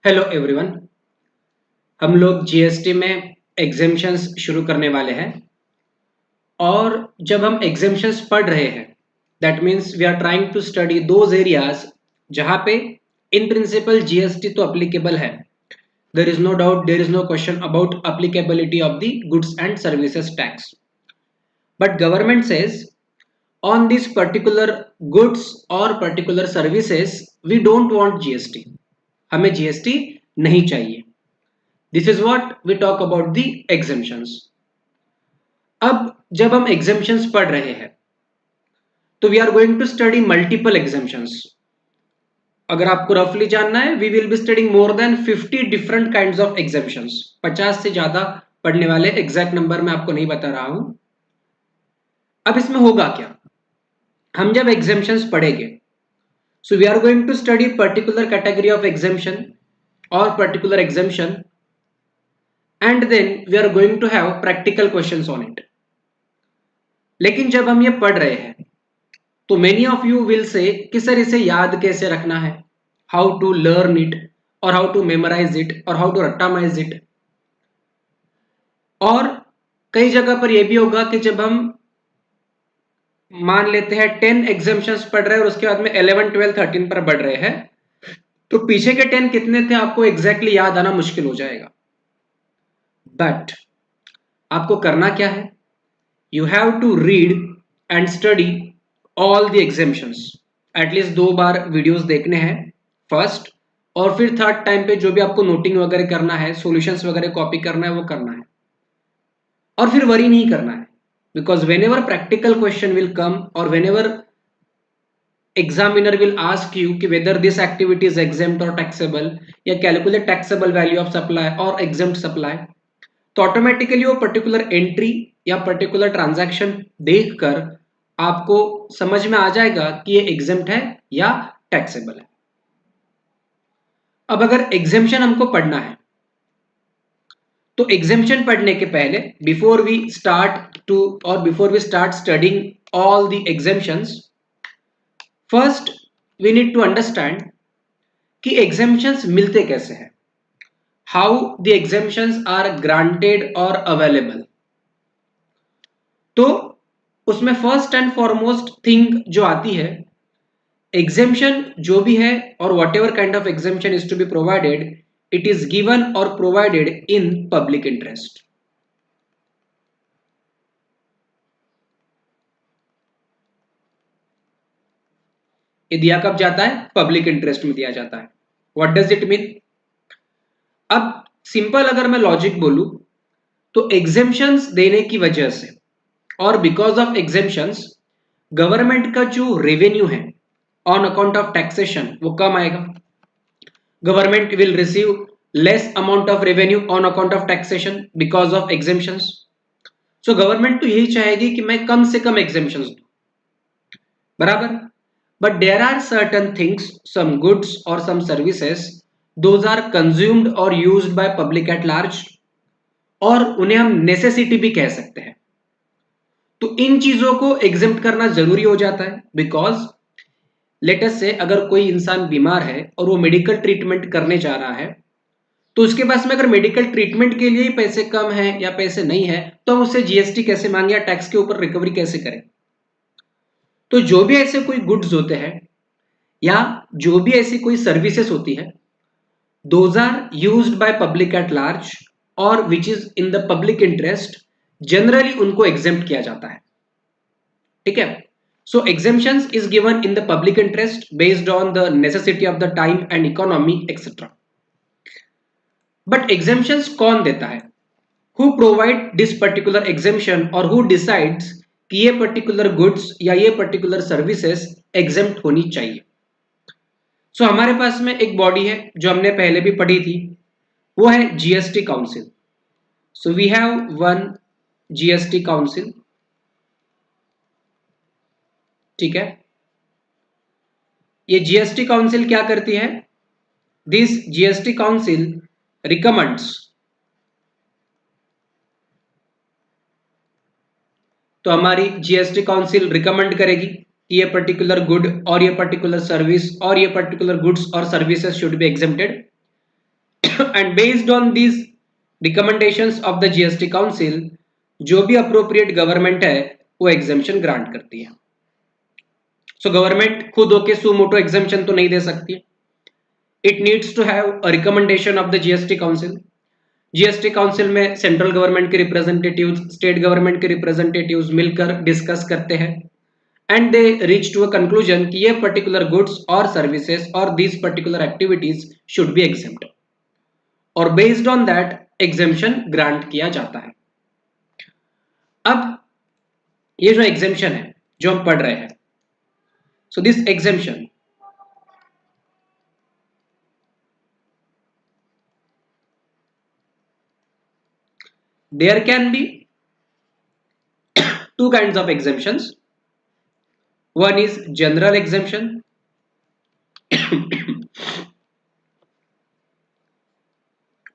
Hello everyone. हम लोग GST में एग्जेम्पशंस शुरू करने वाले हैं और जब हम एग्जेम्पशंस पढ़ रहे हैं that means we are trying to study those areas जहां पे इन प्रिंसिपल जीएसटी तो अप्लीकेबल है। There is no doubt, there is no question about applicability of the goods and services tax, but government says on this particular goods और particular services we don't want GST, हमें GST नहीं चाहिए। This is what we talk about the exemptions. अब जब हम exemptions पढ़ रहे हैं तो we are going to study multiple exemptions. अगर आपको रफली जानना है, we will be studying more than 50 different kinds of exemptions. 50 से ज्यादा पढ़ने वाले, एग्जैक्ट नंबर मैं आपको नहीं बता रहा हूं। अब इसमें होगा क्या, हम जब एग्जेम्पशंस पढ़ेंगे so we are going to study particular category of exemption और particular exemption and then we are going to have practical questions on it. लेकिन जब हम ये पढ़ रहे हैं तो many of you will say कि सर इसे याद कैसे रखना है, हाउ टू लर्न इट और हाउ टू मेमोराइज इट और हाउ टू रट्टामाइज इट। और कई जगह पर यह भी होगा कि जब हम मान लेते हैं 10 एग्जाम्पशंस पढ़ रहे हैं और उसके बाद में 11, 12, 13 पर बढ़ रहे हैं तो पीछे के 10 कितने थे आपको एग्जैक्टली याद आना मुश्किल हो जाएगा। बट आपको करना क्या है, you have to read and study all the exemptions. At least 2 बार वीडियोस देखने हैं फर्स्ट, और फिर थर्ड टाइम पे जो भी आपको नोटिंग वगैरह करना है, सॉल्यूशंस वगैरह कॉपी करना है वो करना है। और फिर वरी नहीं करना है, because whenever practical question will come or whenever examiner will ask you कि whether this activity is exempt or taxable या calculate taxable value of supply or exempt supply, तो ऑटोमेटिकली वो particular entry या particular transaction देखकर आपको समझ में आ जाएगा कि ये एग्जेम्प्ट है या टैक्सेबल है। अब अगर एग्जेम्पशन हमको पढ़ना है तो एग्जेम्पशन पढ़ने के पहले before we start studying all the exemptions, first we need to understand कि एग्जेम्पशंस मिलते कैसे हैं, how the exemptions are granted और अवेलेबल। तो उसमें फर्स्ट एंड फॉरमोस्ट थिंग जो आती है, एग्जेम्पशन जो भी है और whatever kind of exemption is to be provided, it is given और प्रोवाइडेड इन पब्लिक इंटरेस्ट। ये दिया कब जाता है, पब्लिक इंटरेस्ट में दिया जाता है। What does it mean? अब सिंपल अगर मैं लॉजिक बोलूं तो एग्जेम्पशंस देने की वजह से और बिकॉज ऑफ एग्जेम्पशंस गवर्नमेंट का जो रेवेन्यू है ऑन अकाउंट ऑफ टैक्सेशन वो कम आएगा। Government will receive less amount of revenue on account of taxation because of exemptions. So government तो यही चाहेगी कि मैं कम से कम एग्जेम्पशंस दूं, बराबर। But there are certain things, some goods or some services, those are consumed or used by public at large, और उन्हें हम नेसेसिटी भी कह सकते हैं। तो इन चीजों को एग्जेम्प्ट करना जरूरी हो जाता है बिकॉज लेट अस से अगर कोई इंसान बीमार है और वो मेडिकल ट्रीटमेंट करने जा रहा है तो उसके पास में अगर मेडिकल ट्रीटमेंट के लिए ही पैसे कम है या पैसे नहीं है तो हम उससे जीएसटी कैसे मांगे या टैक्स के ऊपर रिकवरी कैसे करें। तो जो भी ऐसे कोई गुड्स होते हैं या जो भी ऐसी कोई सर्विसेज होती है, those are used by public at large or which is in the public interest, generally उनको एग्जेम्प्ट किया जाता है। ठीक है, so exemptions is given in the public interest based on the necessity of the time and economy etc. but exemptions कौन देता है, who provide this particular exemption or who decides कि ये particular goods या ये particular services exempt होनी चाहिए। so हमारे पास में एक बॉडी है जो हमने पहले भी पढ़ी थी, वो है GST council. so we have one GST council, ठीक है। ये जीएसटी काउंसिल क्या करती है, दिस जीएसटी काउंसिल रिकमेंड्स, तो हमारी जीएसटी काउंसिल रिकमेंड करेगी कि ये पर्टिकुलर गुड और ये पर्टिकुलर सर्विस और ये particular goods or services should be exempted. And based on these recommendations of the GST council जो भी अप्रोप्रिएट गवर्नमेंट है वो एग्जेम्पशन ग्रांट करती है। सो गवर्नमेंट खुद होके सुमोटो एग्जेम्पशन तो नहीं दे सकती, it needs to have a recommendation of the GST council. GST council में सेंट्रल गवर्नमेंट के रिप्रेजेंटेटिव्स, स्टेट गवर्नमेंट के रिप्रेजेंटेटिव्स मिलकर डिस्कस करते हैं and they reach to a conclusion कि ये particular goods or services or these particular activities should be exempt, or based on that exemption grant किया जाता है। अब ये जो एग्जेम्पशन है जो हम पढ़ रहे हैं, so this exemption there can be two kinds of exemptions. One is general exemption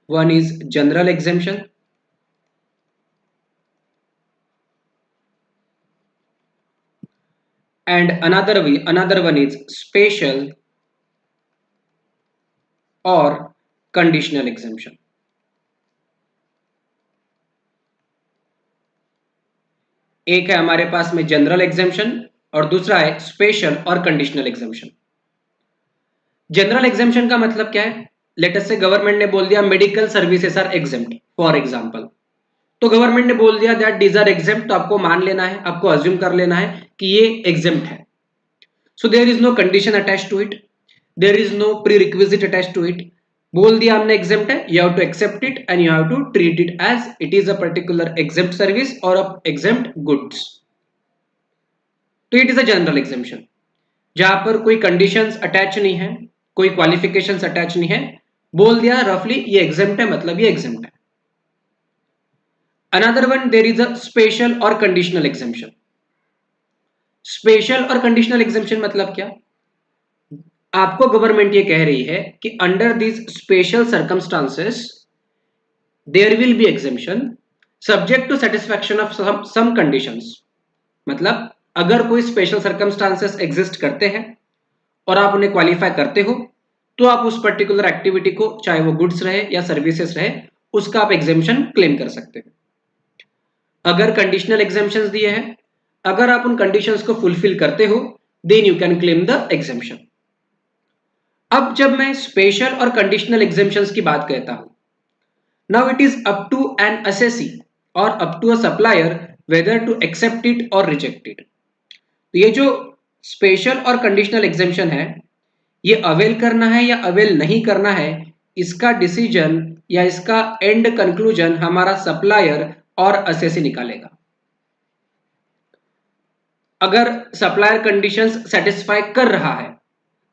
one is general exemption and another one is special or conditional exemption. एक है हमारे पास में जनरल एग्जेम्पशन और दूसरा है स्पेशल और कंडीशनल एग्जेम्पशन। जनरल एग्जेम्पशन का मतलब क्या है? लेट अस से गवर्नमेंट ने बोल दिया medical services are exempt for example, तो गवर्नमेंट ने बोल दिया दैट दीज आर एग्जेम्प्ट, तो आपको मान लेना है, आपको अज्यूम कर लेना है कि ये एग्जेम्प्ट है। So there is no condition attached to it, there is no prerequisite attached to it. बोल दिया हमने एग्जेम्प्ट है, you have to accept it and you have to treat it as it is a particular exempt service और exempt goods. तो it is a general exemption जहां पर कोई conditions attach नहीं है, कोई क्वालिफिकेशंस अटैच नहीं है, बोल दिया रफली ये एग्जेम्प्ट है मतलब ये एग्जेम्प्ट है। Another one there is a special और कंडीशनल एग्जेम्पशन। स्पेशल और कंडीशनल एग्जेम्पशन मतलब क्या? आपको गवर्नमेंट ये कह रही है कि under this special circumstances there will be exemption subject to satisfaction of some conditions. मतलब अगर कोई स्पेशल सर्कमस्टांसेस एग्जिस्ट करते हैं और आप उन्हें क्वालिफाई करते हो तो आप उस पर्टिकुलर एक्टिविटी को, चाहे वो गुड्स रहे या सर्विसेज रहे, उसका आप एग्जेम्पशन क्लेम कर सकते हो। अगर कंडीशनल एग्जेम्पशंस दिए हैं, अगर आप उन कंडीशंस को फुलफिल करते हो then you can claim the exemption. अब जब मैं स्पेशल और कंडीशनल एग्जेम्पशंस की बात कहता हूं, now it is up to an assessee or up to a supplier whether to accept it or reject it. तो ये जो स्पेशल और कंडीशनल एग्जेम्पशन है, ये अवेल करना है या अवेल नहीं करना है, इसका डिसीजन या इसका एंड कंक्लूजन हमारा सप्लायर और असेसी निकालेगा। अगर सप्लायर कंडीशंस सेटिस्फाई कर रहा है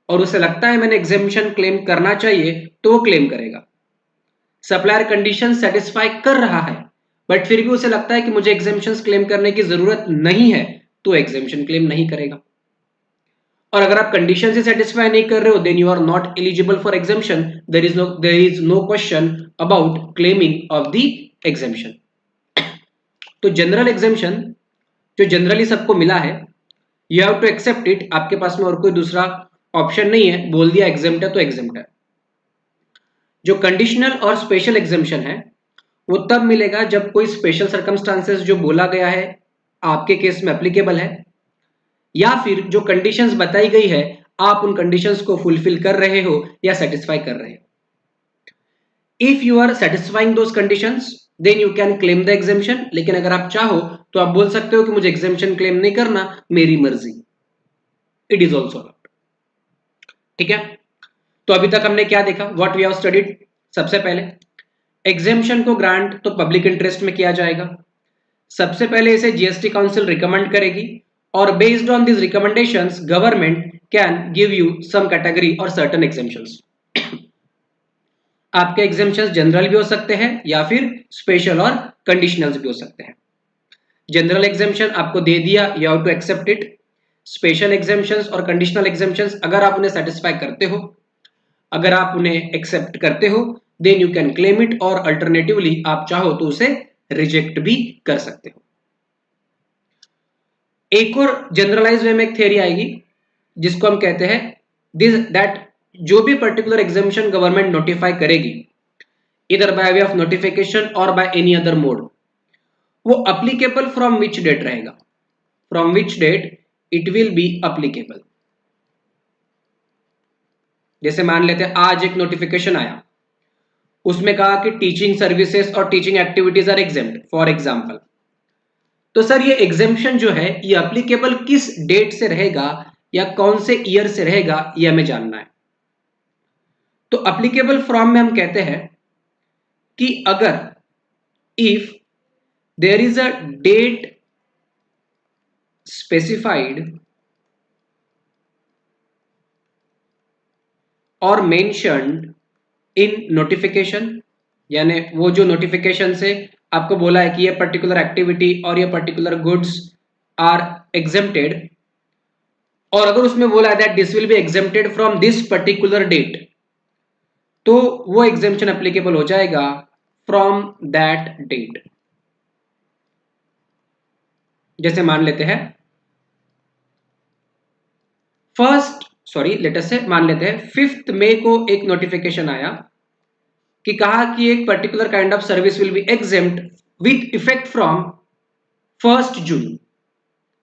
और उसे लगता है मैंने एग्जेम्पशन क्लेम करना चाहिए तो वो क्लेम करेगा। सप्लायर कंडीशन सेटिस्फाई कर रहा है बट फिर भी उसे लगता है कि मुझे एग्जेम्पशंस क्लेम करने की जरूरत नहीं है तो एग्जेम्पशन क्लेम नहीं करेगा। और अगर आप कंडीशन से सेटिस्फाई नहीं कर रहे हो then you are not eligible for exemption, there is no question about claiming of the exemption. तो जनरल एग्जेम्पशन जो जनरली सबको मिला है, you have to accept it, आपके पास में और कोई दूसरा ऑप्शन नहीं है, बोल दिया एग्जेम्प्ट है तो एग्जेम्प्ट है। जो कंडीशनल और स्पेशल एग्जेम्पशन है वो तब मिलेगा जब कोई स्पेशल सर्कमस्टांसेस जो बोला गया है आपके केस में एप्लीकेबल है, या फिर जो कंडीशंस बताई गई है आप उन कंडीशंस को फुलफिल कर रहे हो या सेटिस्फाई कर रहे हो। If you are satisfying those conditions then you can claim the exemption. लेकिन अगर आप चाहो तो आप बोल सकते हो कि मुझे एग्जेम्पशन क्लेम नहीं करना, मेरी मर्जी, इट इज ऑल्सो अलाउड। ठीक है, तो अभी तक हमने क्या देखा, व्हाट वी हैव स्टडीड। सबसे पहले एग्जेम्पशन को ग्रांट तो पब्लिक इंटरेस्ट में किया जाएगा। सबसे पहले इसे जीएसटी काउंसिल रिकमेंड करेगी और based on this recommendations government can give you some category और सर्टेन एग्जेम्पशंस। आपके एग्जेम्पशंस जनरल भी हो सकते हैं या फिर स्पेशल और कंडीशनल्स भी हो सकते हैं। जनरल एग्जेम्पशन आपको दे दिया, you have to accept it. Special exemptions और कंडीशनल एग्जेम्पशंस अगर आप उन्हें सेटिस्फाई करते हो, अगर आप उन्हें एक्सेप्ट करते हो then you can claim it, और अल्टरनेटिवली आप चाहो तो उसे रिजेक्ट भी कर सकते हो। एक और जनरलाइज वे में एक थ्योरी आएगी जिसको हम कहते हैं दिस दैट जो भी पर्टिकुलर एग्जामिनेशन गवर्नमेंट नोटिफाई करेगी either by way of notification or by any other mode, वो applicable from which date रहेगा, from which date it will be applicable. जैसे मान लेते हैं आज एक नोटिफिकेशन आया, उसमें कहा कि टीचिंग सर्विसेज और teaching activities are exempt for example. तो सर ये एग्जेम्पशन जो है ये एप्लीकेबल किस डेट से रहेगा या कौन से ईयर से रहेगा ये हमें जानना है। तो एप्लीकेबल फ्रॉम में हम कहते हैं कि अगर if there is a date specified और मेंशन्ड इन नोटिफिकेशन, यानी वो जो नोटिफिकेशन से आपको बोला है कि ये पर्टिकुलर एक्टिविटी और ये पर्टिकुलर गुड्स आर एग्जेम्प्टेड, और अगर उसमें बोला है that this will be exempted from this particular date, तो वो एग्जेम्पशन एप्लीकेबल हो जाएगा फ्रॉम दैट डेट। जैसे मान लेते हैं लेट अस से मान लेते हैं 5 मई को एक नोटिफिकेशन आया कि कहा कि एक particular kind of service will be exempt with effect from 1 जून।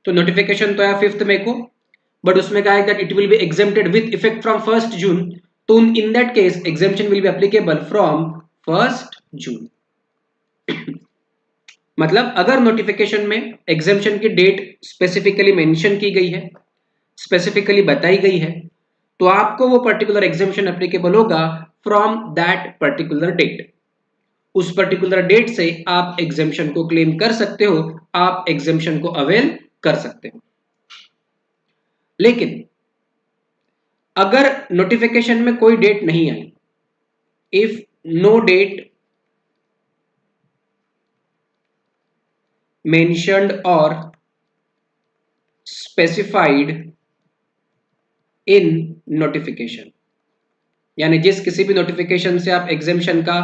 तो नोटिफिकेशन तो आया 5 मई को, बट उसमें कहा है that it will be exempted with effect from 1 जून, तो in that case exemption will be applicable from 1 जून। मतलब अगर नोटिफिकेशन में एग्जेम्पशन की डेट स्पेसिफिकली मेंशन की गई है, स्पेसिफिकली बताई गई है, तो आपको वो पर्टिकुलर एग्जेम्पशन एप्लीकेबल होगा फ्रॉम दैट पर्टिकुलर डेट। उस पर्टिकुलर डेट से आप एग्जेम्पशन को क्लेम कर सकते हो, आप एग्जेम्पशन को अवेल कर सकते हो। लेकिन अगर नोटिफिकेशन में कोई डेट नहीं आई, इफ नो डेट मेंशन्ड और स्पेसिफाइड इन नोटिफिकेशन, यानी जिस किसी भी नोटिफिकेशन से आप एग्जेम्पशन का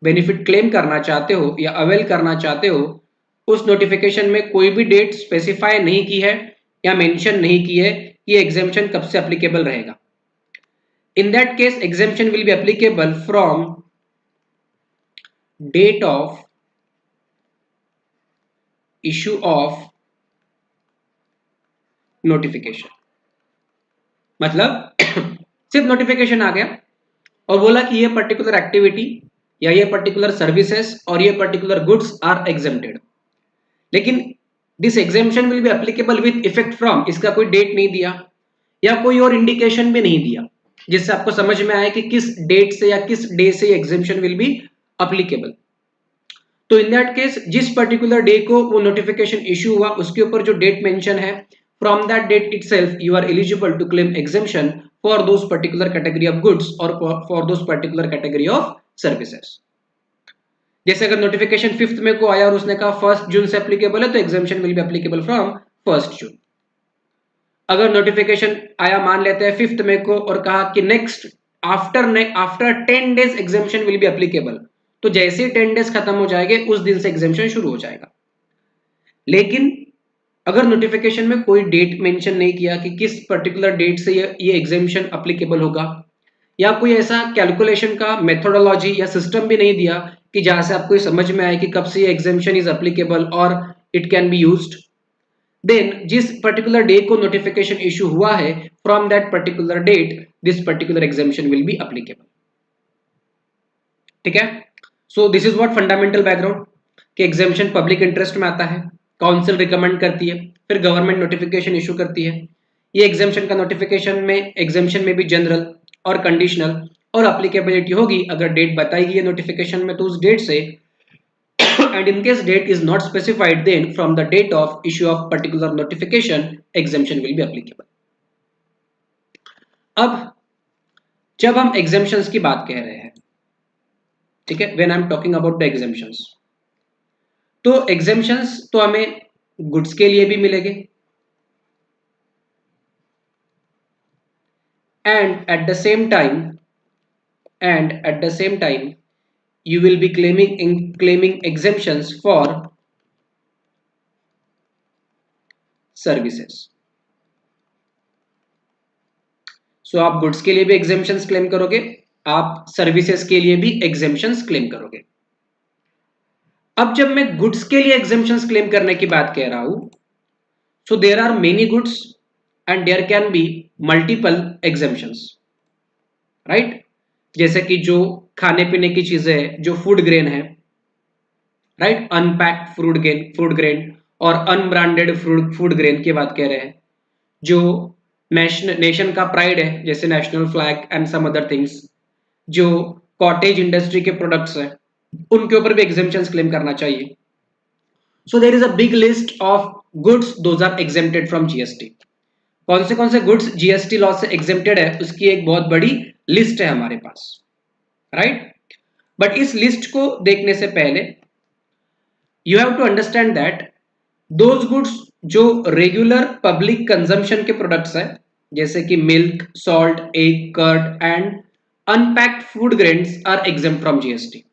बेनिफिट क्लेम करना चाहते हो या अवेल करना चाहते हो, उस नोटिफिकेशन में कोई भी डेट स्पेसिफाई नहीं की है या मेंशन नहीं की है कि एग्जेम्पशन कब से एप्लीकेबल रहेगा, in that case exemption will be applicable from date of issue of notification. मतलब सिर्फ नोटिफिकेशन आ गया और बोला कि ये पर्टिकुलर एक्टिविटी या ये पर्टिकुलर सर्विसेज और ये पर्टिकुलर गुड्स आर एग्जेम्प्टेड, लेकिन this exemption will be applicable with effect from, इसका कोई डेट नहीं दिया या कोई और इंडिकेशन भी नहीं दिया जिससे आपको समझ में आए कि किस डेट से या किस डे से एग्जेम्पशन विल बी एप्लीकेबल। तो इन दैट केस जिस पर्टिकुलर डे को वो नोटिफिकेशन इशू हुआ उसके ऊपर जो डेट मेंशन है, from that date itself you are eligible to claim exemption for those particular category of goods or for those particular category of services. जैसे अगर नोटिफिकेशन 5 में को आया और उसने कहा 1 जून से एप्लीकेबल है, तो exemption will be applicable from 1 जून। अगर नोटिफिकेशन आया मान लेते हैं 5 में को और कहा कि next after 10 days exemption will be applicable, तो जैसे ही 10 डेज खत्म हो जाएंगे उस दिन से एग्जेम्पशन शुरू हो जाएगा। लेकिन अगर नोटिफिकेशन में कोई डेट मेंशन नहीं किया कि किस पर्टिकुलर डेट से ये एग्जेम्पशन एप्लीकेबल होगा, या कोई ऐसा कैलकुलेशन का मेथोडोलॉजी या सिस्टम भी नहीं दिया कि जहां से आपको समझ में आए कि कब से ये एग्जेम्पशन इज एप्लीकेबल और it can be used, then जिस पर्टिकुलर डे को नोटिफिकेशन इशू हुआ है, from that particular date this particular exemption will be applicable. ठीक है, so this is what fundamental background कि एग्जेम्पशन पब्लिक इंटरेस्ट में आता है, काउंसिल रिकमेंड करती है, फिर गवर्नमेंट नोटिफिकेशन इशू करती है। ये एग्जेम्पशन का नोटिफिकेशन में एग्जेम्पशन में भी जनरल और कंडीशनल और एप्लीकेबिलिटी होगी अगर डेट बताई गई है नोटिफिकेशन में तो उस डेट से, and in case date is not specified then from the date of issue of particular notification exemption will be applicable। अब जब हम exemptions की बात कह रहे हैं, ठीक है, when I'm talking about the exemptions, तो exemptions तो हमें गुड्स के लिए भी मिलेंगे and at the same time you will be claiming exemptions for services। सो आप गुड्स के लिए भी एग्जेम्पशंस क्लेम करोगे आप सर्विसेज के लिए भी एग्जेम्पशंस क्लेम करोगे। अब जब मैं गुड्स के लिए एग्जेम्पशंस क्लेम करने की बात कह रहा हूं, so there are many goods and there can be multiple exemptions, right. जैसे कि जो खाने पीने की चीजें है, जो फूड ग्रेन है, राइट, अनपैक्ड फूड ग्रेन और अनब्रांडेड फूड ग्रेन की बात कह रहे हैं। जो नेशन का प्राइड है, जैसे national flag and some other things, जो कॉटेज इंडस्ट्री के प्रोडक्ट्स हैं, उनके ऊपर भी एग्जेम्पशंस क्लेम करना चाहिए। So there is a big list of goods those are exempted from GST. कौन से गुड्स जीएसटी लॉ से एग्जेम्प्टेड है, उसकी एक बहुत बड़ी लिस्ट है हमारे पास, राइट। बट इस लिस्ट को देखने से पहले you have to understand that those goods जो रेगुलर पब्लिक कंजम्पशन के प्रोडक्ट्स हैं, जैसे कि milk, salt, egg, curd and unpacked food grains are exempt from GST,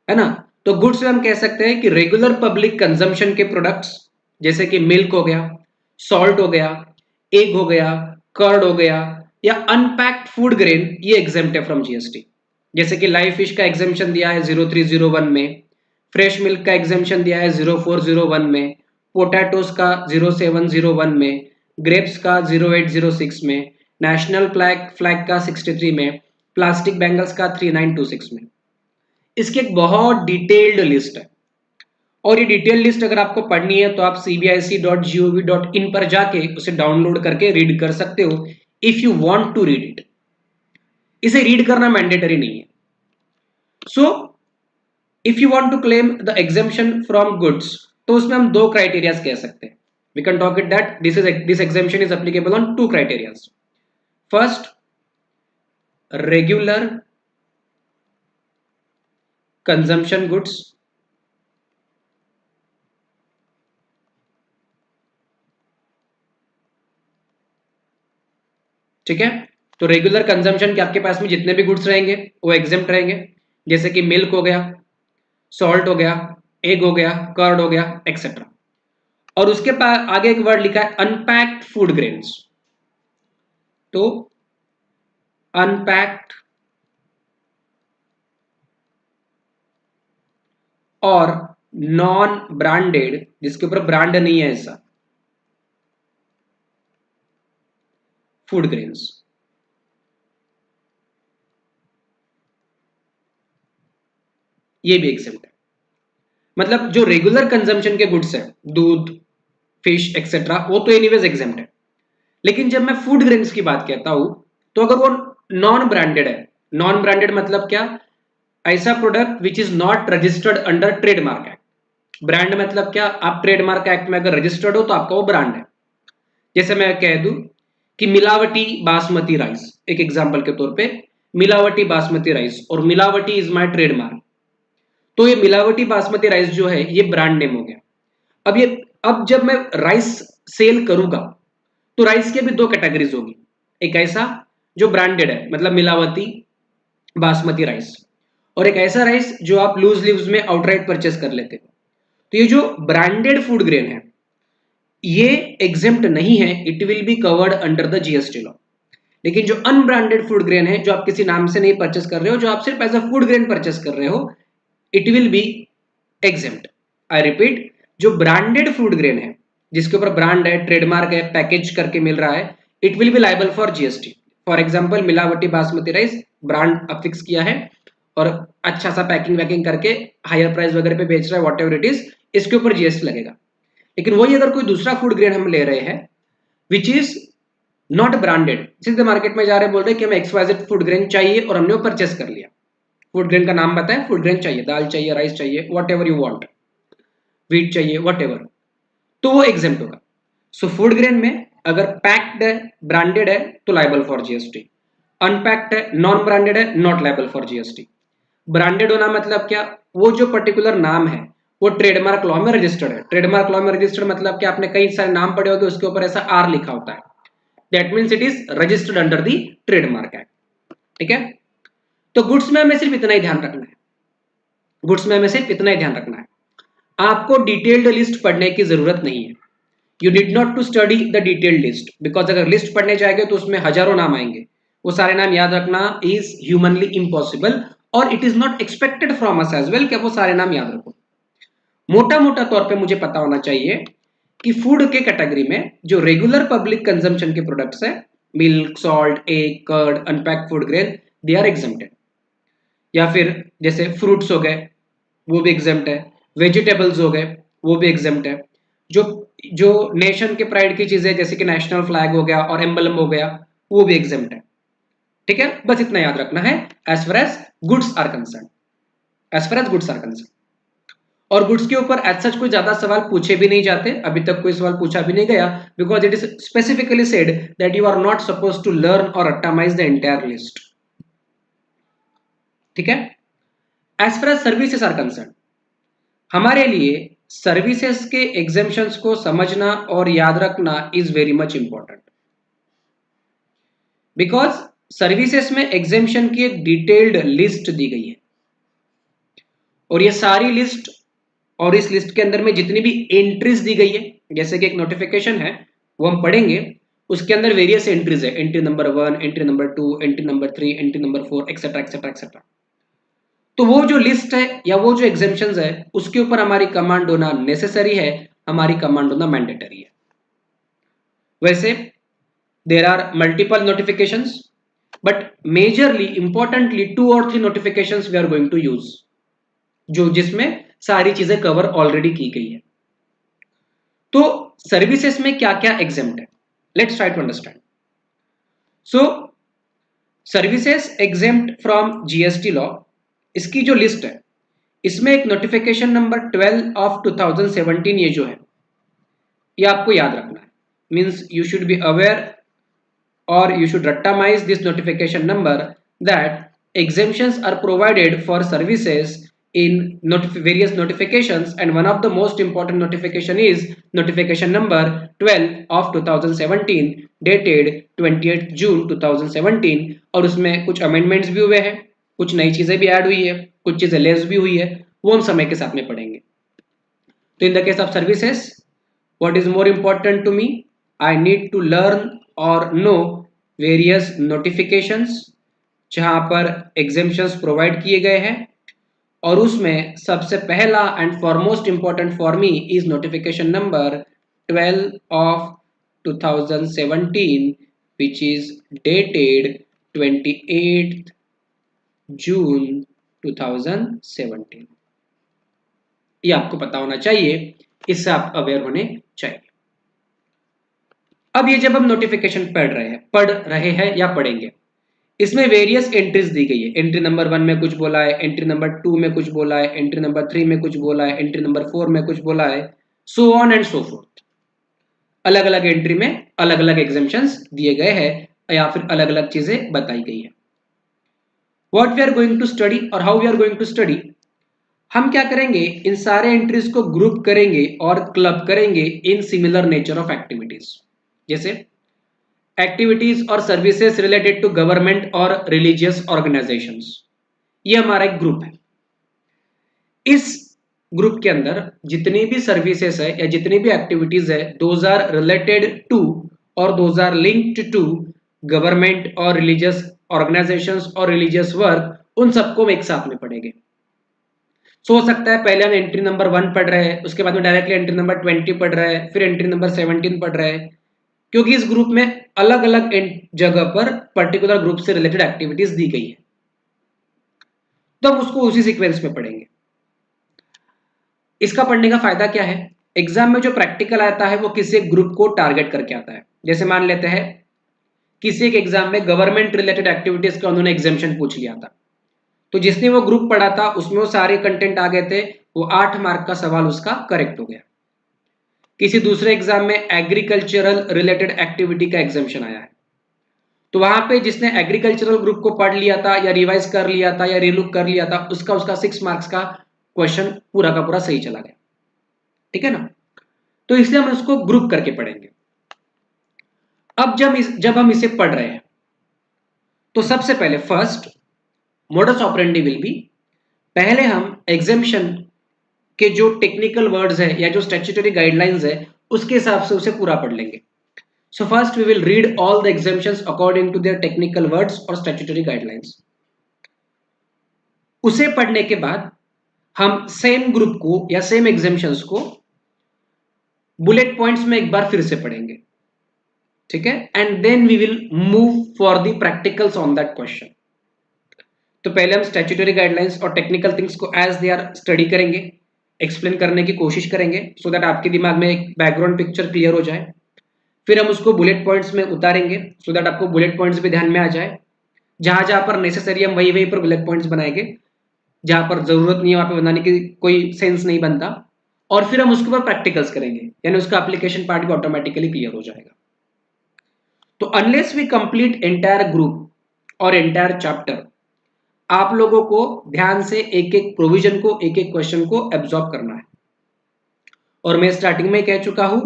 है ना। तो गुड्स में हम कह सकते हैं कि रेगुलर पब्लिक कंजम्पशन के प्रोडक्ट्स, जैसे कि मिल्क हो गया, सॉल्ट हो गया, एग हो गया, कर्ड हो गया, या अनपैक्ड फूड ग्रेन, ये एग्जेम्प्ट है फ्रॉम जीएसटी। जैसे कि लाइव फिश का एग्जेम्पशन दिया है 0301 में, फ्रेश मिल्क का एग्जेम्पशन दिया है 0401 में, पोटैटोस का 0701 में, ग्रेप्स का 0806 में, नेशनल फ्लैग का 63 में, प्लास्टिक बैंगल्स का 3926 में। इसकी एक बहुत डिटेल्ड लिस्ट है, और ये डिटेल लिस्ट अगर आपको पढ़नी है तो आप cbic.gov.in पर जाके उसे डाउनलोड करके रीड कर सकते हो, if you want to read it. इसे रीड करना मैंडेटरी नहीं है। So if you want to claim the exemption from goods, तो उसमें हम दो क्राइटेरियाज कह सकते हैं। We can talk it that this exemption is applicable on two criterias. First, regular consumption goods, ठीक है। तो रेगुलर कंजम्पशन के आपके पास में जितने भी गुड्स रहेंगे वो एग्जेम्प्ट रहेंगे, जैसे कि मिल्क हो गया, सॉल्ट हो गया, एग हो गया, कर्ड हो गया, एक्सेट्रा। और उसके पास आगे एक वर्ड लिखा है अनपैक्ड फूड ग्रेन्स। तो अनपैक्ड और नॉन ब्रांडेड, जिसके ऊपर ब्रांड नहीं है ऐसा, फूड ग्रेन्स, ये भी एग्जेम्प्ट है। मतलब जो रेगुलर कंजम्पशन के गुड्स है, दूध, फिश एक्सेट्रा, वो तो एनीवेज एग्जेम्प्ट है। लेकिन जब मैं फूड ग्रेन्स की बात कहता हूं, तो अगर वो नॉन ब्रांडेड है, नॉन ब्रांडेड मतलब क्या, ऐसा product which is not registered under trademark act. Brand मतलब क्या, आप ट्रेडमार्क एक्ट में अगर रजिस्टर्ड हो तो आपका वो ब्रांड है। जैसे मैं कह दूं कि मिलावटी बासमती राइस, एक एग्जांपल के तौर पे, मिलावटी बासमती राइस, और मिलावटी इज माय ट्रेडमार्क, तो ये मिलावटी बासमती राइस जो है ये ब्रांड नेम हो गया। अब जब मैं राइस सेल करूंगा तो राइस के भी दो कैटेगरीज होगी। एक ऐसा जो ब्रांडेड है, मतलब मिलावटी बासमती राइस, और एक ऐसा राइस जो आप लूज लीव्स में आउटराइट परचेस कर लेते हो। तो ये जो ब्रांडेड फूड ग्रेन है ये एग्जेम्प्ट नहीं है, it will be covered under the GST law. लेकिन जो अनब्रांडेड फूड ग्रेन है, जो आप किसी नाम से नहीं परचेस कर रहे हो, जो आप सिर्फ as a food grain purchase कर रहे हो, it will be exempt. I repeat, जो ब्रांडेड फूड ग्रेन है, जिसके ऊपर ब्रांड है, ट्रेडमार्क है, पैकेज करके मिल रहा है, it will be liable for GST. For example, मिलावटी बासमती राइस ब्रांड अफिक्स किया है और अच्छा सा पैकिंग वैकिंग करके हायर प्राइस वगैरह पे बेच रहा है, वॉट एवर इट इज, इसके ऊपर जीएसटी लगेगा। लेकिन वही अगर कोई दूसरा फूड ग्रेन हम ले रहे हैं विच इज नॉट ब्रांडेड, सीधे मार्केट में जा रहे हैं, बोल रहे हैं कि हमें एक्सवाइजेड फूड ग्रेन चाहिए और हमने वो परचेस कर लिया, फूड ग्रेन का नाम बताएं, फूड ग्रेन चाहिए, दाल चाहिए, राइस चाहिए, what ever you want, wheat चाहिए, वट एवर, तो वो एग्जेम्प्ट होगा। सो फूड ग्रेन में अगर पैक्ड है, ब्रांडेड है, तो लाइबल फॉर जीएसटी, अनपैक्ड है, नॉन ब्रांडेड है, not liable for GST. Branded होना मतलब क्या, वो जो पर्टिकुलर नाम है वो ट्रेडमार्क लॉ में रजिस्टर्ड है। ट्रेडमार्क लॉ में रजिस्टर्ड मतलब कि आपने कई सारे नाम पढ़े होंगे, उसके ऊपर ऐसा आर लिखा होता है, that means it is registered under the trademark act, ठीक है। तो गुड्स में हमें सिर्फ इतना ही ध्यान रखना है, गुड्स में हमें सिर्फ इतना ही ध्यान रखना है, आपको डिटेल्ड लिस्ट पढ़ने की जरूरत नहीं है। You did not to study the detailed list, because अगर लिस्ट पढ़ने जाएंगे तो उसमें हजारों नाम आएंगे, वो सारे नाम याद रखना इज ह्यूमनली इम्पॉसिबल और it is not expected from us as well कि वो सारे नाम याद रखो। मोटा मोटा तौर पे मुझे पता होना चाहिए कि फूड के कैटेगरी में जो रेगुलर पब्लिक कंजम्पशन के प्रोडक्ट्स है, milk, salt, egg, curd, unpacked food grain, they are exempted. या फिर जैसे फ्रूट्स हो गए वो भी एग्जम्प्ट है, वेजिटेबल्स हो गए वो भी एग्जम्प्ट है, जो जो नेशन के प्राइड की चीजें जैसे कि नेशनल फ्लैग हो गया और एम्बलम हो गया वो भी एग्जम्प्ट है। ठीक है, बस इतना याद रखना है as far as goods are concern, as far as goods are concern. और गुड्स के ऊपर एज सच कोई ज्यादा सवाल पूछे भी नहीं जाते, अभी तक कोई सवाल पूछा भी नहीं गया, because it is specifically said that you are not suppose to learn और अटमाइज द एंटायर लिस्ट। ठीक है, as far as services are concern, हमारे लिए सर्विसेज के एग्जेम्पशंस को समझना और याद रखना is very much important, because services में एग्जेम्पशन की एक डिटेल्ड लिस्ट दी गई है और ये सारी लिस्ट और इस लिस्ट के अंदर में जितनी भी एंट्रीज दी गई है, जैसे कि एक नोटिफिकेशन है वो हम पढ़ेंगे, उसके अंदर वेरियस एंट्रीज है, entry number 1, entry number 2, entry number 3, entry number 4, etcetera etcetera etcetera. तो वो जो लिस्ट है या वो जो एग्जेम्पशंस है उसके ऊपर हमारी कमांड होना नेसेसरी है, हमारी कमांड होना मैंडेटरी है। वैसे there are multiple notifications, but majorly importantly 2 और 3 notifications we are going to use, जो जिसमें सारी चीजें कवर ऑलरेडी की गई है। तो सर्विसेज में क्या क्या एग्जेम्प्ट है, let's try to understand. So services exempt from GST law, इसकी जो लिस्ट है इसमें एक नोटिफिकेशन नंबर 12 ऑफ 2017 ये जो है ये आपको याद रखना है, means you should be aware or you should atomize this notification number that exemptions are provided for services in various notifications, and one of the most important notification is notification number 12 of 2017 dated 28 June 2017 और उसमें कुछ amendments भी हुए हैं, कुछ नई चीजें भी ऐड हुई है, कुछ चीजें लेस भी हुई है, वो हम समय के साथ में पढ़ेंगे। तो in the case of services, what is more important to me, I need to learn or know various notifications जहां पर exemptions प्रोवाइड किए गए हैं, और उसमें सबसे पहला and foremost important for me is notification number 12 of 2017 which is dated 28 जून 2017। ये आपको पता होना चाहिए, इससे आप अवेयर होने चाहिए। अब ये जब हम नोटिफिकेशन पढ़ रहे हैं या पढ़ेंगे, इसमें वेरियस एंट्रीज दी गई है, एंट्री नंबर 1 में कुछ बोला है, एंट्री नंबर 2 में कुछ बोला है, एंट्री नंबर 3 में कुछ बोला है, एंट्री नंबर 4 में कुछ बोला है, सो ऑन एंड सो फोर्थ। अलग अलग एंट्री में अलग अलग एग्जेम्पशंस दिए गए हैं या फिर अलग अलग चीजें बताई गई है। What we are going to study or how we are going to study, हम क्या करेंगे, इन सारे एंट्रीज को ग्रुप करेंगे और क्लब करेंगे in similar nature of activities, जैसे एक्टिविटीज और सर्विसेज रिलेटेड टू गवर्नमेंट और रिलीजियस ऑर्गेनाइजेशंस, ये हमारा एक ग्रुप है। इस ग्रुप के अंदर जितनी भी सर्विसेज है या जितनी भी एक्टिविटीज है, दोज आर रिलेटेड टू और those are linked to government और रिलीजियस ऑर्गेनाइजेशंस और रिलीजियस वर्क, उन सबको हम एक साथ में पढ़ेंगे। हो सकता है पहले हम एंट्री नंबर 1 पढ़ रहे हैं, उसके बाद में डायरेक्टली एंट्री नंबर 20 पढ़ रहे हैं, फिर एंट्री नंबर 17 पढ़ रहे हैं, क्योंकि इस ग्रुप में अलग अलग जगह पर पर्टिकुलर ग्रुप से रिलेटेड एक्टिविटीज दी गई है, तो हम उसको उसी सीक्वेंस में पढ़ेंगे। इसका पढ़ने का फायदा क्या है, एग्जाम में जो प्रैक्टिकल आता है वो किसी एक ग्रुप को टारगेट करके आता है। जैसे मान लेते हैं किसी एक एग्जाम में गवर्नमेंट रिलेटेड एक्टिविटीज का उन्होंने एग्जामेशन पूछ लिया था, तो जिसने वो ग्रुप पढ़ा था उसमें वो सारे कंटेंट आ गए थे, वो 8 मार्क का सवाल उसका करेक्ट हो गया। किसी दूसरे एग्जाम में एग्रीकल्चरल रिलेटेड एक्टिविटी का एग्जामेशन आया है, तो वहां पे जिसने एग्रीकल्चरल ग्रुप को पढ़ लिया था या रिवाइज कर लिया था या रिलुक कर लिया था, उसका 6 मार्क्स का क्वेश्चन पूरा का पूरा सही चला गया। ठीक है ना, तो इसलिए हम उसको ग्रुप करके पढ़ेंगे। अब जब हम इसे पढ़ रहे हैं तो सबसे पहले first modus operandi will be, पहले हम एग्जेम्पशन के जो टेक्निकल वर्ड्स है या जो स्टैट्यूटरी गाइडलाइंस है उसके हिसाब से उसे पूरा पढ़ लेंगे। So first we will read all the exemptions according to their technical words or statutory guidelines. उसे पढ़ने के बाद हम सेम ग्रुप को या सेम एग्जेम्पशंस को बुलेट पॉइंट्स में एक बार फिर से पढ़ेंगे, ठीक है, and then we will move for the practicals on that question. तो पहले हम स्टैट्यूटरी गाइडलाइंस और टेक्निकल थिंग्स को एज दे आर स्टडी करेंगे, एक्सप्लेन करने की कोशिश करेंगे सो दैट आपके दिमाग में एक बैकग्राउंड पिक्चर क्लियर हो जाए. फिर हम उसको बुलेट पॉइंट्स में उतारेंगे सो दैट आपको बुलेट पॉइंट्स भी ध्यान में आ जाए. जहां जहां पर नेसेसरी हम वही वही पर बुलेट पॉइंट्स बनाएंगे, जहां पर जरूरत नहीं है वहां पे बनाने की कोई सेंस नहीं बनता. और फिर हम उसके ऊपर प्रैक्टिकल्स करेंगे, यानी उसका एप्लीकेशन पार्ट भी ऑटोमेटिकली क्लियर हो जाएगा. तो unless we complete entire group और एंटायर चैप्टर, आप लोगों को ध्यान से एक एक प्रोविजन को, एक एक क्वेश्चन को एब्जॉर्ब करना है. और मैं स्टार्टिंग में कह चुका हूं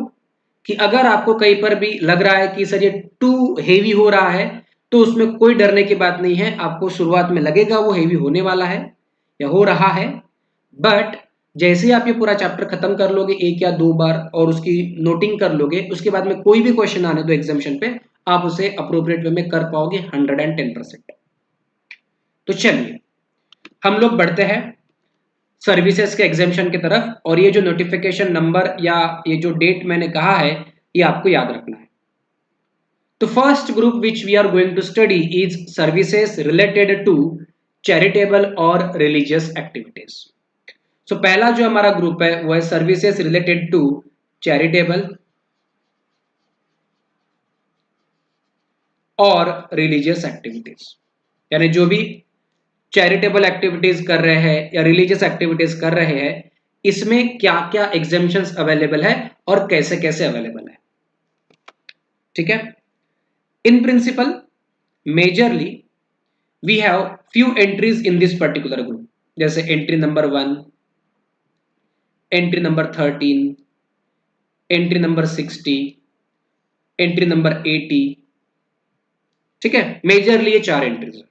कि अगर आपको कहीं पर भी लग रहा है कि सर ये टू हेवी हो रहा है, तो उसमें कोई डरने की बात नहीं है. आपको शुरुआत में लगेगा वो हेवी होने वाला है या हो रहा है, बट जैसे ही आप ये पूरा चैप्टर खत्म कर लोगे एक या दो बार और उसकी नोटिंग कर लोगे, उसके बाद में कोई भी क्वेश्चन आने दो एग्जामिनेशन पे, आप उसे अप्रोप्रिएट वे में कर पाओगे 110%. तो चलिए हम लोग बढ़ते हैं सर्विसेज के एग्जामिनेशन की तरफ. और ये जो नोटिफिकेशन नंबर या ये जो डेट मैंने कहा है, ये आपको याद रखना है. तो first group which we are going to study is services related to charitable और रिलीजियस एक्टिविटीज. सो पहला जो हमारा ग्रुप है वो है सर्विसेज रिलेटेड टू चैरिटेबल और रिलीजियस एक्टिविटीज. यानी जो भी चैरिटेबल एक्टिविटीज कर रहे हैं या रिलीजियस एक्टिविटीज कर रहे हैं, इसमें क्या क्या एग्जेम्पशंस अवेलेबल है और कैसे कैसे अवेलेबल है, ठीक है. In principle majorly we have few entries in this particular group, जैसे entry number 1, entry number 13, entry number 60, entry number 80, ठीक है. मेजरली ये 4 एंट्रीज है.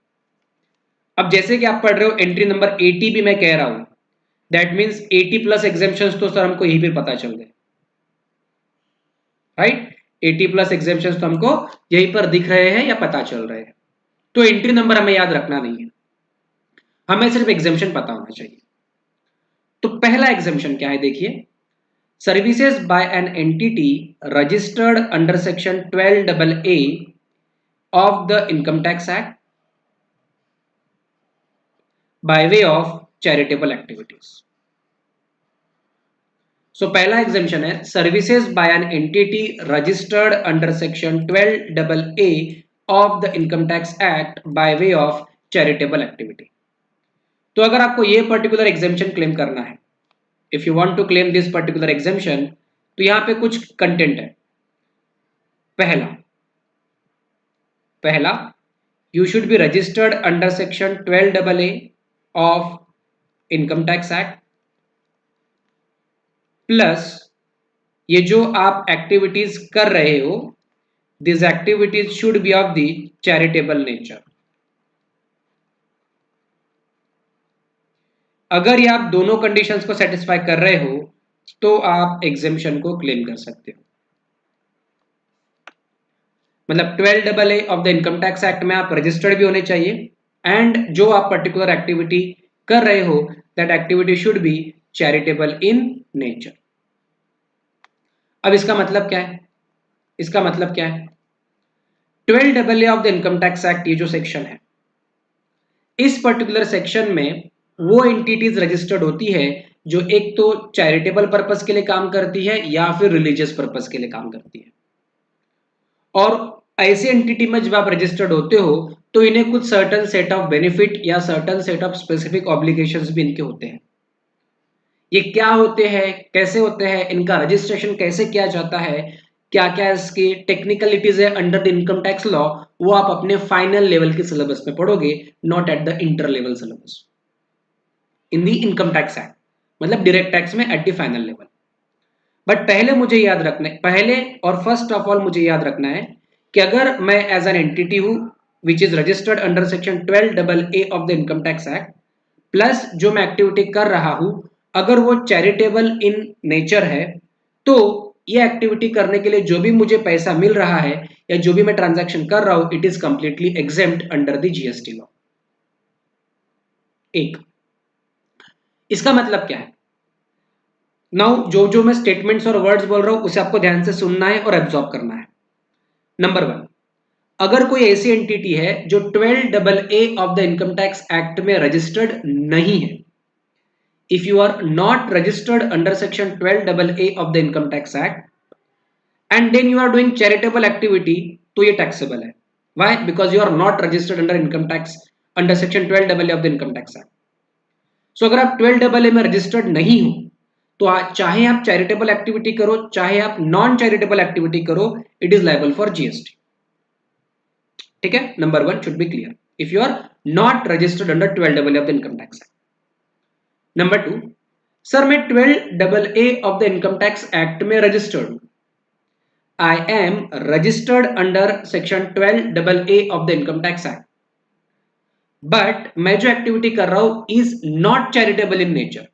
अब जैसे कि आप पढ़ रहे हो एंट्री नंबर 80 भी मैं कह रहा हूं, दैट मींस 80 प्लस एग्जेम्पशंस तो सर हमको यहीं पे पता चल गए, राइट. 80 प्लस एग्जेम्पशंस तो हमको यहीं पर दिख रहे हैं या पता चल रहे हैं. तो एंट्री नंबर हमें याद रखना नहीं है, हमें सिर्फ एग्जेम्पशन पता होना चाहिए. तो पहला एग्जेम्पशन क्या है, देखिए. Services by an entity registered under section 12AA of the income tax act by way of charitable activities. So पहला एग्जामिशन है services by an entity registered under section 12AA of the income tax act by way of charitable activity. तो अगर आपको ये particular exemption claim करना है, if you want to claim this particular exemption, तो यहां पे कुछ कंटेंट है. पहला you should be registered under section 12AA of income tax act, plus ये जो आप एक्टिविटीज कर रहे हो, this activities should B of the charitable nature. अगर ये आप दोनों कंडीशंस को सेटिस्फाई कर रहे हो तो आप एग्जेम्पशन को क्लेम कर सकते हो. मतलब 12AA of the income tax act में आप रजिस्टर्ड भी होने चाहिए, एंड जो आप पर्टिकुलर एक्टिविटी कर रहे हो that activity should be charitable in nature. अब इसका मतलब क्या है, 12AA of the income tax act, ये जो सेक्शन है, इस पर्टिकुलर सेक्शन में वो एंटिटीज रजिस्टर्ड होती है जो एक तो चैरिटेबल पर्पस के लिए काम करती है या फिर रिलीजियस पर्पस के लिए काम करती है. और ऐसे एंटिटी में जब आप रजिस्टर्ड होते हो तो इन्हें कुछ सर्टन सेट ऑफ बेनिफिट या certain set of specific obligations भी इनके होते हैं. ये क्या होते हैं, कैसे होते हैं, इनका रजिस्ट्रेशन कैसे किया जाता है, क्या क्या इसकी टेक्निकलिटीज है under the income tax law, वो आप अपने फाइनल लेवल के सिलेबस में पढ़ोगे, not at the inter level syllabus in the income tax act, मतलब डायरेक्ट टैक्स में at the final level. But पहले मुझे याद रखना है, पहले और फर्स्ट ऑफ ऑल मुझे याद रखना है कि अगर मैं एज एन एंटिटी हूं विच is registered under section 12AA of the income tax act, plus जो मैं एक्टिविटी कर रहा हूं अगर वो चैरिटेबल इन नेचर है, तो ये एक्टिविटी करने के लिए जो भी मुझे पैसा मिल रहा है या जो भी मैं ट्रांजैक्शन कर रहा हूं, it is completely exempt under the GST law. एक, इसका मतलब क्या है? नाउ जो मैं स्टेटमेंट्स और वर्ड्स बोल रहा हूं उसे आपको ध्यान से सुनना है और एब्जॉर्ब करना है। नंबर 1, अगर कोई ऐसी एंटिटी है जो 12AA of the income tax act में रजिस्टर्ड नहीं है, if you are not registered under section 12AA of the income tax act and then you are doing charitable activity, तो ये taxable है। Why? Because you are not registered under income tax under section 12AA of the income tax act. So अगर आप 12AA में registered नहीं हो तो चाहे आप चैरिटेबल एक्टिविटी करो चाहे आप नॉन चैरिटेबल एक्टिविटी करो, it is liable for GST. ठीक है, number 1 should be clear if you are not registered under 12AA of the income tax act. Number 2, sir मैं 12AA of the income tax act में registered हूं, I am registered under section 12AA of the income tax act, but मैं जो activity कर रहा हूं is not charitable in nature,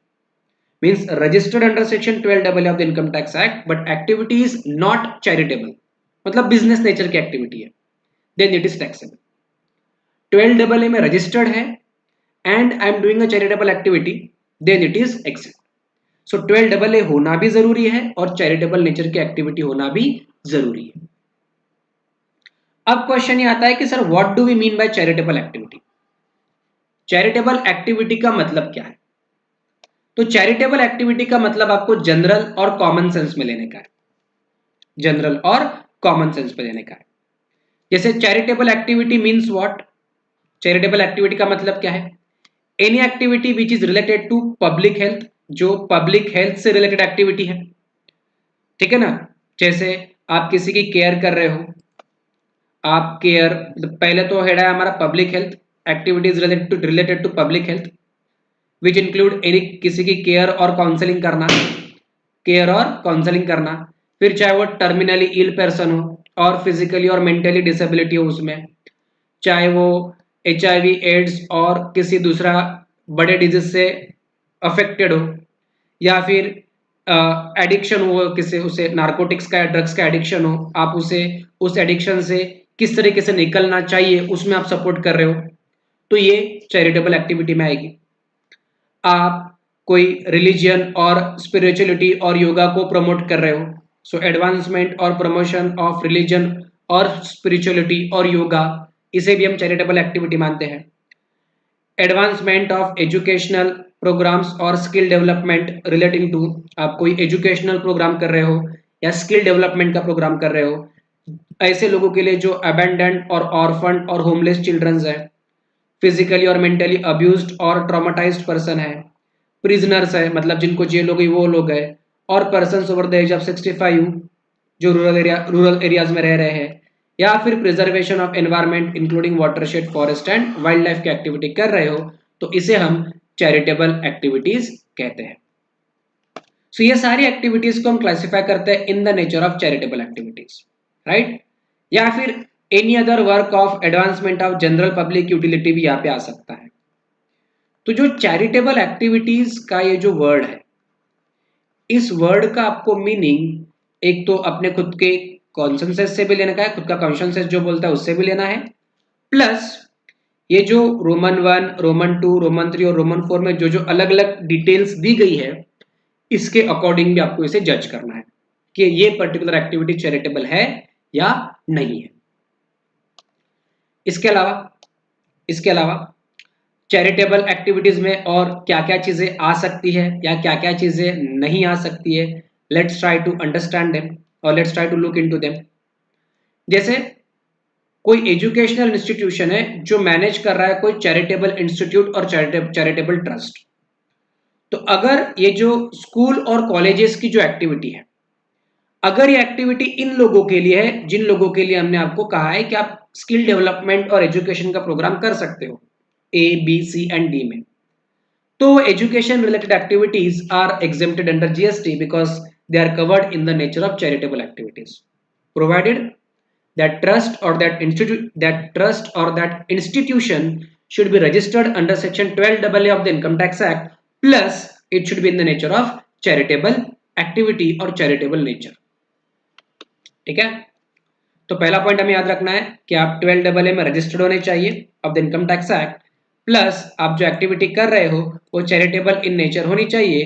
means registered under section 12AA of the income tax act but activity is not charitable, मतलब business nature की activity है, then it is taxable. 12AA में registered है and I am doing a charitable activity, then it is exempt. So 12AA होना भी जरूरी है और चैरिटेबल नेचर की एक्टिविटी होना भी जरूरी है। अब क्वेश्चन ये आता है कि sir what do we mean by charitable activity? Charitable activity का मतलब क्या है? तो चैरिटेबल एक्टिविटी का मतलब आपको जनरल और कॉमन सेंस में लेने का है, जनरल और कॉमन सेंस में लेने का है। जैसे charitable activity means what? Charitable activity का मतलब क्या है? Any activity which is related to public health, जो पब्लिक हेल्थ से रिलेटेड एक्टिविटी है, ठीक है ना। जैसे आप किसी की केयर कर रहे हो, आप केयर, पहले तो हेड है हमारा public health, activities related to public health which include any, किसी की केयर और काउंसलिंग करना, केयर और काउंसलिंग करना, फिर चाहे वो टर्मिनली इल पर्सन हो और फिजिकली और मेंटली डिसेबिलिटी हो उसमें, चाहे वो HIV एड्स और किसी दूसरा बड़े डिजीज से अफेक्टेड हो, या फिर एडिक्शन हो किसी, उसे नार्कोटिक्स का या ड्रग्स का एडिक्शन हो, आप उसे उस एडिक्शन से किस तरीके से निकलना चाहिए उसमें आप सपोर्ट कर रहे हो, तो ये चैरिटेबल एक्टिविटी में आएगी। आप कोई रिलीजियन और स्पिरिचुअलिटी और योगा को प्रमोट कर रहे हो, सो एडवांसमेंट और प्रमोशन ऑफ रिलीजन और स्पिरिचुअलिटी और योगा, इसे भी हम चैरिटेबल एक्टिविटी मानते हैं। एडवांसमेंट ऑफ एजुकेशनल प्रोग्राम्स और स्किल डेवलपमेंट रिलेटिंग टू, आप कोई एजुकेशनल प्रोग्राम कर रहे हो या स्किल डेवलपमेंट का प्रोग्राम कर रहे हो, ऐसे लोगों के लिए जो अबैंडन्ड और ऑर्फन और होमलेस चिल्ड्रंस है, फिजिकली और मेंटली अब्यूज्ड और ट्रॉमाटाइज्ड पर्सन है, प्रिजनर्स है मतलब जिनको जेल हो गई वो लोग है, और person over the age of 65 जो रूरल एरियाज में रह रहे हैं, या फिर preservation of environment including watershed, forest and wild life की एक्टिविटी कर रहे हो, तो इसे हम चैरिटेबल एक्टिविटीज कहते हैं। सो ये सारी एक्टिविटीज को हम क्लासिफाई करते हैं in the nature of charitable activities, right. या फिर any other work of advancement of general public utility भी यहाँ पे आ सकता है। तो जो चैरिटेबल एक्टिविटीज का ये जो वर्ड है, इस वर्ड का आपको मीनिंग एक तो अपने खुद के कॉन्सेंसस से भी लेने का है, खुद का कॉन्सेंसस जो बोलता है उससे भी लेना है, प्लस ये जो रोमन 1, रोमन 2, रोमन 3 और रोमन 4 में जो जो अलग अलग डिटेल्स दी गई है, इसके अकॉर्डिंग भी आपको इसे जज करना है कि ये पर्टिकुलर एक्टिविटी चैरिटेबल है या नहीं है। इसके अलावा चैरिटेबल एक्टिविटीज में और क्या क्या चीजें आ सकती है या क्या क्या चीजें नहीं आ सकती है, let's try to understand them or let's try to look into them. जैसे कोई एजुकेशनल इंस्टीट्यूशन है जो मैनेज कर रहा है कोई चैरिटेबल इंस्टीट्यूट और चैरिटेबल ट्रस्ट, तो अगर ये जो स्कूल और कॉलेजेस की जो एक्टिविटी है, अगर ये एक्टिविटी इन लोगों के लिए है जिन लोगों के लिए हमने आपको कहा है कि आप स्किल डेवलपमेंट और एजुकेशन का प्रोग्राम कर सकते हो A, B, C and D में, तो education related activities are exempted under GST because they are covered in the nature of charitable activities, provided that trust or that institution should be registered under section 12AA of the Income Tax Act, plus it should be in the nature of charitable activity or charitable nature. ठीक है। तो पहला point हमें याद रखना है कि आप 12AA में रजिस्टर्ड होने चाहिए of the income tax act, plus आप जो एक्टिविटी कर रहे हो वो चैरिटेबल इन नेचर होनी चाहिए,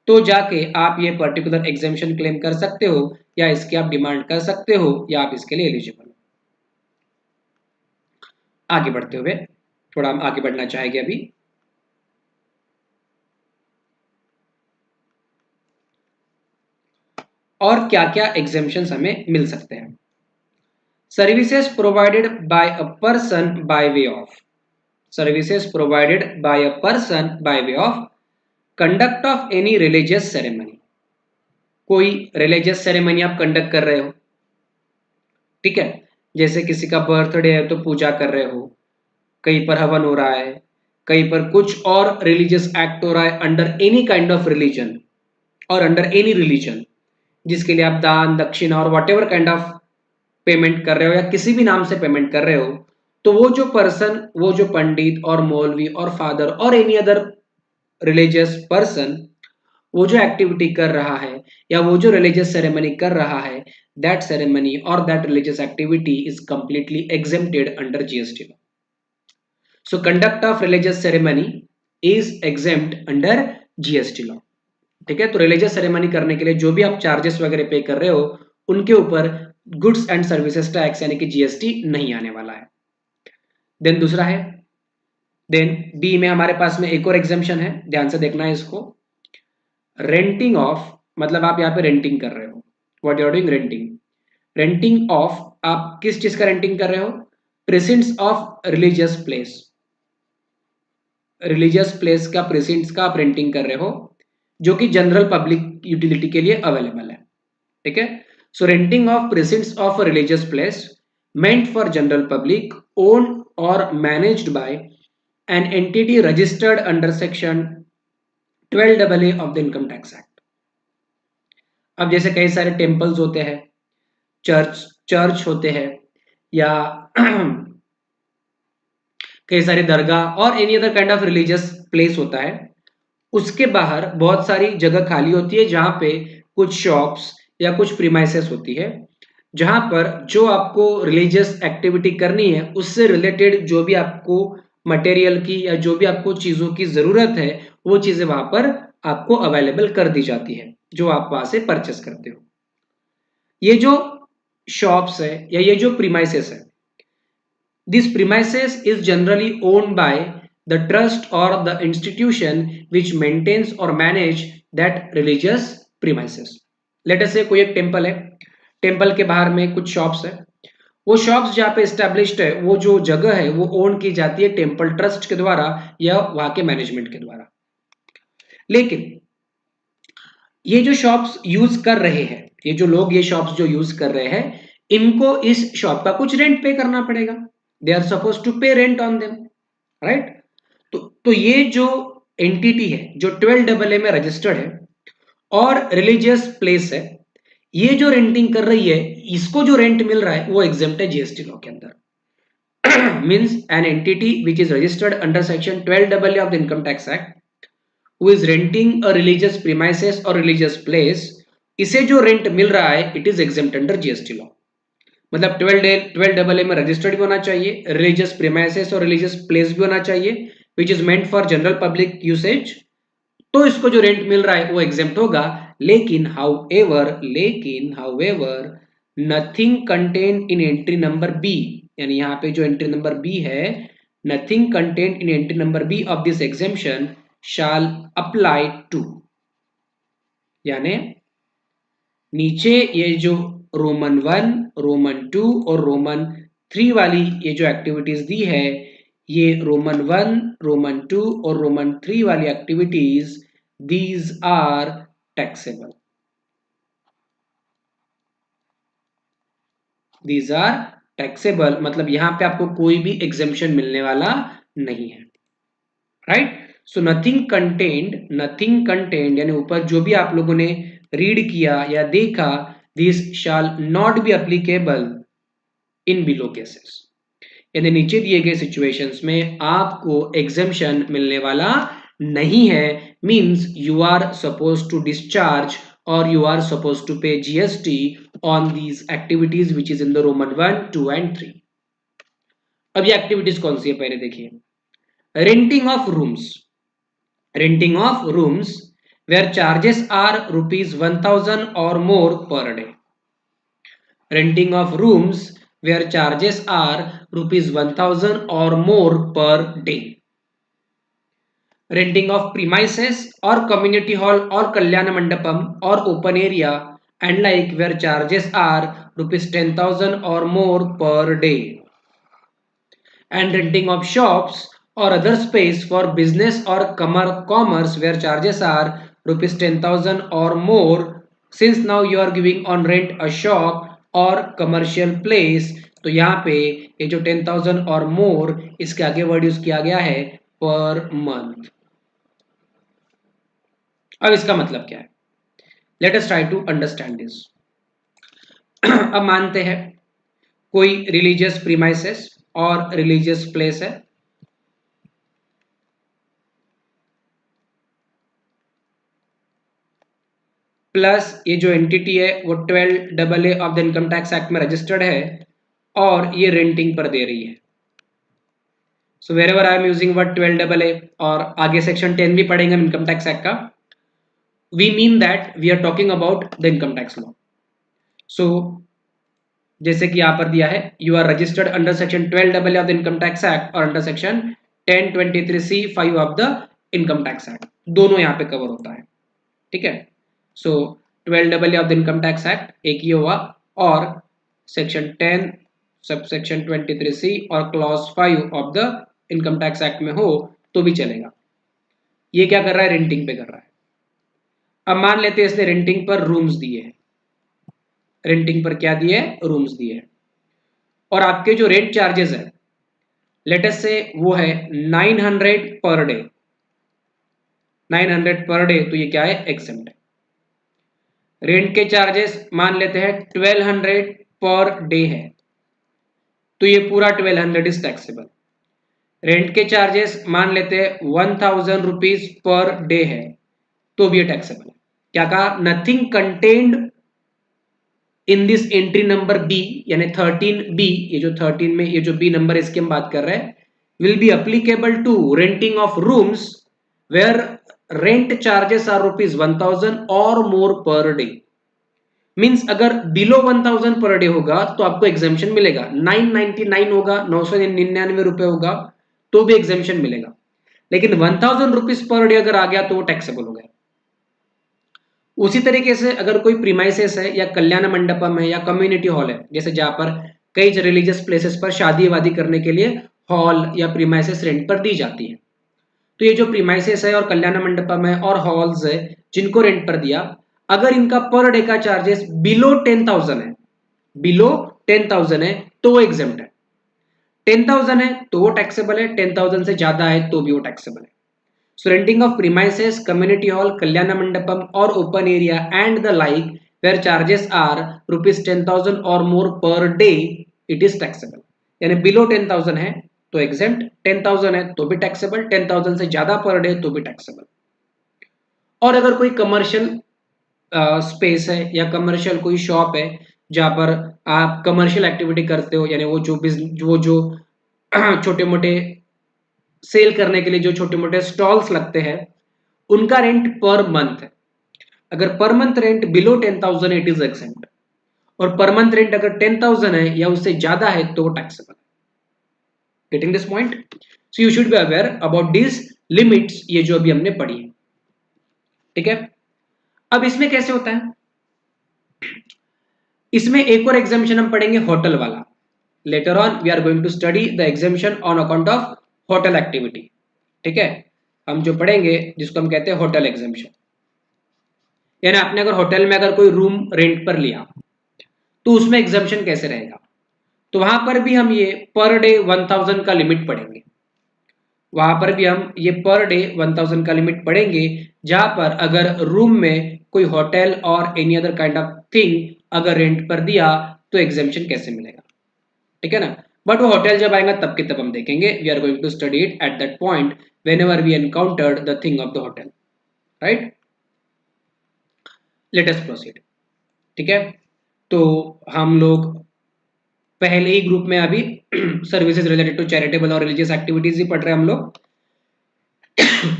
तो जाके आप ये पर्टिकुलर एग्जेम्पशन क्लेम कर सकते हो या इसकी आप डिमांड कर सकते हो या आप इसके लिए एलिजिबल हो। आगे बढ़ते हुए थोड़ा हम आगे बढ़ना चाहेंगे अभी। और क्या क्या एग्जेम्पशंस हमें मिल सकते हैं। Services provided bye a person by way of, services provided bye a person by way of conduct of any religious ceremony, कोई रिलीजियस सेरेमनी आप कंडक्ट कर रहे हो, ठीक है, जैसे किसी का बर्थडे है तो पूजा कर रहे हो, कहीं पर हवन हो रहा है, कहीं पर कुछ और रिलीजियस एक्ट हो रहा है under any kind of religion और अंडर एनी रिलीजन, जिसके लिए आप दान दक्षिणा और whatever kind of payment कर रहे हो या किसी भी नाम से पेमेंट कर रहे हो, तो वो जो पर्सन, वो जो पंडित और मौलवी और फादर और एनी अदर रिलीजियस पर्सन वो जो एक्टिविटी कर रहा है या वो जो रिलीजियस सेरेमनी कर रहा है, दैट सेरेमनी और that religious activity is completely exempted under GST law. So conduct of religious ceremony is exempt under GST law, ठीक है। तो रिलीजियस सेरेमनी करने के लिए जो भी आप चार्जेस वगैरह पे कर रहे हो उनके ऊपर गुड्स एंड सर्विसेज टैक्स यानी कि जीएसटी नहीं आने वाला है। देन दूसरा है, देन बी में हमारे पास में एक और एग्जाम्पशन है, ध्यान से देखना है इसको। रेंटिंग ऑफ, मतलब आप यहाँ पे रेंटिंग कर रहे हो, what you are doing, renting, renting of, आप किस चीज का रेंटिंग कर रहे हो, premises of religious place, religious place का प्रेजेंट्स का आप रेंटिंग कर रहे हो जो कि जनरल पब्लिक यूटिलिटी के लिए अवेलेबल है, ठीक है। So renting of premises of religious place meant for general public owned or managed by an entity registered under section 12AA of the income tax act। अब जैसे कई सारे टेम्पल्स होते हैं, चर्च होते हैं या कई सारे दरगाह और any other kind of religious place होता है, उसके बाहर बहुत सारी जगह खाली होती है जहां पे कुछ शॉप्स या कुछ प्रीमाइसेस होती है, जहां पर जो आपको रिलीजियस एक्टिविटी करनी है उससे रिलेटेड जो भी आपको मटेरियल की या जो भी आपको चीजों की जरूरत है वो चीजें वहां पर आपको अवेलेबल कर दी जाती है जो आप वहां से परचेस करते हो। ये जो शॉप्स है या ये जो प्रीमाइसेस है, this premises is generally owned by the trust or the institution which maintains or manage that religious premises। Let us say कोई एक टेम्पल है, टेम्पल के बाहर में कुछ शॉप्स है, वो शॉप्स जहाँ पे एस्टेब्लिश्ड है वो जो जगह है वो ओन की जाती है टेम्पल ट्रस्ट के द्वारा या वहां के मैनेजमेंट के द्वारा। लेकिन ये जो शॉप्स यूज कर रहे हैं, ये जो लोग ये शॉप्स जो यूज कर रहे हैं, इनको इस शॉप का कुछ रेंट पे करना पड़ेगा, दे आर सपोज टू पे रेंट ऑन देम, राइट। तो ये जो एंटिटी है जो 12AA में रजिस्टर्ड है और रिलीजियस प्लेस है, ये जो रेंटिंग कर रही है इसको जो रेंट मिल रहा है वो एग्जेम्प्ट है जीएसटी लॉ के अंदर। Means N entity which is registered under section 12AA of the income tax act who is renting a religious premises or religious place, इसे जो रेंट मिल रहा है it is exempt under GST law. मतलब 12AA में registered भी होना चाहिए, religious premises or religious place भी होना चाहिए which is meant for general public usage, तो इसको जो रेंट मिल रहा है वो एग्जेम्प्ट होगा। लेकिन however nothing contain in entry number B, यानी यहाँ पे जो एंट्री नंबर बी है, nothing contain in entry number B of this exemption shall apply to, यानी नीचे ये जो रोमन 1, रोमन 2 और रोमन 3 वाली ये जो एक्टिविटीज दी है, ये रोमन 1, रोमन 2 और रोमन 3 वाली activities these are taxable, these are taxable, मतलब यहां पे आपको कोई भी एग्जेम्पशन मिलने वाला नहीं है, राइट। सो नथिंग कंटेन्ड यानी ऊपर जो भी आप लोगों ने रीड किया या देखा, this shall not be applicable in below cases, यानी नीचे दिए गए सिचुएशंस में आपको एग्जेम्पशन मिलने वाला नहीं है। Means you are suppose to discharge और you are suppose to pay GST on these activities which is in the Roman 1, 2 and 3. अब ये activities कौन सी है पहले देखिए. Renting of rooms. Renting of rooms where charges are rupees 1000 or more per day. Renting of rooms where charges are rupees 1000 or more per day. Renting of premises or community hall or kalyana mandapam or open area and like where charges are rupees 10,000 or more per day. And renting of shops or other space for business or commerce where charges are rupees 10,000 or more. Since now you are giving on rent a shop और commercial place, तो यहाँ पे ये जो 10,000 और मोर इसके आगे word use किया गया है पर मंथ. अब इसका मतलब क्या है? Let us try to understand this. अब मानते हैं कोई religious premises or religious place है, प्लस ये जो एंटिटी है वो 12AA of the income tax act में रजिस्टर्ड है और ये रेंटिंग पर दे रही है. So wherever I am using word 12AA और आगे सेक्शन 10 भी पढ़ेंगे हम इनकम टैक्स एक्ट का. We mean that we are talking about the income tax law. So जैसे कि यहाँ पर दिया है you are registered under section 12AA of the income tax act or under section 1023C5 of the income tax act. दोनों यहाँ पे cover होता है. ठीक है. So 12AA of the income tax act एक ही हुआ और सेक्शन 10 सब सेक्शन 23C और clause 5 of the income tax act में हो तो भी चलेगा. ये क्या कर रहा है? रेंटिंग पे कर रहा है. अब मान लेते हैं इसने रेंटिंग पर रूम्स दिए हैं. रेंटिंग पर क्या दिए? रूम्स दिए हैं. और आपके जो रेंट चार्जेस है लेट अस से वो है 900 पर डे. 900 पर डे तो ये क्या है? एक्सेम्प्ट है. रेंट के चार्जेस मान लेते हैं 1200 पर डे है तो ये पूरा 1200 इज टैक्सेबल. रेंट के चार्जेस मान लेते हैं 1000 रुपीज पर डे है तो भी ये टैक्सेबल है. क्या कहा? Nothing contained in this entry number B यानी 13B, ये जो 13 में ये जो बी नंबर इसकी हम बात कर रहे हैं, will be applicable to renting of rooms where rent charges are rupees 1000 और मोर पर डे. मीन्स अगर बिलो 1000 पर डे होगा तो आपको एग्जेम्पशन मिलेगा. 999 होगा, 999 रुपए होगा तो भी एग्जेम्पशन मिलेगा. लेकिन 1000 रुपीज पर डे अगर आ गया तो वो टैक्सेबल हो गया. उसी तरीके से अगर कोई प्रीमाइसेस है या कल्याण मंडपम है या कम्युनिटी हॉल है, जैसे जहां पर कई रिलीजियस प्लेसेस पर शादी वादी करने के लिए हॉल या प्रीमाइसेस रेंट पर दी जाती है, तो ये जो प्रीमाइसेस है और कल्याण मंडपम है और हॉल्स है जिनको रेंट पर दिया, अगर इनका पर डे का चार्जेस बिलो 10,000 है, बिलो 10,000 है तो वो एग्जेम्प्ट है. 10,000 है तो वो टैक्सेबल है, 10,000 से ज्यादा है तो भी वो टैक्सेबल है. So renting of premises, community hall, kalyana mandapam or open area and the like where charges are rupees 10,000 or more per day, it is taxable. यानी below 10,000 है तो exempt, 10,000 है तो भी taxable, 10,000 से ज्यादा per day तो भी taxable. और अगर कोई कमर्शियल स्पेस है या कमर्शियल कोई शॉप है जहां पर आप कमर्शियल एक्टिविटी करते हो, यानी वो जो छोटे मोटे सेल करने के लिए जो छोटे मोटे स्टॉल्स लगते हैं उनका रेंट पर मंथ है. अगर per month rent below 10,000 it is exempt or per month rent अगर 10,000 है या उससे ज्यादा है तो वो टैक्सेबल है. Getting this point? So you should be aware about this limits, ये जो अभी हमने पढ़ी है. ठीक है. अब इसमें कैसे होता है? इसमें एक और एग्जामिशन हम पढ़ेंगे होटल वाला. Later on we are going to study the exemption on account of hotel activity. ठीक है. हम जो पढ़ेंगे जिसको हम कहते हैं होटल एग्जामिशन, यानी आपने अगर होटल में अगर कोई रूम रेंट पर लिया तो उसमें एग्जामिशन कैसे रहेगा, तो वहां पर भी हम ये पर डे 1000 का लिमिट पढ़ेंगे. वहां पर भी हम ये पर डे 1000 का लिमिट पढ़ेंगे जहां पर अगर रूम में कोई होटल और any other kind of thing अगर रेंट पर दिया तो एग्जामिशन कैसे मिलेगा. ठीक है ना. बट वो होटल जब आएगा तब के तब हम देखेंगे. We are going to study it at that point whenever we encountered the thing of the hotel. Right. Let us proceed. ठीक है. तो हम लोग पहले ही ग्रुप में अभी सर्विसेज रिलेटेड टू चैरिटेबल और रिलीजियस एक्टिविटीज ही पढ़ रहे हैं हम लोग,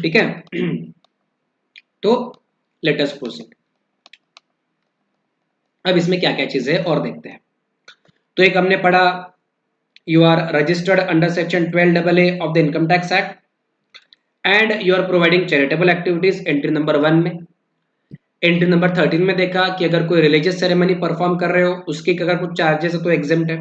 ठीक है। तो लेट अस प्रोसीड। अब इसमें क्या क्या चीजें और देखते हैं। तो एक हमने पढ़ा, you are registered under section 12AA of the income tax act and you are providing charitable activities, entry number 1 में। एंट्री नंबर 13 में देखा कि अगर कोई रिलीजियस सेरेमनी परफॉर्म कर रहे हो, उसके अगर कुछ चार्जेस है तो एग्जेम्प्ट है।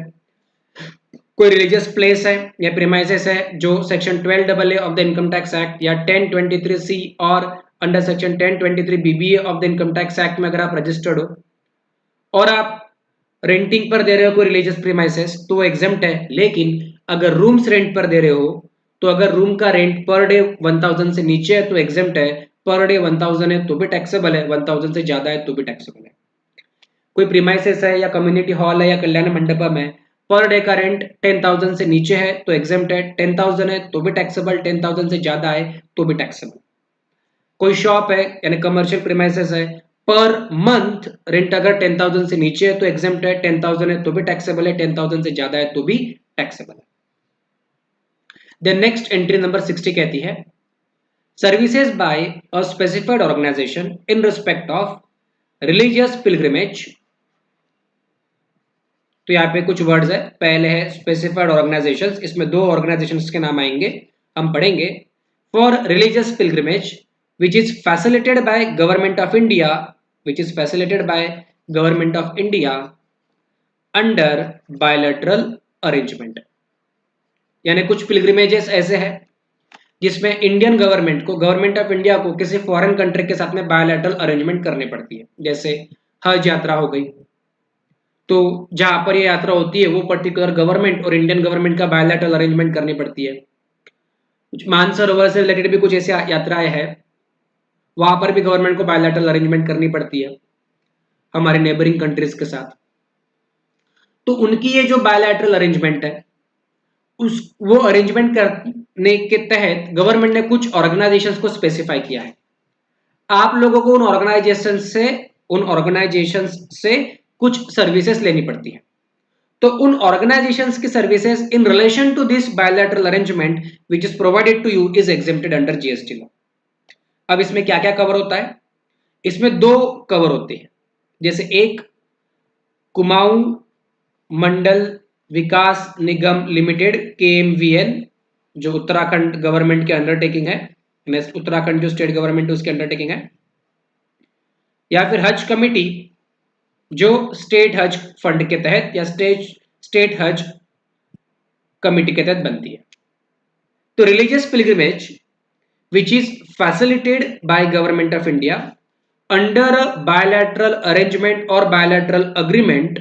कोई रिलीजियस प्लेस है या प्रीमाइसेस है जो section 12AA of the income tax act या 1023C और under section 1023 BBA of the income tax act में अगर आप रजिस्टर्ड हो और आप रेंटिंग पर दे रहे हो कोई रिलीजियस प्रीमाइसेस, तो वो एग्जेम्प्ट है। लेकिन अगर रूम्स रेंट पर दे रहे हो, तो अगर रूम का रेंट पर डे 1000 से नीचे है तो एग्जेम्प्ट है, पर डे 1000 है तो भी टैक्सेबल है, 1000 से ज्यादा है तो भी टैक्सेबल है। कोई प्रीमाइसेस है या कम्युनिटी हॉल है या कल्याण मंडपम है, पर डे का रेंट 10,000 से नीचे है तो एग्जेम्प्ट है, 10,000 है तो भी टैक्सेबल, 10,000 से ज्यादा है तो भी टैक्सेबल। कोई शॉप है यानी कमर्शियल प्रीमाइसेस है, पर मंथ रेंट अगर 10,000 से नीचे है तो एग्जेम्प्ट है, 10,000 है तो भी टैक्सेबल है, 10,000 से ज्यादा है तो भी टैक्सेबल है। देन नेक्स्ट एंट्री नंबर 60 कहती है, services by a specified organisation in respect of religious pilgrimage. तो यहाँ पे कुछ वर्ड्स है, पहले है स्पेसिफाइड ऑर्गेनाइजेशंस, इसमें दो ऑर्गेनाइजेशंस के नाम आएंगे, हम पढ़ेंगे। For religious pilgrimage which is facilitated by government of India, which is facilitated by government of India under bilateral arrangement। यानी कुछ पिलग्रिमेजेस ऐसे हैं जिसमें इंडियन गवर्नमेंट को, गवर्नमेंट ऑफ इंडिया को किसी फॉरेन कंट्री के साथ में बायलैटरल अरेंजमेंट करनी पड़ती है। जैसे हज यात्रा हो गई, तो जहां पर ये यात्रा होती है वो पर्टिकुलर गवर्नमेंट और इंडियन गवर्नमेंट का बायलैटरल अरेंजमेंट करनी पड़ती है। कुछ मानसरोवर से रिलेटेड भी कुछ ऐसी यात्राएं हैं, वहां पर भी गवर्नमेंट को बायलैटरल अरेंजमेंट करनी पड़ती है हमारे नेबरिंग कंट्रीज के साथ। तो उनकी ये जो बायलैटरल अरेंजमेंट है, उस वो अरेंजमेंट करने के तहत गवर्नमेंट ने कुछ ऑर्गेनाइजेशंस को स्पेसिफाई किया है। आप लोगों को उन ऑर्गेनाइजेशंस से कुछ सर्विसेज लेनी पड़ती है। तो उन ऑर्गेनाइजेशंस की services in relation to this bilateral arrangement which is provided to you is exempted under GST law. अब इसमें क्या क्या कवर होता है? इसमें दो कवर होते हैं। जैसे एक, कुमाऊं मंडल विकास निगम लिमिटेड KMVN, जो उत्तराखंड गवर्नमेंट की अंडरटेकिंग है, उत्तराखंड जो स्टेट गवर्नमेंट उसकी अंडरटेकिंग है। या फिर हज कमेटी, जो स्टेट हज फंड के तहत या स्टेट हज कमेटी के तहत बनती है। तो religious pilgrimage which is facilitated by government of India under a bilateral arrangement और bilateral agreement,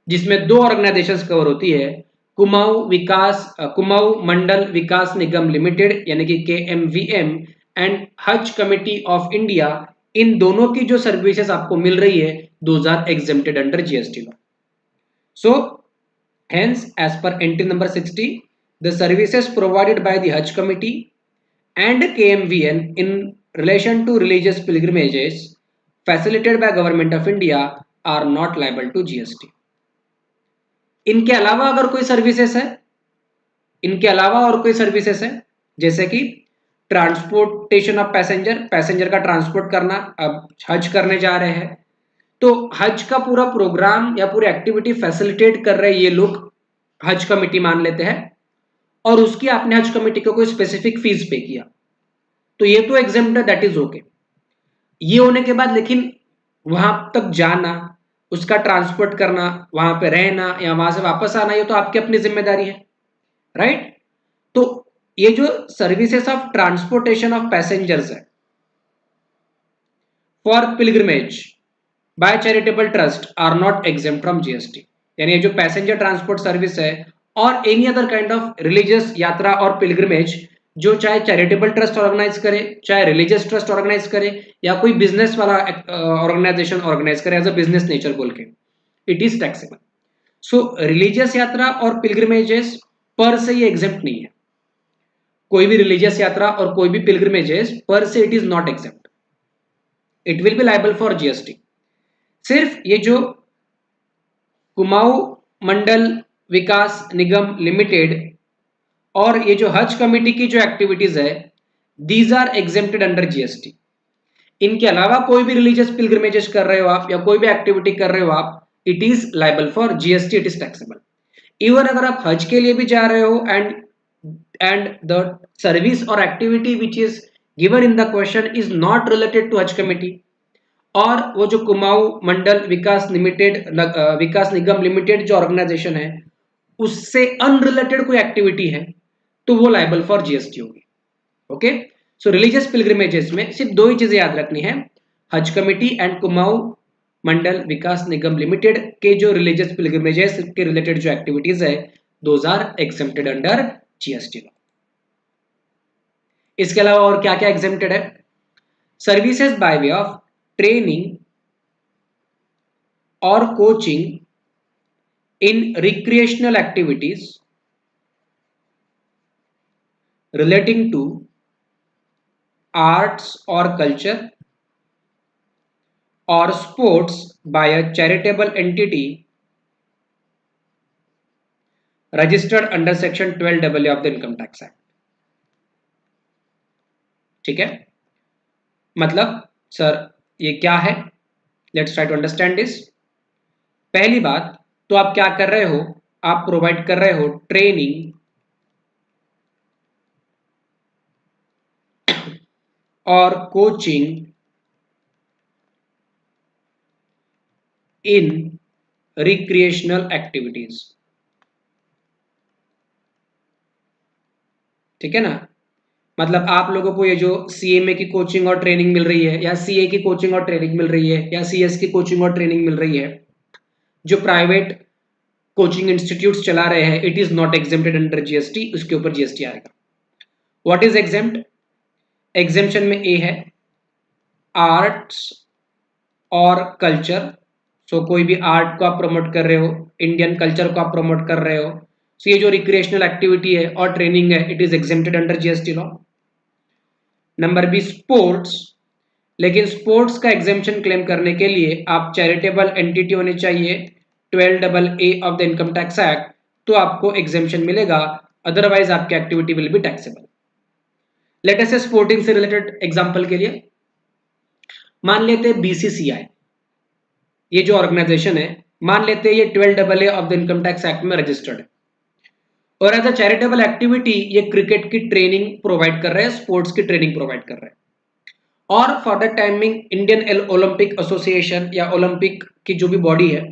जिसमें दो ऑर्गेनाइजेशंस कवर होती है, कुमाऊं मंडल विकास निगम लिमिटेड यानी कि KMVM and Haj committee of India. इन दोनों की जो सर्विसेज आपको मिल रही है, those are exempted under GST law. So hence as per entry number 60, the services provided by the Haj committee and KMVN in relation to religious pilgrimages facilitated by government of India are not liable to GST। इनके अलावा अगर कोई services है, इनके अलावा और कोई services है, जैसे कि ट्रांसपोर्टेशन ऑफ पैसेंजर का ट्रांसपोर्ट करना। अब हज करने जा रहे हैं तो हज का पूरा प्रोग्राम या पूरी एक्टिविटी फैसिलिटेट कर रहे ये लोग हज कमेटी मान लेते हैं, और उसकी आपने हज कमेटी को कोई स्पेसिफिक फीस पे किया, तो ये तो एग्जेम्प्ट है, दैट इज ओके। ये होने के बाद लेकिन वहां तक जाना, उसका ट्रांसपोर्ट करना, वहां पे रहना या वहां से वापस आना, ये तो आपकी अपनी जिम्मेदारी है, राइट। तो ये जो services of transportation of passengers है for pilgrimage by charitable trust are not exempt from GST. यानी ये जो पैसेंजर ट्रांसपोर्ट सर्विस है or any other kind of religious यात्रा और पिलग्रिमेज, जो चाहे चैरिटेबल ट्रस्ट ऑर्गेनाइज करे, चाहे रिलीजियस ट्रस्ट ऑर्गेनाइज करे, या कोई बिजनेस वाला ऑर्गेनाइजेशन ऑर्गेनाइज करे एज अ बिजनेस नेचर बोल के, it is taxable. So religious यात्रा और पिलग्रिमेजेस पर से ये एग्जेम्प्ट नहीं है। कोई भी रिलीजियस यात्रा और कोई भी पिलग्रिमेजेस पर से it is not exempt, it will be liable for GST. सिर्फ ये जो कुमाऊं मंडल विकास निगम लिमिटेड और ये जो हज कमेटी की जो एक्टिविटीज है, these are exempted under GST. इनके अलावा कोई भी रिलीजियस पिलग्रिमेजेस कर रहे हो आप या कोई भी एक्टिविटी कर रहे हो आप, it is liable for GST, it is taxable. Even अगर आप हज के लिए भी जा रहे हो एंड द सर्विस और activity which is given in the question is not related to Haj committee, और वो जो कुमाऊं मंडल विकास निगम लिमिटेड जो ऑर्गेनाइजेशन है उससे अनरिलेटेड कोई एक्टिविटी है, तो वो लाइबल फॉर जीएसटी होगी। ओके, सो रिलीजियस पिलग्रिमेजेस में सिर्फ दो ही चीजें याद रखनी है, Haj committee and Kumaon Mandal Vikas Nigam limited के जो रिलीजियस पिलग्रिमेजेस के रिलेटेड जो एक्टिविटीज है, those are exempted under GST law. इसके अलावा और क्या क्या एग्जेम्प्टेड है? Services by way of training or coaching in recreational activities relating to arts or culture or sports by a charitable entity registered under section 12AA of the Income Tax Act। ठीक है, मतलब sir ये क्या है? Let's try to understand this. पहली बात तो आप क्या कर रहे हो, आप प्रोवाइड कर रहे हो training or coaching in recreational activities. ठीक है ना, मतलब आप लोगों को ये जो सीएमए की कोचिंग और ट्रेनिंग मिल रही है या सीए की कोचिंग और ट्रेनिंग मिल रही है या सीएस की कोचिंग और ट्रेनिंग मिल रही है, जो प्राइवेट कोचिंग इंस्टीट्यूट्स चला रहे हैं, it is not exempted under GST, उसके ऊपर जीएसटी आएगा। What is exempt? एग्जेम्पशन में ए है आर्ट्स और कल्चर। सो कोई भी आर्ट को आप प्रमोट कर रहे हो, इंडियन कल्चर को आप प्रमोट कर रहे हो, सो ये जो रिक्रिएशनल एक्टिविटी है और ट्रेनिंग है, it is exempted under GST law. Number B sports, लेकिन स्पोर्ट्स का एग्जेम्पशन क्लेम करने के लिए आप चैरिटेबल एंटिटी होनी चाहिए 12AA of the income tax act, तो आपको एग्जेम्पशन मिलेगा, अदरवाइज आपकी activity will be taxable. Let us say sporting से रिलेटेड एग्जांपल के लिए मान लेते हैं बीसीसीआई, ये जो ऑर्गेनाइजेशन है, मान लेते हैं ये 12AA of the income tax act में रजिस्टर्ड है और एज अ चैरिटेबल एक्टिविटी ये क्रिकेट की ट्रेनिंग प्रोवाइड कर रहे हैं, स्पोर्ट्स की ट्रेनिंग प्रोवाइड कर रहे हैं, और for the timing Indian Olympic association या ओलंपिक की जो भी बॉडी है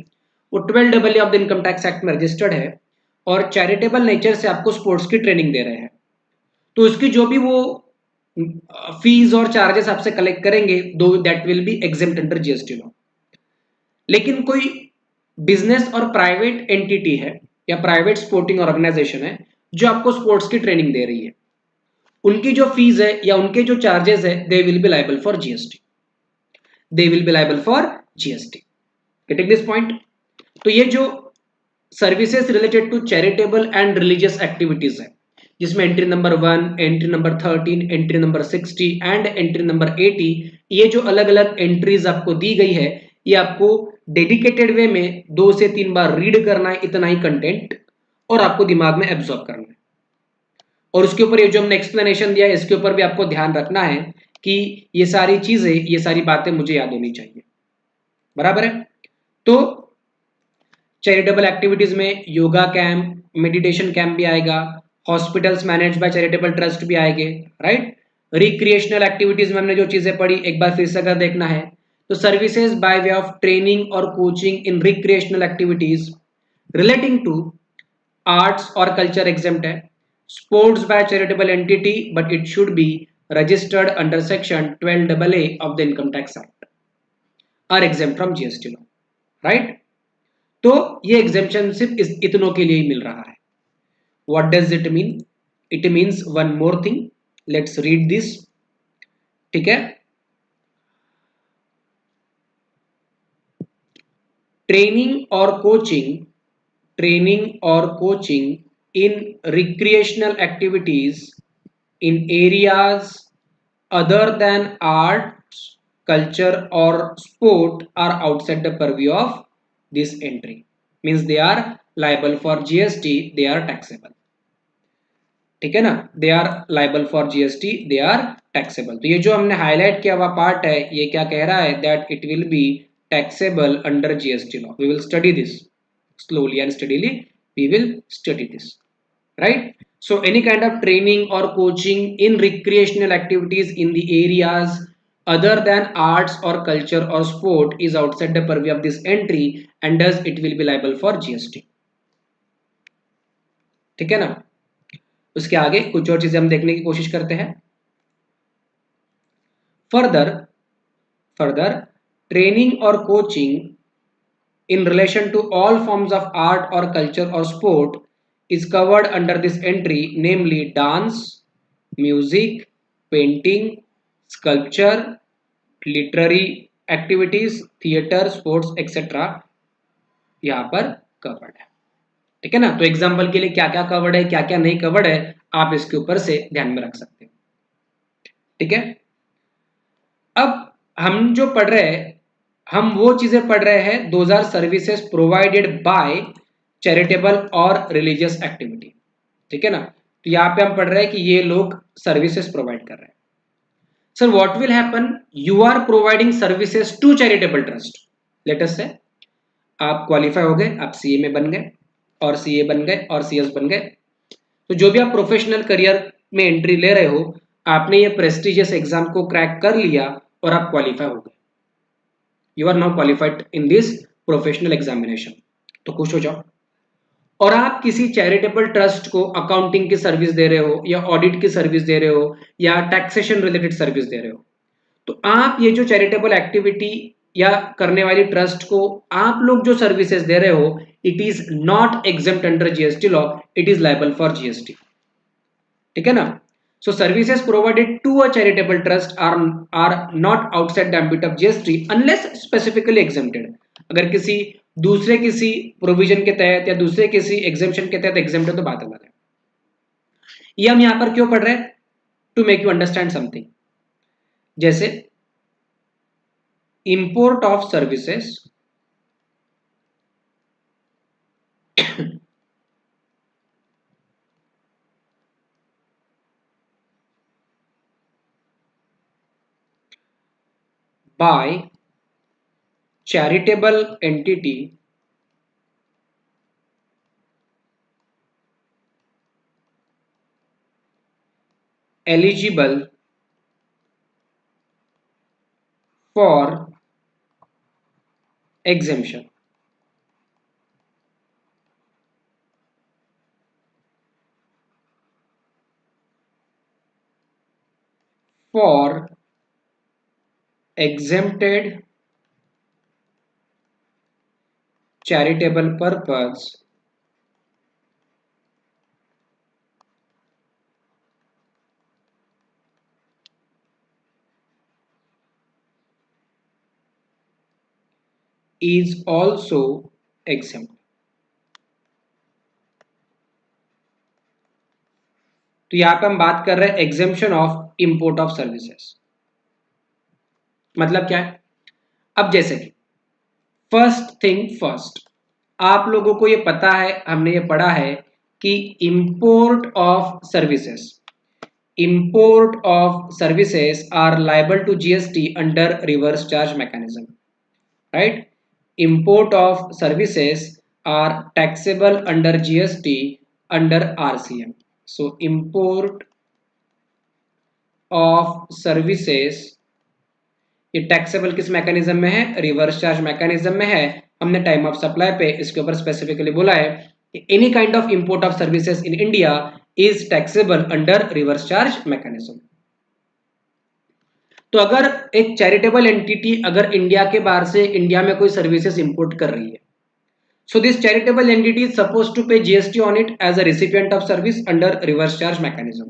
वो 12AA of the income tax act में रजिस्टर्ड है और चैरिटेबल नेचर से आपको स्पोर्ट्स की ट्रेनिंग दे रहे हैं, तो इसकी जो भी वो फीस और चार्जेस आपसे कलेक्ट करेंगे, दो that will be exempt under GST law. लेकिन कोई बिजनेस और प्राइवेट एंटिटी है या प्राइवेट स्पोर्टिंग ऑर्गेनाइजेशन है जो आपको स्पोर्ट्स की ट्रेनिंग दे रही है, उनकी जो फीस है या उनके जो चार्जेस है, they will be liable for GST, they will be liable for GST. Getting this point? तो ये जो services related to charitable and religious activities है, जिसमें entry number 1, entry number 13, entry number 60 and entry number 80, ये जो अलग अलग entries आपको दी गई है, ये आपको डेडिकेटेड वे में 2 से 3 बार रीड करना है, इतना ही कंटेंट, और आपको दिमाग में एब्जॉर्ब करना है। और उसके ऊपर ये जो हमने एक्सप्लेनेशन दिया है, इसके ऊपर भी आपको ध्यान रखना है कि ये सारी चीजें, ये सारी बातें मुझे याद होनी चाहिए, बराबर है? तो चैरिटेबल एक्टिविटीज में योगा कैंप, मेडिटेशन कैंप भी आएगा, hospitals manage by charitable trust भी आएंगे, राइट? रिक्रिएशनल एक्टिविटीज में हमने जो चीजें पढ़ी, एक बार फिर से अगर देखना है तो services by way of training or coaching in recreational activities relating to arts or culture exempt है, sports by charitable entity but it should be registered under section 12AA of the income tax act are exempt from GST law, right? तो ये exemption सिर्फ इतनों के लिए ही मिल रहा है। What does it mean? It means one more thing, let's read this. ठीक है, training or coaching in recreational activities in areas other than arts, culture or sport are outside the purview of this entry. Means they are liable for GST, they are taxable. ठीक है ना, they are liable for GST, they are taxable. तो ये जो हमने highlight किया हुआ part है, ये क्या कह रहा है, that it will be taxable under GST law. We will study this slowly and steadily, we will study this, right? So any kind of training or coaching in recreational activities in the areas other than arts or culture or sport is outside the purview of this entry and thus it will be liable for GST। ठीक है ना, उसके आगे कुछ और चीजें हम देखने की कोशिश करते हैं। Further training or coaching in relation to all forms of art or culture or sport is covered under this entry, namely dance, music, painting, sculpture, literary activities, theater, sports etc. यहाँ पर कवर्ड है। ठीक है ना, तो example के लिए क्या क्या कवर्ड है, क्या क्या नहीं कवर्ड है, आप इसके ऊपर से ध्यान में रख सकते हैं। ठीक है, अब हम जो पढ़ रहे हैं, हम वो चीजें पढ़ रहे हैं, those are services provided by charitable और रिलीजियस एक्टिविटी। ठीक है ना, तो यहाँ पे हम पढ़ रहे हैं कि ये लोग सर्विसेज प्रोवाइड कर रहे हैं। Sir what will happen, you are providing services to charitable trust. Let us say आप क्वालिफाई हो गए, आप सीए में बन गए और सीए बन गए और सीएस बन गए, तो जो भी आप प्रोफेशनल करियर में एंट्री ले रहे हो, आपने ये प्रेस्टिजियस एग्जाम को क्रैक कर लिया और आप क्वालिफाई हो गए, you are now qualified in this professional examination. तो खुश हो जाओ। और आप किसी चैरिटेबल ट्रस्ट को अकाउंटिंग की सर्विस दे रहे हो या ऑडिट की सर्विस दे रहे हो या टैक्सेशन रिलेटेड सर्विस दे रहे हो, तो आप ये जो चैरिटेबल एक्टिविटी या करने वाली ट्रस्ट को आप लोग जो सर्विसेज दे रहे हो, it is not exempt under GST law, it is liable for GST. ठीक है ना, so services provided to a charitable trust are not outside the ambit of GST unless specifically exempted। अगर किसी दूसरे किसी प्रोविजन के तहत या दूसरे किसी एग्जेम्पशन के तहत एग्जेम्प्ट है तो बात अलग है। ये हम यहां पर क्यों पढ़ रहे हैं, to make you understand something. जैसे import of services by charitable entity eligible for exemption। For exempted charitable purpose is also exempt। तो यहां पे हम बात कर रहे हैं exemption of import of services. मतलब क्या है, अब जैसे कि फर्स्ट थिंग फर्स्ट, आप लोगों को ये पता है, हमने ये पढ़ा है कि import of services are liable to GST under reverse charge mechanism, right. Import of services are taxable under GST under RCM. So import of services ये टैक्सेबल किस मैकेनिज्म में है, रिवर्स चार्ज मैकेनिज्म में है। हमने टाइम ऑफ सप्लाई पे इसके ऊपर स्पेसिफिकली बोला है कि any kind of import of services in India is taxable under reverse charge mechanism. तो अगर एक चैरिटेबल एंटिटी अगर इंडिया के बाहर से इंडिया में कोई सर्विसेज इंपोर्ट कर रही है, so this charitable entity is suppose to pay GST on it as a recipient of service under reverse charge mechanism,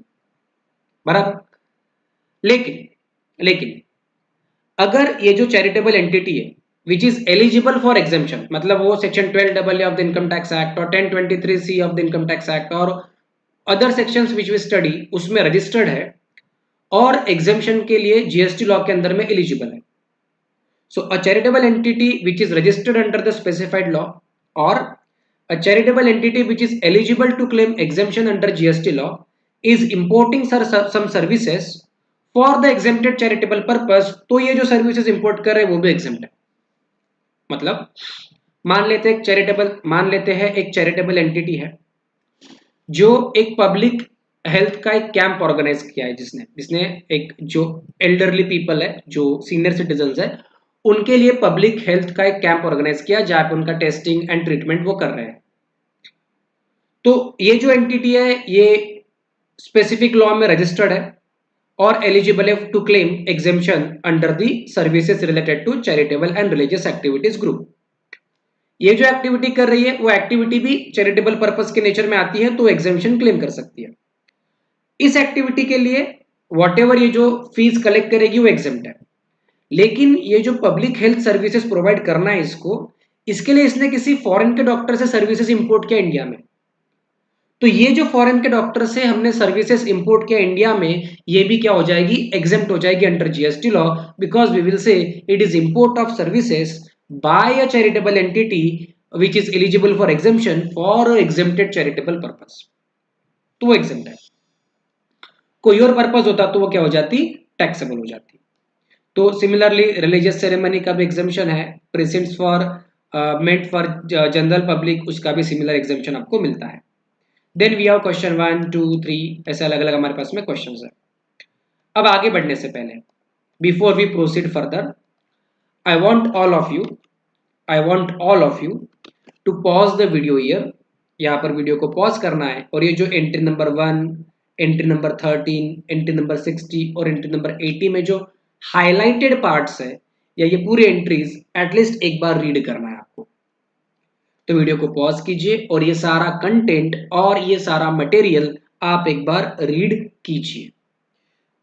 बराबर। लेकिन अगर ये जो चैरिटेबल एंटिटी है which is eligible for exemption, मतलब वो section 12AA of the income tax act or 1023C of the income tax act or other sections which we study उसमें registered है और एग्जेम्पशन के लिए जीएसटी लॉ के अंदर में एलिजिबल है। So a charitable entity which is registered under the specified law or A charitable entity which is eligible to claim exemption under GST law is importing some services for the exempted charitable purpose. तो ये जो services import कर रहे हैं वो भी exempt है. मतलब मान लेते हैं एक चैरिटेबल एंटिटी है जो एक पब्लिक हेल्थ का एक कैंप ऑर्गेनाइज किया है, जिसने एक जो एल्डरली पीपल है, जो सीनियर सिटीजन है, उनके लिए पब्लिक हेल्थ का एक कैंप ऑर्गेनाइज किया जहां पे उनका टेस्टिंग एंड ट्रीटमेंट वो कर रहे हैं. तो ये जो एंटिटी है ये स्पेसिफिक लॉ में रजिस्टर्ड है और एलिजिबल है to claim exemption under the services related to charitable and religious activities group. ये जो एक्टिविटी कर रही है वो एक्टिविटी भी चैरिटेबल पर्पस के नेचर में आती है तो एग्जेम्पशन क्लेम कर सकती है. इस एक्टिविटी के लिए व्हाटएवर ये जो फीस कलेक्ट करेगी वो एग्जेम्प्ट है. लेकिन ये जो पब्लिक हेल्थ सर्विसेज प्रोवाइड करना है इसको, इसके लिए इसने किसी फॉरेन के डॉक्टर से सर्विसेज इंपोर्ट किया इंडिया में. तो ये जो फॉरेन के डॉक्टर से हमने सर्विसेज इंपोर्ट किया इंडिया में, ये भी क्या हो जाएगी, एग्जेम्प्ट हो जाएगी under GST law, because we will say it is import of services by a charitable entity which is eligible for exemption for exempted charitable purpose. तो वो एग्जेम्प्ट है. कोई और पर्पस होता तो वो क्या हो जाती, टैक्सेबल हो जाती. तो सिमिलरली रिलीजियस सेरेमनी का भी एग्जेम्पशन है, presents for meant for general public, उसका भी सिमिलर एग्जेम्पशन आपको मिलता है. देन वी हैव क्वेश्चन 1 2 3, ऐसे अलग अलग हमारे पास में क्वेश्चंस है. अब आगे बढ़ने से पहले, before we proceed further, I want all of you to pause the video here. यहाँ पर वीडियो को पॉज करना है और ये जो entry number 1, entry number 13, entry number 60 और एंट्री नंबर 80 में जो हाईलाइटेड पार्ट्स है या ये पूरी एंट्रीज एटलीस्ट एक बार रीड करना है आपको. तो वीडियो को पॉज कीजिए और ये सारा कंटेंट और ये सारा मटेरियल आप एक बार रीड कीजिए.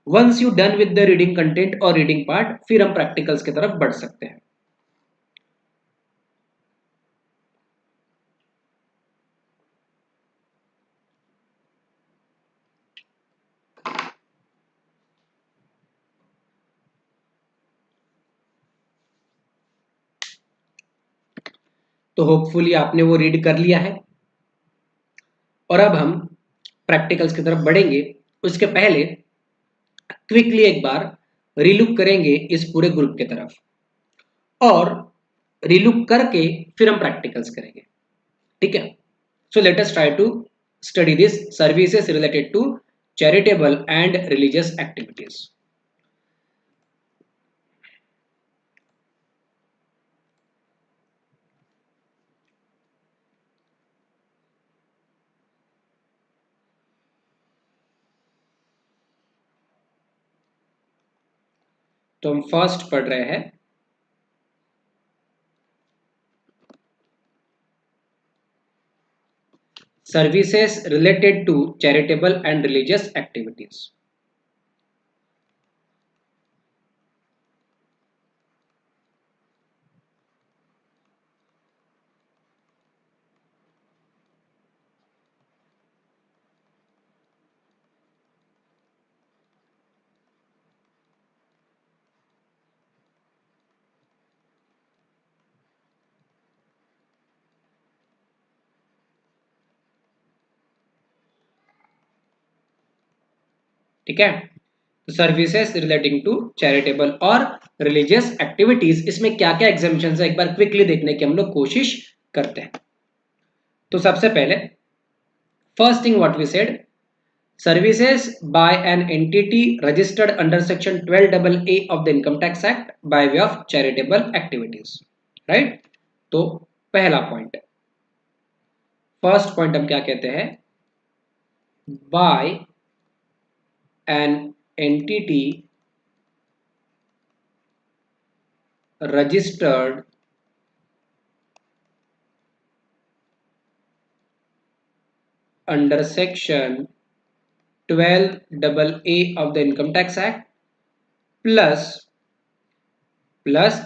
Once you done with the reading content और रीडिंग पार्ट, फिर हम प्रैक्टिकल्स की तरफ बढ़ सकते हैं. तो होपफुली आपने वो रीड कर लिया है और अब हम प्रैक्टिकल्स की तरफ बढ़ेंगे. उसके पहले क्विकली एक बार रिलुक करेंगे इस पूरे ग्रुप की तरफ और रिलुक करके फिर हम प्रैक्टिकल्स करेंगे. ठीक है. So let us try to study this services related to charitable and religious activities. तो हम फर्स्ट पढ़ रहे हैं services related to charitable and religious activities. ठीक है. सर्विसेज रिलेटिंग टू चैरिटेबल और रिलीजियस एक्टिविटीज, इसमें क्या क्या एग्जेम्पशन है एक बार क्विकली देखने की हम लोग कोशिश करते हैं. तो सबसे पहले first thing what we said, services by an entity registered under section 12AA of the income tax act by way of charitable activities. right. तो पहला पॉइंट, फर्स्ट पॉइंट हम क्या कहते हैं, by an entity registered under section 12AA of the income tax act plus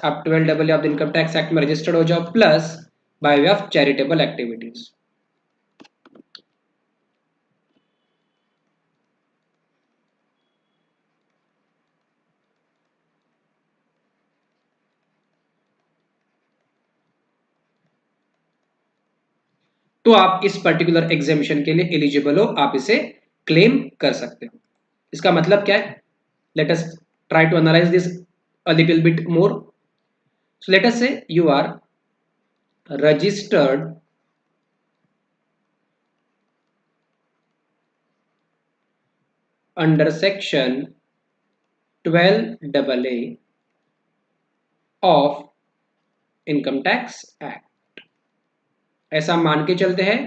आप 12AA of the income tax act में registered हो जाओ, plus by way of charitable activities. तो आप इस पर्टिकुलर एग्जामिशन के लिए एलिजिबल हो, आप इसे क्लेम कर सकते हो। इसका मतलब क्या है? Let us try to analyse this a little bit more. So let us say you are registered under section 12AA of income tax act. ऐसा मान के चलते हैं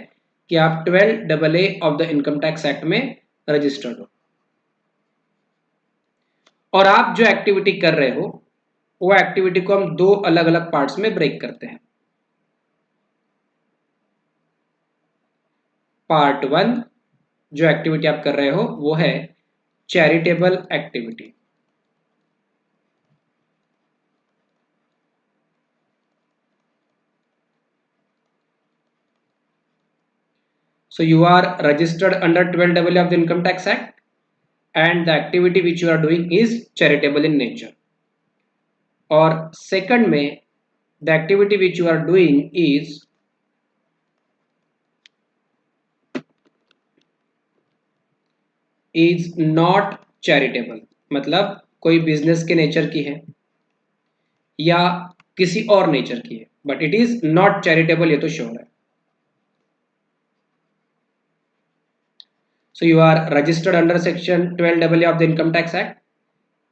कि आप 12AA of the income tax act में रजिस्टर्ड हो और आप जो एक्टिविटी कर रहे हो वो एक्टिविटी को हम दो अलग अलग पार्ट्स में ब्रेक करते हैं। पार्ट 1 जो एक्टिविटी आप कर रहे हो वो है charitable activity. So you are registered under 12AA of the Income Tax Act and the activity which you are doing is charitable in nature. और second में the activity which you are doing is not charitable, मतलब कोई business के nature की है या किसी और नेचर की है, but it is not charitable, ये तो श्योर है। So you are registered under section 12AA of the Income Tax Act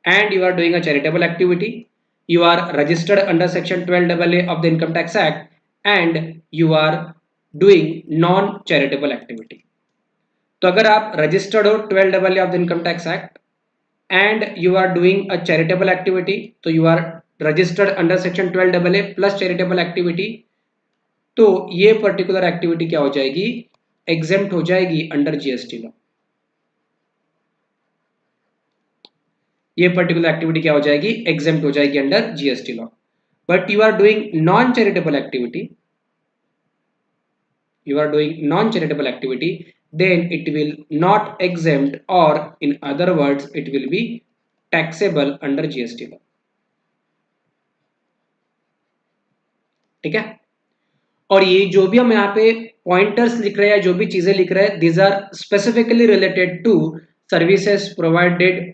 and you are doing a charitable activity. You are registered under section 12AA of the Income Tax Act and you are doing non charitable activity. तो अगर आप registered हो 12AA of the Income Tax Act and you are doing a charitable activity, तो you are registered under section 12AA plus charitable activity, तो ये particular activity क्या हो जाएगी? एग्जेम्प्ट हो जाएगी अंडर जीएसटी लॉ। ये पर्टिकुलर एक्टिविटी क्या हो जाएगी? एग्जेम्प्ट हो जाएगी under GST law. But you are doing non charitable activity, you are doing non-charitable activity, then it will not exempt, or in other words it will be taxable under GST law। ठीक है? और ये जो भी हम यहाँ पे pointers लिख रहे हैं, जो भी चीजें लिख रहे हैं, these are specifically related to services provided,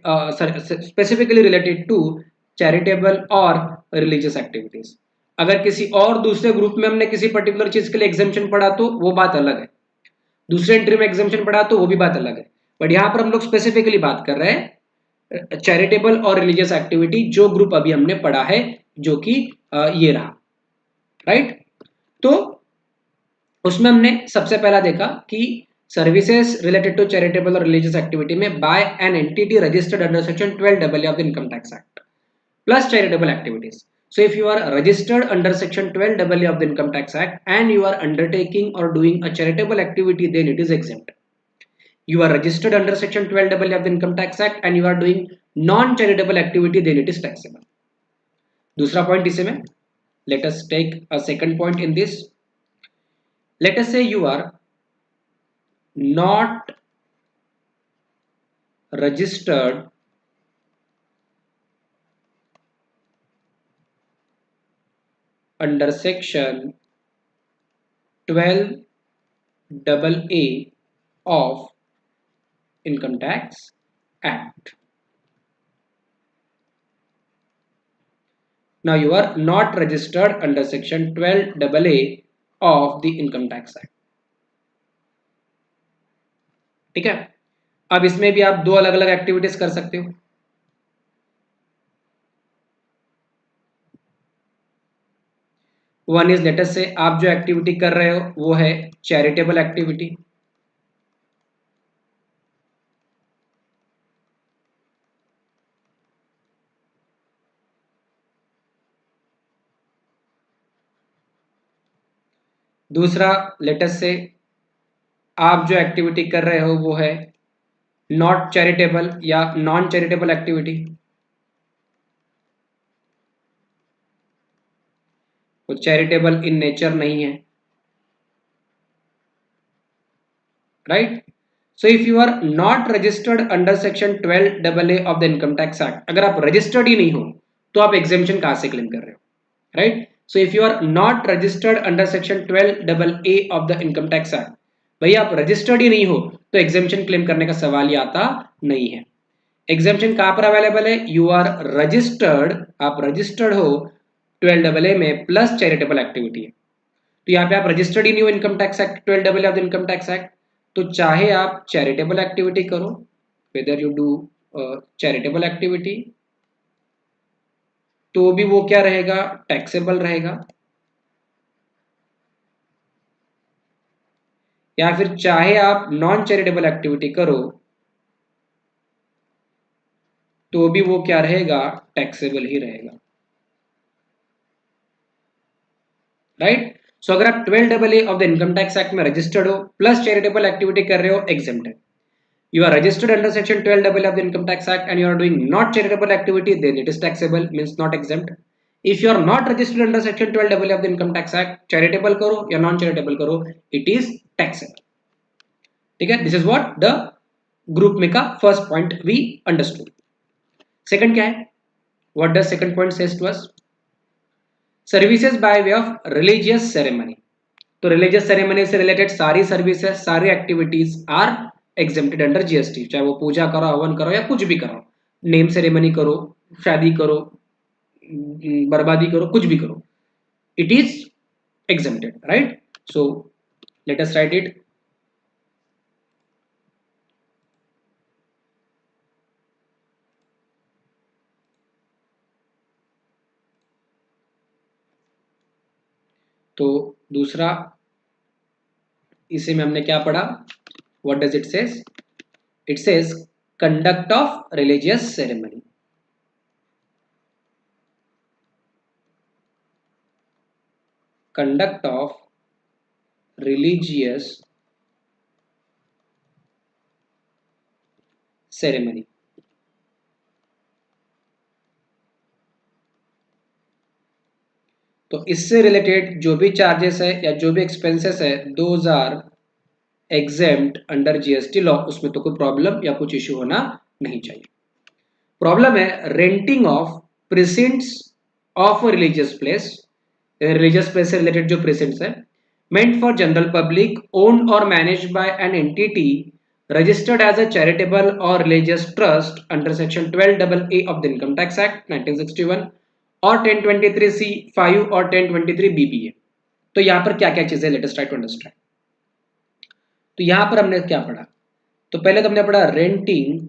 specifically related to charitable or religious activities। अगर किसी और दूसरे ग्रुप में हमने किसी पर्टिकुलर चीज के लिए एग्जेम्पशन पढ़ा तो वो बात अलग है, दूसरे एंट्री में एग्जेम्पशन पढ़ा तो वो भी बात अलग है, बट यहां पर हम लोग स्पेसिफिकली बात कर रहे हैं चैरिटेबल और रिलीजियस एक्टिविटी, जो ग्रुप अभी हमने पढ़ा है, जो कि ये रहा, राइट। तो उसमें हमने सबसे पहला देखा कि सर्विसेज रिलेटेड टू चैरिटेबल और रिलीजियस एक्टिविटी में by an entity registered under section 12AA of the income tax act plus charitable activities. So if you are registered under section 12AA of the Income Tax Act and you are undertaking or doing a charitable activity, then it is exempt. You are registered under section 12AA of the Income Tax Act and you are doing non-charitable activity, then it is taxable. दूसरा point इसे में, let us take a second point in this. Let us say you are not registered under section 12AA of Income Tax Act. Now you are not registered under section 12AA of the Income Tax Act. ठीक है? अब इसमें भी आप दो अलग अलग activities कर सकते हो। वन इज लेटेस्ट से आप जो एक्टिविटी कर रहे हो वो है चैरिटेबल एक्टिविटी, दूसरा लेटेस्ट से आप जो एक्टिविटी कर रहे हो वो है नॉट चैरिटेबल या नॉन चैरिटेबल एक्टिविटी, वो चैरिटेबल इन नेचर नहीं है, right. So if you are not registered under section 12AA of the income tax act, अगर आप रजिस्टर्ड ही नहीं हो तो आप एग्जेम्पशन कहां से क्लेम कर रहे हो, right. So if you are not registered under section 12AA of the income tax act, भैया आप रजिस्टर्ड ही नहीं हो तो एग्जेम्पशन क्लेम करने का सवाल ही आता नहीं है। एग्जेम्पशन कहां पर अवेलेबल है? यू आर रजिस्टर्ड, आप रजिस्टर्ड हो 12AA में प्लस चैरिटेबल एक्टिविटी है। तो यहाँ पे आप रजिस्टर्ड ही नहीं हो income tax act 12AA of the income tax act, तो चाहे आप चैरिटेबल एक्टिविटी करो, whether you do charitable activity, तो भी वो क्या रहेगा? टैक्सेबल रहेगा। या फिर चाहे आप नॉन चैरिटेबल एक्टिविटी करो तो भी वो क्या रहेगा? टैक्सेबल ही रहेगा, राइट। सो अगर आप 12AA of the income tax act में रजिस्टर्ड हो प्लस चैरिटेबल एक्टिविटी कर रहे हो, एग्जेम्प्ट है। You are registered under section 12AA of the income tax act and you are doing not charitable activity, then it is taxable, means not exempt. If you are not registered under section 12AA of the income tax act, charitable करो या non charitable करो, it is taxable. ठीक है? This is what the group में का first point we understood. Second क्या है? What does second point says to us? Services by way of religious ceremony. तो religious ceremony से related सारी services, सारी activities are exempted under GST, चाहे वो पूजा करो, हवन करो या कुछ भी करो, नेम सेरेमनी करो, शादी करो, बर्बादी करो, कुछ भी करो, it is exempted, right? So let us write it. तो दूसरा इसे में हमने क्या पढ़ा? What does it says? It says conduct of religious ceremony. Conduct of religious ceremony. तो इससे रिलेटेड जो भी चार्जेस है या जो भी एक्सपेंसेस है, those are exempt under GST law, उसमें तो कोई प्रॉब्लम या कुछ इश्यू होना नहीं चाहिए। प्रॉब्लम है renting of premises of religious place, religious place से रिलेटेड जो प्रेजेंट्स है, meant for general public, owned or managed by an entity registered as a charitable or religious trust under section 12AA of the Income Tax Act 1961 और 1023C5 और 1023BBA। तो यहां पर क्या क्या चीजें, let us try to understand. तो यहां पर हमने क्या पढ़ा? तो पहले तो हमने पढ़ा रेंटिंग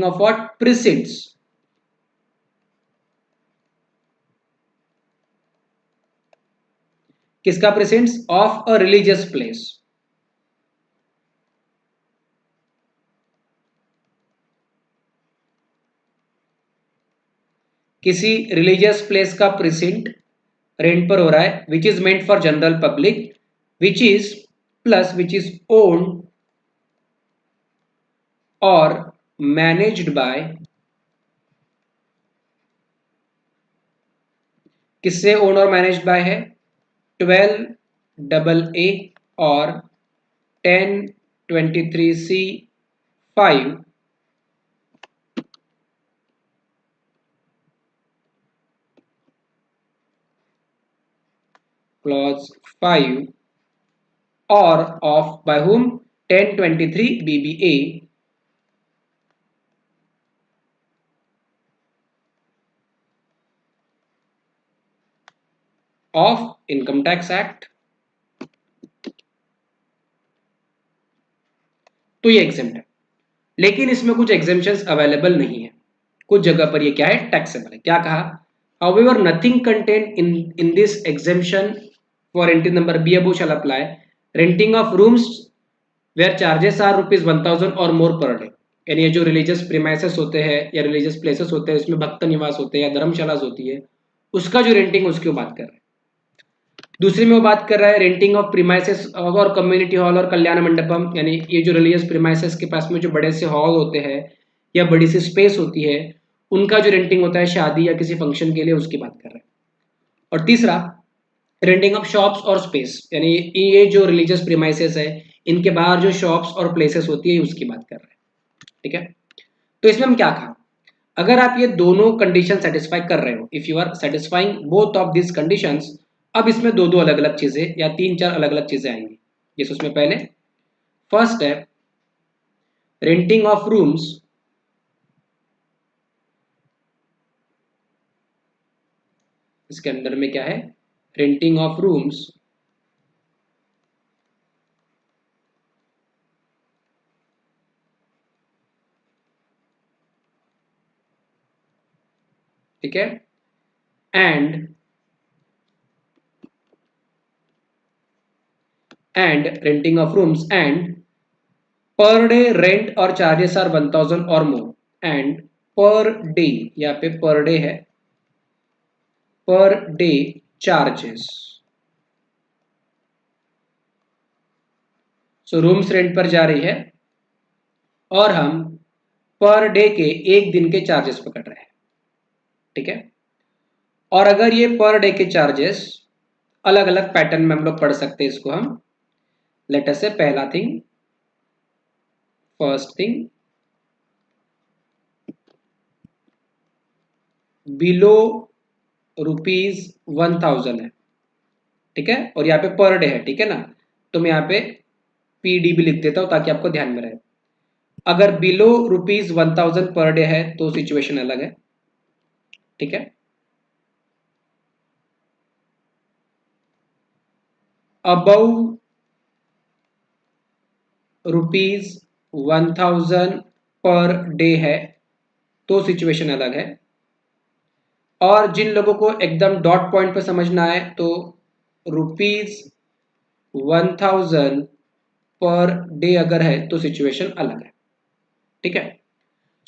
ऑफ व्हाट? प्रीसिड्स। किसका premises? Of a religious place. किसी रिलीजियस प्लेस का प्रेजेंट रेंट पर हो रहा है, which is meant for general public, which is plus which is owned or managed by, किससे ओन और मैनेज्ड बाय है? 12AA or 1023C5 clause 5 or of by whom? 1023BBA of income tax act. तो ये exempt है, लेकिन इसमें कुछ exemptions available नहीं है, कुछ जगह पर ये क्या है? टैक्सेबल है। क्या कहा? However, nothing contained in this exemption for entity number B above shall apply. Renting of rooms where charges are ₹1000 or more per day, यानी ये जो रिलीजियस प्रीमाइसेस होते हैं या रिलीजियस प्लेसेस होते हैं, इसमें भक्त निवास होते हैं या धर्मशालास होती है, उसका जो रेंटिंग उसकी बात कर रहे हैं। दूसरी में वो बात कर रहा है renting of premises or community hall और कल्याण मंडपम, यानी ये जो रिलीजियस प्रीमाइसेस के पास में जो बड़े से हॉल होते हैं या बड़ी सी स्पेस होती है, उनका जो रेंटिंग होता है शादी या किसी फंक्शन के लिए, उसकी बात कर रहे हैं। और तीसरा रेंटिंग ऑफ शॉप्स और स्पेस, यानी ये जो रिलीजियस प्रीमाइसेस है इनके बाहर जो शॉप्स और प्लेसेस होती है उसकी बात कर रहे हैं। ठीक है, तो इसमें हम क्या कहा? अगर आप ये दोनों कंडीशन सेटिस्फाई कर रहे हो, if you are satisfying both of this conditions, अब इसमें दो दो अलग अलग चीजें या तीन चार अलग अलग चीजें आएंगी। जैसे उसमें पहले फर्स्ट है रेंटिंग ऑफ रूम्स, इसके अंदर में क्या है, रेंटिंग ऑफ रूम्स ठीक है, and renting of rooms and per day rent और चार्जेस आर 1000 और मोर, एंड पर डे, यहाँ पे पर डे है, पर डे चार्जेस। सो रूम्स रेंट पर जा रही है और हम पर डे के एक दिन के चार्जेस पकड़ रहे हैं, ठीक है। और अगर ये पर डे के चार्जेस अलग अलग पैटर्न में हम लोग पढ़ सकते हैं इसको हम, लेट अस से पहला थिंग, फर्स्ट थिंग बिलो ₹1000 है, ठीक है, और यहाँ पे पर डे है, ठीक है ना, तो मैं यहाँ पे पीडी भी लिख देता हूं ताकि आपको ध्यान में रहे। अगर बिलो ₹1000 पर डे है तो सिचुएशन अलग है, ठीक है। अबव ₹1000 पर डे है तो सिचुएशन अलग है। और जिन लोगों को एकदम डॉट पॉइंट पे समझना है तो ₹1000 पर डे अगर है तो सिचुएशन अलग है, ठीक है।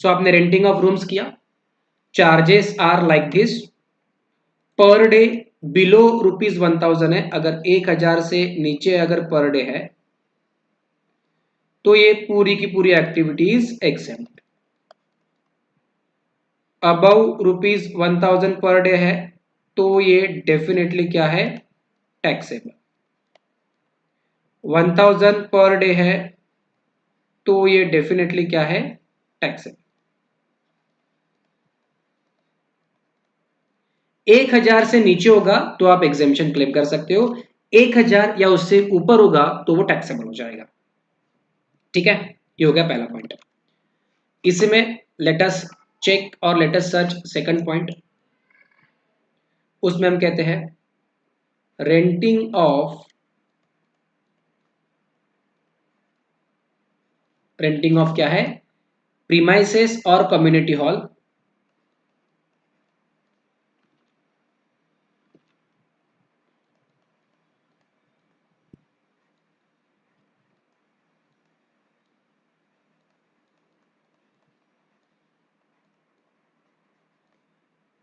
सो आपने रेंटिंग ऑफ रूम्स किया, charges are like this, per day below ₹1000 है, अगर 1000 से नीचे अगर पर डे है तो ये पूरी की पूरी activities accept. Above ₹1000 per day है तो ये डेफिनेटली क्या है, टैक्सेबल। 1000 पर डे है तो ये डेफिनेटली क्या है, टैक्सेबल। 1000 से नीचे होगा तो आप एग्जेम्पशन क्लेम कर सकते हो, 1000 या उससे ऊपर होगा तो वो टैक्सेबल हो जाएगा, ठीक है। ये हो गया पहला पॉइंट। इसमें लेट अस चेक और let us search second point. उसमें हम कहते हैं रेंटिंग ऑफ, रेंटिंग ऑफ क्या है, premises or community hall,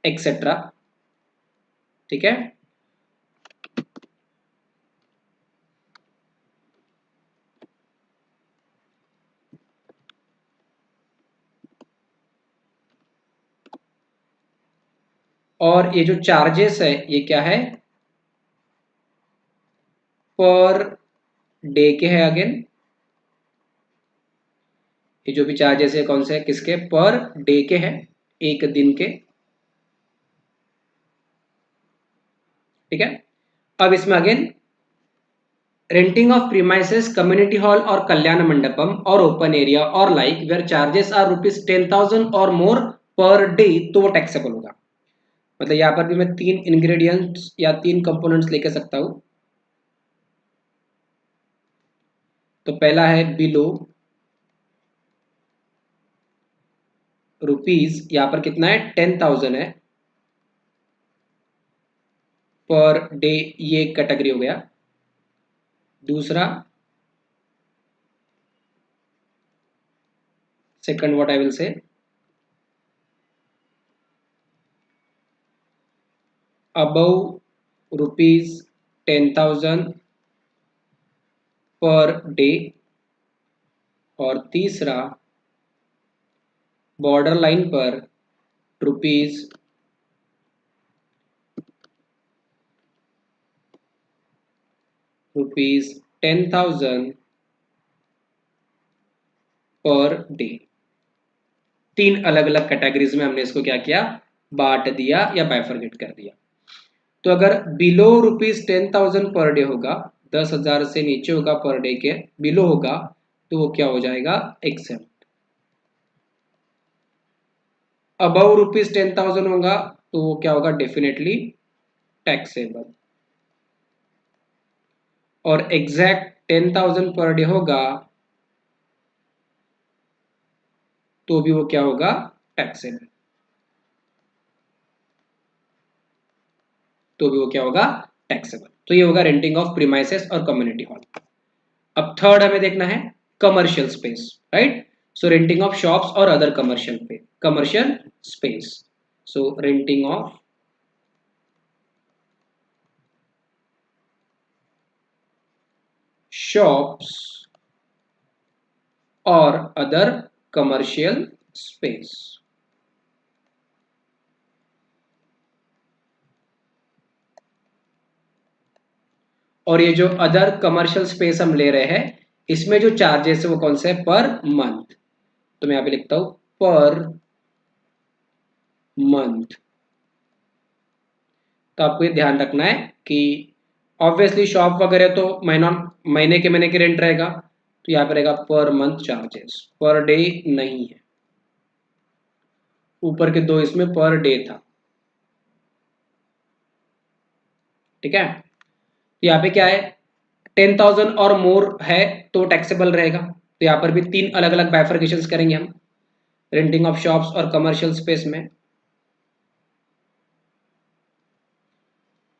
etcetera, ठीक है। और ये जो चार्जेस है ये क्या है, पर डे के है, अगेन ये जो भी चार्जेस है कौन से है, किसके, पर डे के है, एक दिन के, ठीक है। अब इसमें again renting of premises, community hall और कल्याण मंडपम और ओपन एरिया और लाइक वेयर चार्जेस आर ₹10,000 और मोर पर डे तो वो टैक्सेबल होगा। मतलब यहाँ पर भी मैं तीन इंग्रेडिएंट्स या तीन कंपोनेंट्स लेके सकता हूं। तो पहला है बिलो रुपीज, यहाँ पर कितना है, 10,000 है पर डे, ये कैटेगरी हो गया। दूसरा, second what I will say, above ₹10,000 per day, और तीसरा बॉर्डर लाइन पर रुपीज रुपीज 10,000 पर डे। तीन अलग अलग कैटेगरीज में हमने इसको क्या किया, बांट दिया या बाइफरगेट कर दिया। तो अगर बिलो ₹10,000 पर डे होगा, 10,000 से नीचे होगा पर डे के, बिलो होगा तो वो क्या हो जाएगा, एग्जेम्प्ट। अबव ₹10,000 होगा तो वो क्या होगा, डेफिनेटली टैक्सेबल। और एग्जैक्ट 10,000 पर डे होगा तो भी वो क्या होगा, टैक्सेबल। तो भी वो क्या होगा, टैक्सेबल। तो ये होगा renting of premises or community hall. अब थर्ड हमें देखना है commercial space, right. So renting of shops or other commercial space. So renting of shops or other commercial space। और ये जो अदर कमर्शियल स्पेस हम ले रहे हैं, इसमें जो चार्जेस है वो कौन से है, पर मंथ। तो मैं यहां पे लिखता हूं पर मंथ। तो आपको ये ध्यान रखना है कि ऑब्वियसली शॉप वगैरह तो महीने के रेंट रहेगा, तो यहाँ पे रहेगा per month charges, per day नहीं है। ऊपर के दो इसमें पर डे था, ठीक है। तो यहाँ पे क्या है, 10,000 और मोर है तो टैक्सेबल रहेगा। तो यहाँ पर भी तीन अलग अलग बाइफर्केशंस करेंगे हम रेंटिंग ऑफ शॉप्स और कमर्शियल स्पेस में।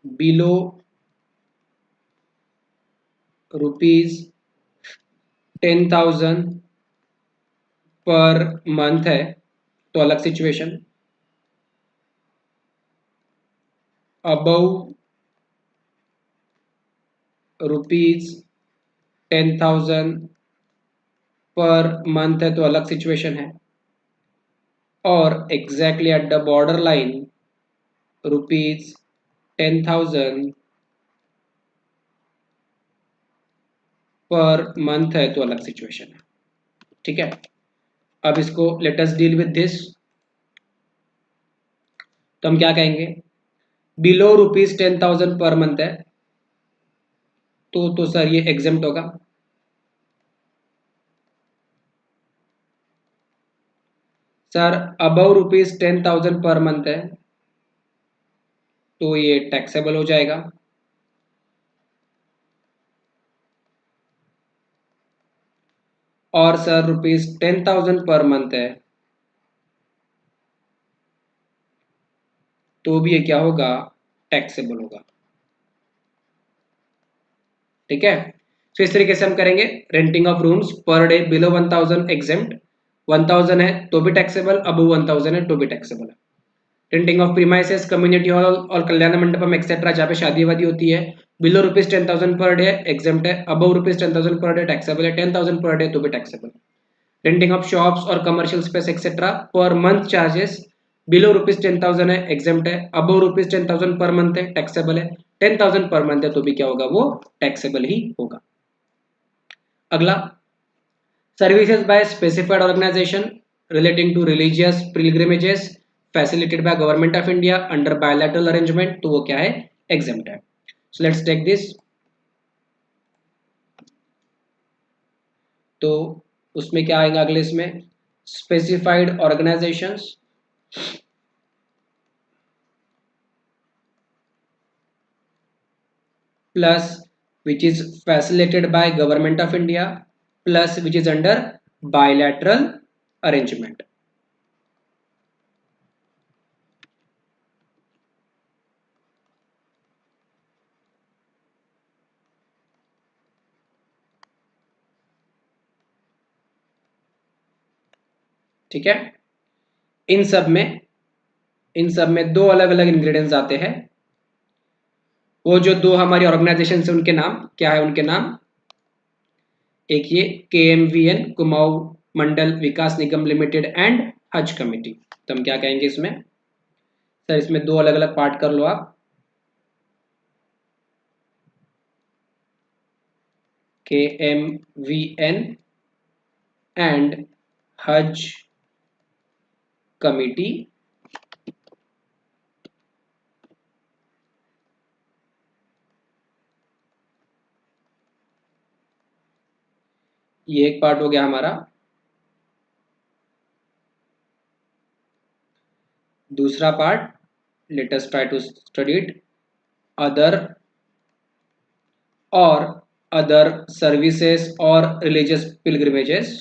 बिलो ₹10,000 पर मंथ है तो अलग सिचुएशन। अबव ₹10,000 पर मंथ है तो अलग सिचुएशन है। और exactly at the border line ₹10,000 per month है तो अलग सिचुएशन है, ठीक है। अब इसको let us deal with this. तो हम क्या कहेंगे, बिलो ₹10,000 पर मंथ है तो सर ये एग्जेम्प्ट होगा। सर अबव ₹10,000 पर मंथ है तो ये टैक्सेबल हो जाएगा। और सर ₹10,000 पर मंथ है तो भी ये क्या होगा, टैक्सेबल होगा, ठीक है। तो इस तरीके से हम करेंगे रेंटिंग ऑफ रूम्स पर डे बिलो 1,000 एग्जेम्प्ट, 1,000 है तो भी टैक्सेबल, अबव 1,000 है तो भी टैक्सेबल है। Renting of premises, community hall और कल्याण मंडपम एक्सेट्रा जहाँ पे शादी वादी होती है, बिलो ₹10,000 पर डे एग्जेम्प्ट है, अबव ₹10,000 पर डे टैक्सेबल है, 10,000 पर डे तो भी टैक्सेबल। रेंटिंग ऑफ शॉप्स और commercial space etcetera per month charges, below ₹10,000 है एग्जेम्प्ट है, अबव ₹10,000 पर मंथ है टैक्सेबल है, 10,000 पर मंथ है तो भी क्या होगा, वो टैक्सेबल ही होगा। अगला services by specified organisation relating to religious pilgrimages facilitated by government of India under bilateral arrangement, तो वो क्या है, एग्जेम्प्ट है। So let's take this. तो उसमें क्या आएगा अगले, इसमें specified organisations plus which is facilitated by government of India plus which is under bilateral arrangement। ठीक है। इन सब में दो अलग अलग इंग्रेडिएंट्स आते हैं। वो जो दो हमारी ऑर्गेनाइजेशन है उनके नाम क्या है, उनके नाम एक ये KMVN Kumaon Mandal Vikas Nigam limited and Haj committee. तो हम क्या कहेंगे इसमें, सर इसमें दो अलग अलग पार्ट कर लो आप, KMVN एंड हज कमिटी ये एक पार्ट हो गया हमारा। दूसरा part, let us try to study it, other और अदर सर्विसेज और रिलीजियस पिलग्रिमेजेस।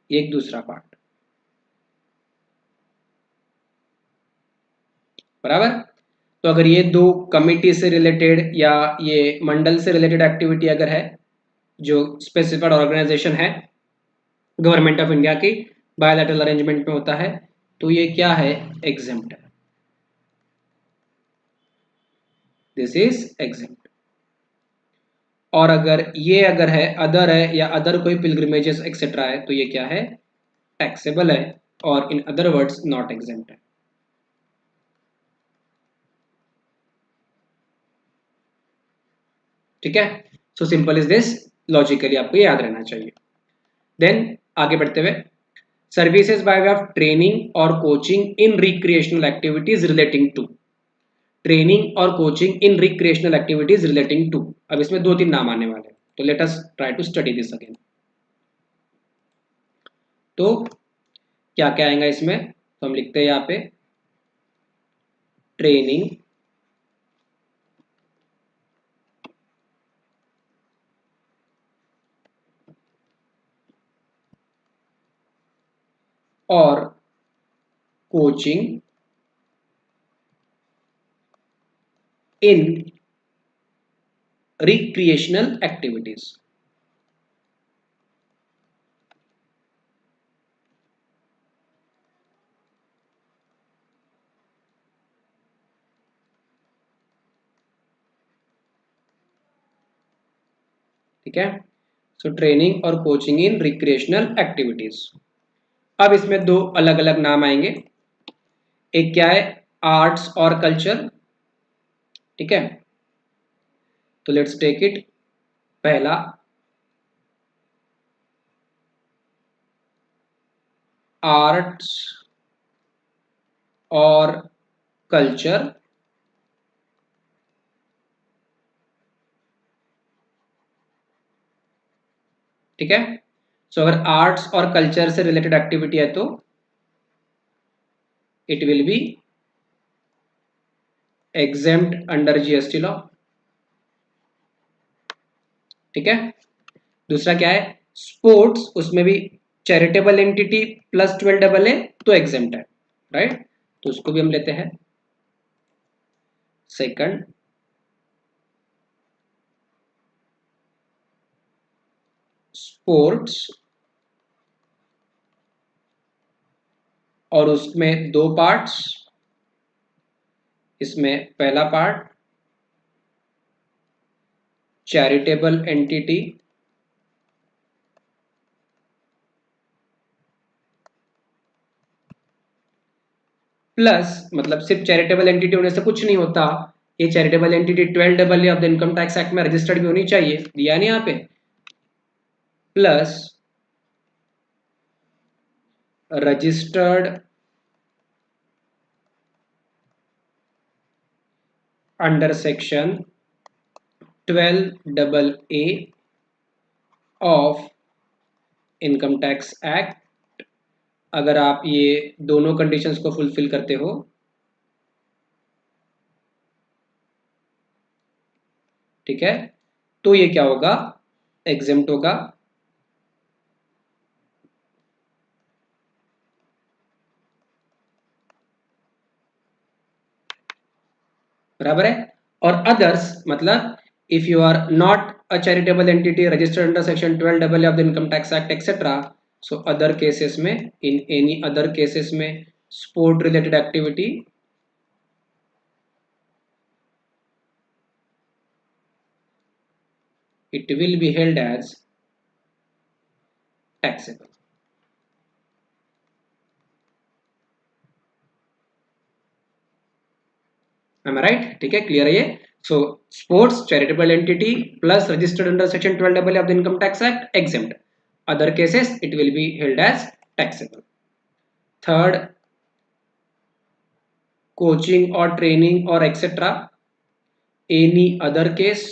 एक दूसरा पार्ट, बराबर। तो अगर ये दो कमिटी से रिलेटेड या ये मंडल से रिलेटेड एक्टिविटी अगर है, जो स्पेसिफाइड ऑर्गेनाइजेशन है गवर्नमेंट ऑफ इंडिया की, बायलैटरल अरेंजमेंट में होता है, तो ये क्या है, एग्जेम्प्ट है, दिस इज एग्जेम्प्ट। और अगर ये अगर है अदर है या अदर कोई पिलग्रिमेजेस एक्सेट्रा है, तो ये क्या है, टैक्सेबल है, or in other words not exempt है। ठीक है, so simple is this, logically आपको याद रहना चाहिए। देन आगे बढ़ते हुए, services by way of training or coaching in recreational activities relating to, training or coaching in recreational activities relating to. अब इसमें दो तीन नाम आने वाले हैं, तो let us try to study this again. तो क्या क्या आएगा इसमें, तो हम लिखते हैं यहाँ पे training or coaching in recreational activities. ठीक है, so training or coaching in recreational activities. अब इसमें दो अलग अलग नाम आएंगे, एक क्या है, आर्ट्स और कल्चर। ठीक है, तो लेट्स टेक इट। पहला आर्ट्स और कल्चर, ठीक है। सो अगर आर्ट्स और कल्चर से रिलेटेड एक्टिविटी है तो it will be exempt under GST law. ठीक है, दूसरा क्या है, स्पोर्ट्स, उसमें भी चैरिटेबल एंटिटी प्लस 12 AA तो एग्जेम्प्ट है, राइट। तो उसको भी हम लेते हैं। सेकंड, स्पोर्ट्स, और उसमें दो पार्ट्स, इसमें पहला पार्ट चैरिटेबल एंटिटी प्लस, मतलब सिर्फ चैरिटेबल एंटिटी होने से कुछ नहीं होता, ये charitable entity 12 AA of the income tax act में रजिस्टर्ड भी होनी चाहिए, दिया नहीं यहाँ पे, plus registered under section 12 AA of income tax act, अगर आप ये दोनों कंडीशंस को फुलफिल करते हो। ठीक है, तो ये क्या होगा, एग्जेम्प्ट होगा। बराबर है, और अदर्स मतलब if you are not a charitable entity registered under section 12 AA of the income tax act etcetera, so other cases में, इन एनी अदर केसेस में sport related activity it will be held as taxable। am I right? ठीक है, clear है ये? So sports charitable entity plus registered under section 12AA of the income tax act exempt. Other cases it will be held as taxable. Third, coaching or training or etc. any other case,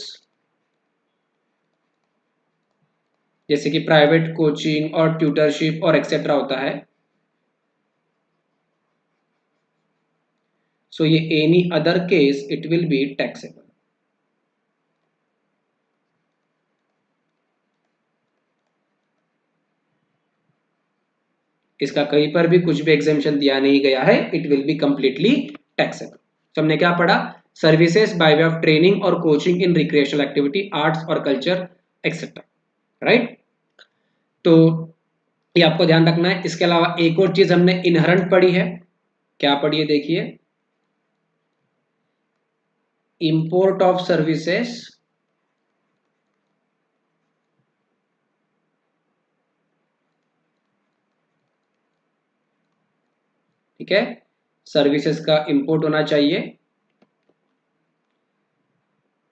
जैसे कि private coaching और tutorship और etcetera होता है, सो ये any other case it will be taxable. इसका कहीं पर भी कुछ भी एग्जेम्पशन दिया नहीं गया है, it will be completely taxable. तो हमने क्या पढ़ा? Services by way of training or coaching in recreational activity, arts or culture etcetera, right? तो ये आपको ध्यान रखना है. इसके अलावा एक और चीज हमने इनहरेंट पढ़ी है. क्या पढ़ी है? देखिए, इंपोर्ट ऑफ सर्विसेज ठीक है, सर्विसेज का इंपोर्ट होना चाहिए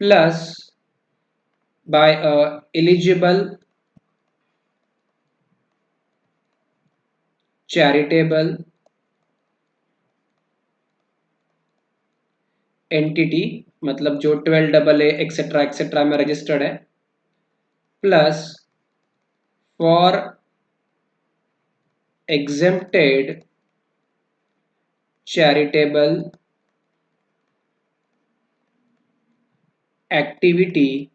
plus by eligible charitable entity, मतलब जो 12AA एक्सेट्रा एक्सेट्रा में रजिस्टर्ड है, plus for exempted charitable activity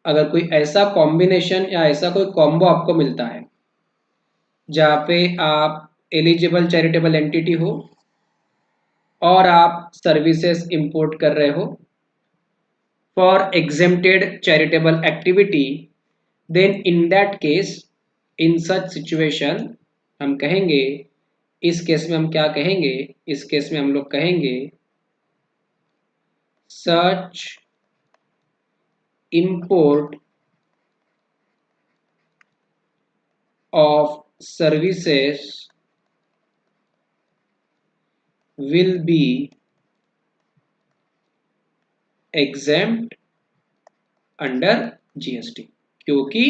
अगर कोई ऐसा कॉम्बिनेशन या ऐसा कोई कॉम्बो आपको मिलता है जहाँ पे आप एलिजिबल चैरिटेबल एंटिटी हो और आप सर्विसेज इंपोर्ट कर रहे हो for exempted charitable activity, then in that case, in such situation हम कहेंगे, इस केस में हम क्या कहेंगे? इस केस में हम लोग कहेंगे सच import of services will be exempt under GST. क्योंकि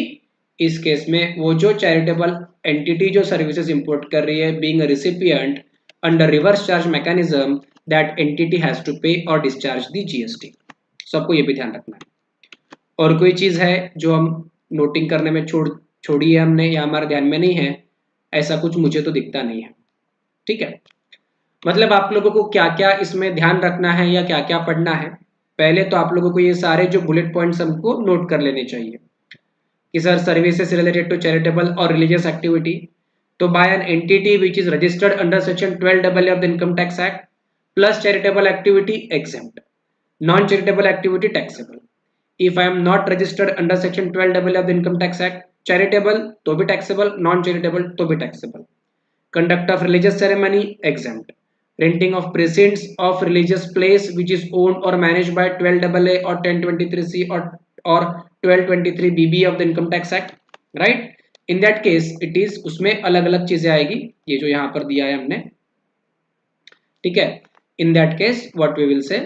इस केस में वो जो चैरिटेबल एंटिटी जो सर्विसेज इंपोर्ट कर रही है, being a recipient under reverse charge mechanism, that entity has to pay और डिस्चार्ज दी GST. सबको ये भी ध्यान रखना है. और कोई चीज है जो हम नोटिंग करने में छोड़ी है हमने या हमारे ध्यान में नहीं है, ऐसा कुछ मुझे तो दिखता नहीं है. ठीक है, मतलब आप लोगों को क्या क्या इसमें ध्यान रखना है या क्या क्या पढ़ना है, पहले तो आप लोगों को ये सारे जो बुलेट पॉइंट्स हमको नोट कर लेने चाहिए कि sir services related to charitable और रिलीजियस एक्टिविटी, तो by an entity which is registered under section 12AA of the income tax act plus charitable activity exempt, non charitable activity taxable. If I am not registered under section 12AA of the income tax act, charitable तो भी taxable, non charitable तो भी taxable. Conduct of religious ceremony exempt. Renting of precincts of religious place which is owned or managed by 12AA or 1023C or 1223BB of the income tax act, right? In that case it is, उसमें अलग अलग चीजें आएगी, ये जो यहाँ पर दिया है हमने. ठीक है, in that case what we will say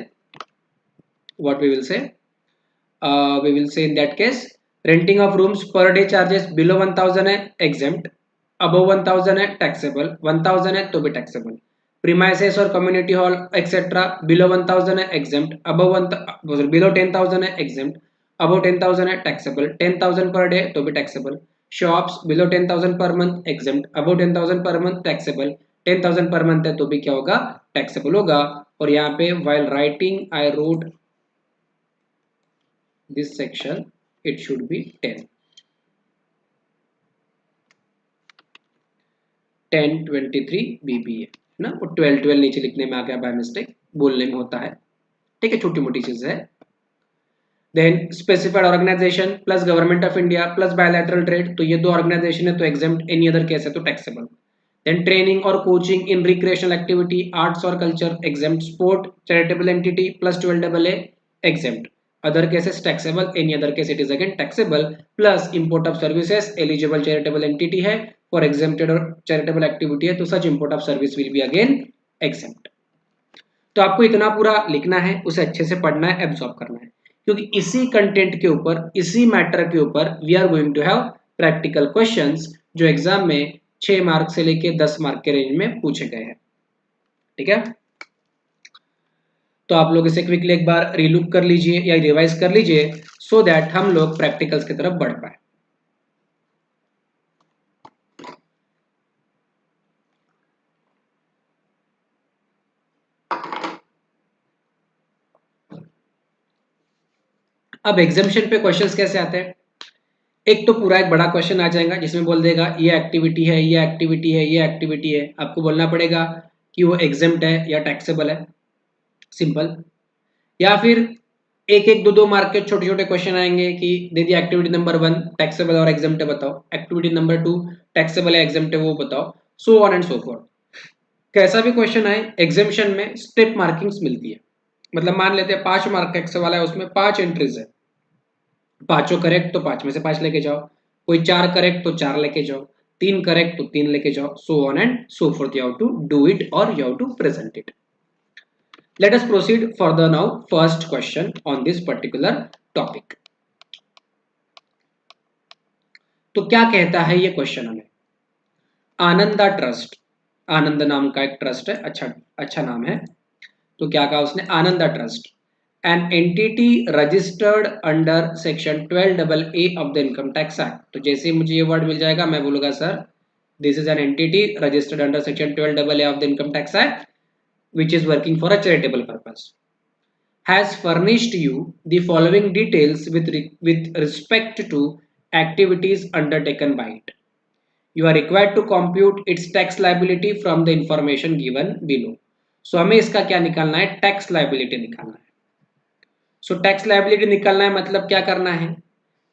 we will say in that case renting of rooms per day charges below 1000 है exempt, above 1000 है taxable, 1000 है तो भी taxable. Premises और community hall etc below 1000 है exempt, below 10,000 है exempt, above 10,000 है taxable, 10,000 per day तो भी taxable. Shops below 10,000 per month exempt, above 10,000 per month taxable, 10,000 per month है तो भी क्या होगा? taxable होगा. और यहाँ पे while writing I wrote this section, it should be 1023 BB है ना, और 12 नीचे लिखने में आ गया बाय मिस्टेक, बोलने में होता है. ठीक है, छोटी मोटी चीज है. देन specified organisation plus government of India plus bilateral trade, तो ये दो ऑर्गेनाइजेशन है तो एग्जेम्प्ट, एनी अदर केस है तो taxable. Then training or coaching in recreational activity, arts or culture exempt. Sport charitable entity plus 12AA exempt. other cases taxable, any other case it is again taxable, plus import of services eligible charitable entity है for exempted और charitable activity है तो such import of service will be again exempt। तो आपको इतना पूरा लिखना है, उसे अच्छे से पढ़ना है, एब्जॉर्ब करना है, क्योंकि इसी कंटेंट के ऊपर, इसी मैटर के ऊपर we are going to have practical questions जो एग्जाम में 6 मार्क से लेके 10 मार्क के रेंज में पूछे गए हैं। ठीक है, तो आप लोग इसे क्विकली एक बार रीलुक कर लीजिए या रिवाइज कर लीजिए सो दैट हम लोग प्रैक्टिकल्स की तरफ बढ़ पाए। अब एग्जामिशन पे क्वेश्चंस कैसे आते हैं, एक तो पूरा एक बड़ा क्वेश्चन आ जाएगा जिसमें बोल देगा ये एक्टिविटी है, ये एक्टिविटी है, ये एक्टिविटी है, आपको बोलना पड़ेगा कि वो एग्जेम्प्ट है या टैक्सेबल है, सिंपल। या फिर एक एक दो मार्क के छोटे छोटे क्वेश्चन आएंगे कि दे दिया एक्टिविटी नंबर 1 टैक्सेबल और एग्जेम्प्ट है बताओ, एक्टिविटी नंबर 2 टैक्सेबल है एग्जेम्प्ट है वो बताओ, सो ऑन एंड सो फोर्थ। कैसा भी क्वेश्चन आए एग्जामिशन में स्टेप मार्किंग्स मिलती है, मतलब मान लेते हैं 5 मार्क का एक्सेल वाला है, उसमें 5 एंट्रीज है, पांचों करेक्ट तो 5 में से 5 लेके जाओ, कोई 4 करेक्ट तो 4 लेके जाओ, 3 करेक्ट तो 3 लेके जाओ, so on and so forth, you have to do it or you have to present it. Let us proceed further now. First question on this particular topic. तो क्या कहता है ये क्वेश्चन हमें, आनंदा ट्रस्ट, आनंद नाम का एक ट्रस्ट है, अच्छा नाम है, तो क्या कहा उसने, Ananda trust N entity registered under section 12AA of the income tax act. तो जैसे ही मुझे ये वर्ड मिल जाएगा मैं बोलूंगा sir this is an entity registered under section 12AA of the income tax act which is working for a charitable purpose, has furnished you the following details with respect to activities undertaken by it. You are required to compute its tax liability from the information given below. So हमें इसका क्या निकालना है, tax liability निकालना है। So tax liability निकालना है मतलब क्या करना है,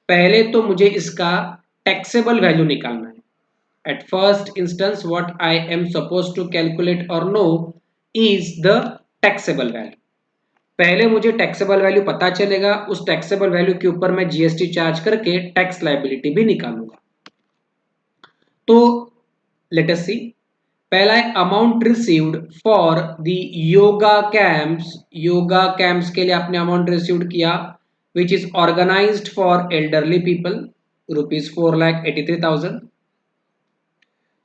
पहले तो मुझे इसका टैक्सेबल वैल्यू निकालना है। At first instance what I am supposed to calculate or know is the taxable value। पहले मुझे टैक्सेबल वैल्यू पता चलेगा, उस टैक्सेबल वैल्यू के ऊपर मैं जीएसटी चार्ज करके टैक्स लायबिलिटी भी निकालूंगा। तो लेट अस सी, पहला है amount received for the yoga camps, yoga camps के लिए आपने अमाउंट रिसीव्ड किया which is organised for elderly people ₹4,83,000।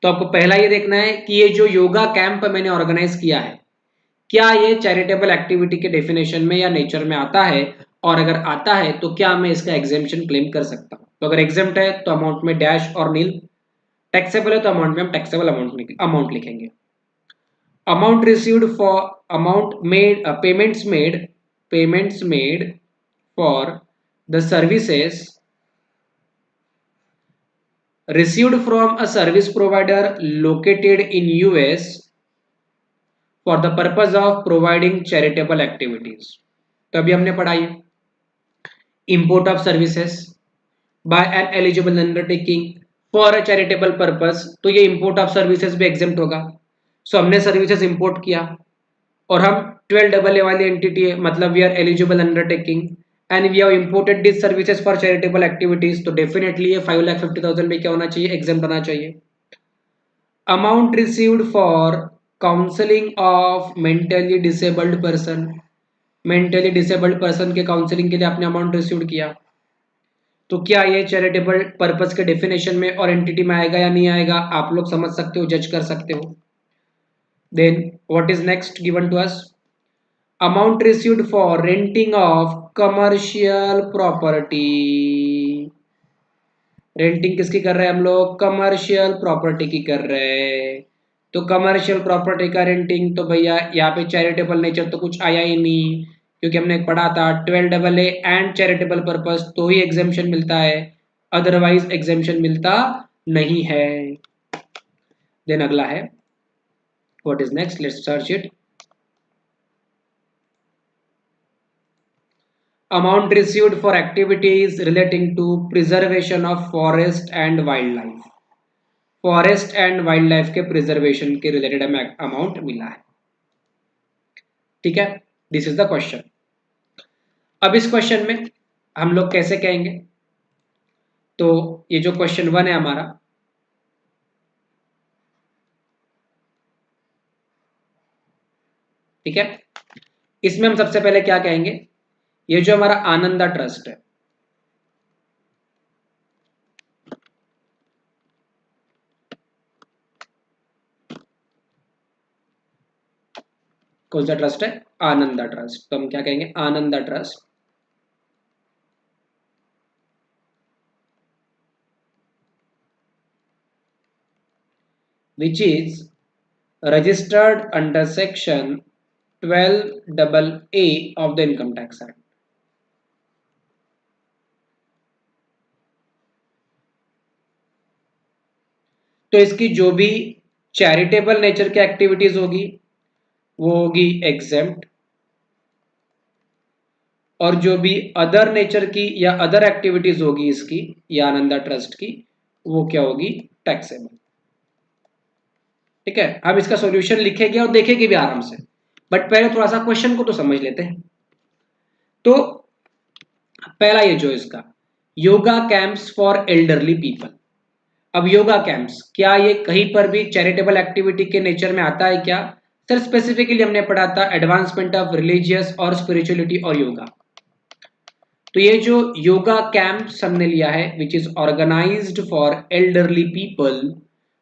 तो आपको पहला ये देखना है कि ये जो योगा कैंप मैंने ऑर्गेनाइज किया है क्या ये चैरिटेबल एक्टिविटी के डेफिनेशन में या नेचर में आता है, और अगर आता है तो क्या मैं इसका एग्जेम्पशन क्लेम कर सकता हूं। तो अगर एग्जेम्प्ट है तो अमाउंट में डैश और नील, टैक्सेबल है तो अमाउंट में हम टैक्सेबल अमाउंट लिखेंगे। Amount received for, amount made, payments made for the services received from a service provider located in US for the purpose of providing charitable activities। तो अभी हमने पढ़ा ये import of services by an eligible undertaking for a charitable purpose, तो ये import of services भी exempt होगा। सो हमने सर्विसेज import किया और हम 12AA वाली एंटिटी है, मतलब we are eligible undertaking and we have imported these services for charitable activities, तो डेफिनेटली ये 5,50,000 में क्या होना चाहिए, एग्जेम्प्ट होना चाहिए। Amount received for counselling of mentally disabled person, mentally disabled person के काउंसलिंग के लिए आपने अमाउंट रिसीव्ड किया, तो क्या ये चैरिटेबल पर्पस के डेफिनेशन में और एंटिटी में आएगा या नहीं आएगा, आप लोग समझ सकते हो, जज कर सकते हो। Then what is next given to us, amount received for renting of commercial property, renting किसकी कर रहे हैं हम लोग, कमर्शियल प्रॉपर्टी की कर रहे हैं। तो कमर्शियल प्रॉपर्टी का रेंटिंग, तो भैया यहाँ पे चैरिटेबल नेचर तो कुछ आया ही नहीं, क्योंकि हमने पढ़ा था 12AA एंड चैरिटेबल पर्पस तो ही एग्जेम्पशन मिलता है, अदरवाइज एग्जेम्पशन मिलता नहीं है। देन अगला है what is next, let's search it. Amount received for activities relating to preservation of forest and wildlife, forest and wild life के प्रिजर्वेशन के रिलेटेड हमें अमाउंट मिला है। ठीक है, दिस इज द क्वेश्चन। अब इस क्वेश्चन में हम लोग कैसे कहेंगे, तो ये जो क्वेश्चन 1 है हमारा, ठीक है, इसमें हम सबसे पहले क्या कहेंगे, ये जो हमारा आनंदा ट्रस्ट है, कौन सा ट्रस्ट है, आनंदा ट्रस्ट, तो हम क्या कहेंगे, Ananda trust which is registered under section 12AA of the Income Tax Act. तो इसकी जो भी चैरिटेबल नेचर की एक्टिविटीज होगी वो होगी एग्जेम्प्ट, और जो भी अदर नेचर की या अदर एक्टिविटीज होगी इसकी या आनंदा ट्रस्ट की, वो क्या होगी, टैक्सेबल। ठीक है, हम इसका सॉल्यूशन लिखेंगे और देखेंगे भी आराम से, बट पहले थोड़ा सा क्वेश्चन को तो समझ लेते हैं। तो पहला ये जो इसका yoga camps for elderly people, अब योगा कैंप्स क्या ये कहीं पर भी चैरिटेबल एक्टिविटी के नेचर में आता है क्या, सर स्पेसिफिकली हमने पढ़ा था एडवांसमेंट ऑफ रिलीजियस और स्पिरिचुअलिटी और योगा। तो ये जो योगा कैंप्स हमने लिया है which is organised for elderly people,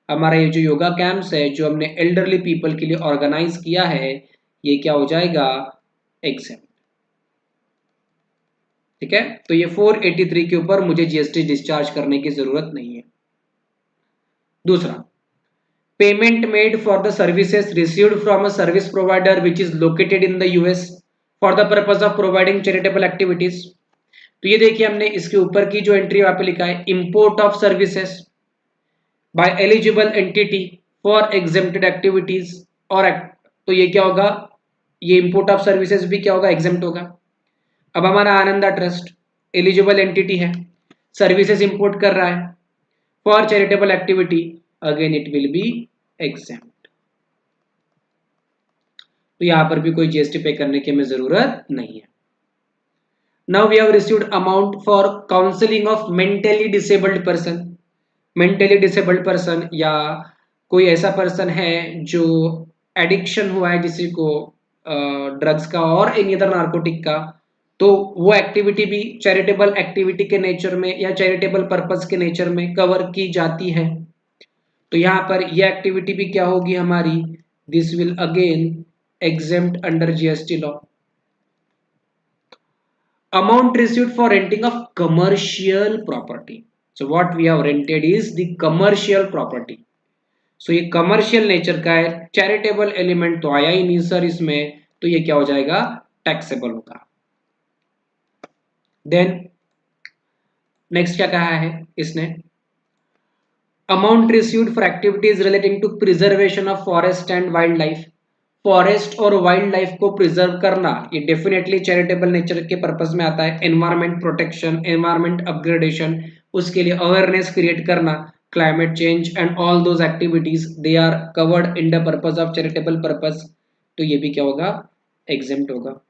हमारा ये जो योगा कैंप्स है जो हमने एल्डरली पीपल के लिए ऑर्गेनाइज किया है, ये क्या हो जाएगा, एग्जेम्प्ट। ठीक है, तो ये 483 के ऊपर मुझे जीएसटी डिस्चार्ज करने की जरूरत नहीं है। दूसरा, payment made for the services received from a service provider which is located in the US for the purpose of providing charitable activities. तो ये देखिए हमने इसके ऊपर की जो एंट्री वहां पे लिखा है, import of services bye eligible entity for exempted activities और तो ये क्या होगा, ये इंपोर्ट ऑफ सर्विसेज भी क्या होगा, एग्जेम्प्ट होगा। अब हमारा आनंदा ट्रस्ट एलिजिबल एंटिटी है, सर्विसेज इंपोर्ट कर रहा है for charitable activity, again it will be exempt. तो यहां पर भी कोई जीएसटी पे करने की हमें जरूरत नहीं है। Now we have received amount for counselling of mentally disabled person, mentally disabled person या कोई ऐसा पर्सन है जो एडिक्शन हुआ है किसी को ड्रग्स का और एनी अदर नार्कोटिक का, तो वो एक्टिविटी भी चैरिटेबल एक्टिविटी के नेचर में या चैरिटेबल पर्पस के नेचर में कवर की जाती है। तो यहाँ पर ये एक्टिविटी भी क्या होगी हमारी, this will again exempt under GST law. Amount received for renting of commercial property, so what we have rented is the commercial property, so ये कमर्शियल नेचर का है, चैरिटेबल एलिमेंट तो आया ही नहीं सर इसमें, तो ये क्या हो जाएगा, टैक्सेबल होगा। देन नेक्स्ट क्या कहा है इसने, amount received for activities relating to preservation of forest and wildlife, forest और वाइल्ड लाइफ को प्रिजर्व करना ये डेफिनेटली चैरिटेबल नेचर के पर्पस में आता है। एनवायरमेंट प्रोटेक्शन, एनवायरमेंट अपग्रेडेशन, उसके लिए अवेयरनेस क्रिएट करना, climate change and all those activities they are covered in the purpose of charitable purpose, तो ये भी क्या होगा, एग्जेम्प्ट होगा,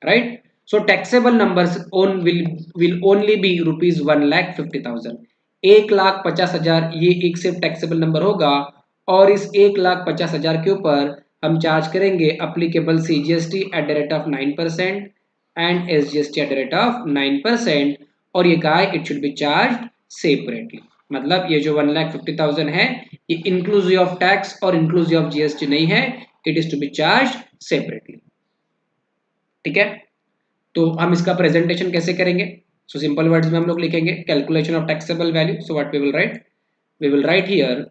right. So taxable numbers one will only B rupees 1,50,000, 1,50,000 ये एक सिर्फ टैक्सेबल नंबर होगा, और इस 1,50,000 के ऊपर हम चार्ज करेंगे applicable CGST at the rate of 9% and SGST at the rate of 9%, और ये कहा है it should be charge separately, मतलब ये जो 1,50,000 है ये इंक्लूसिव ऑफ टैक्स और इंक्लूसिव ऑफ जीएसटी नहीं है, it is to be charge separately. ठीक है, तो हम इसका प्रेजेंटेशन कैसे करेंगे, सो सिंपल वर्ड्स में हम लोग लिखेंगे calculation of taxable value, so what we will write here,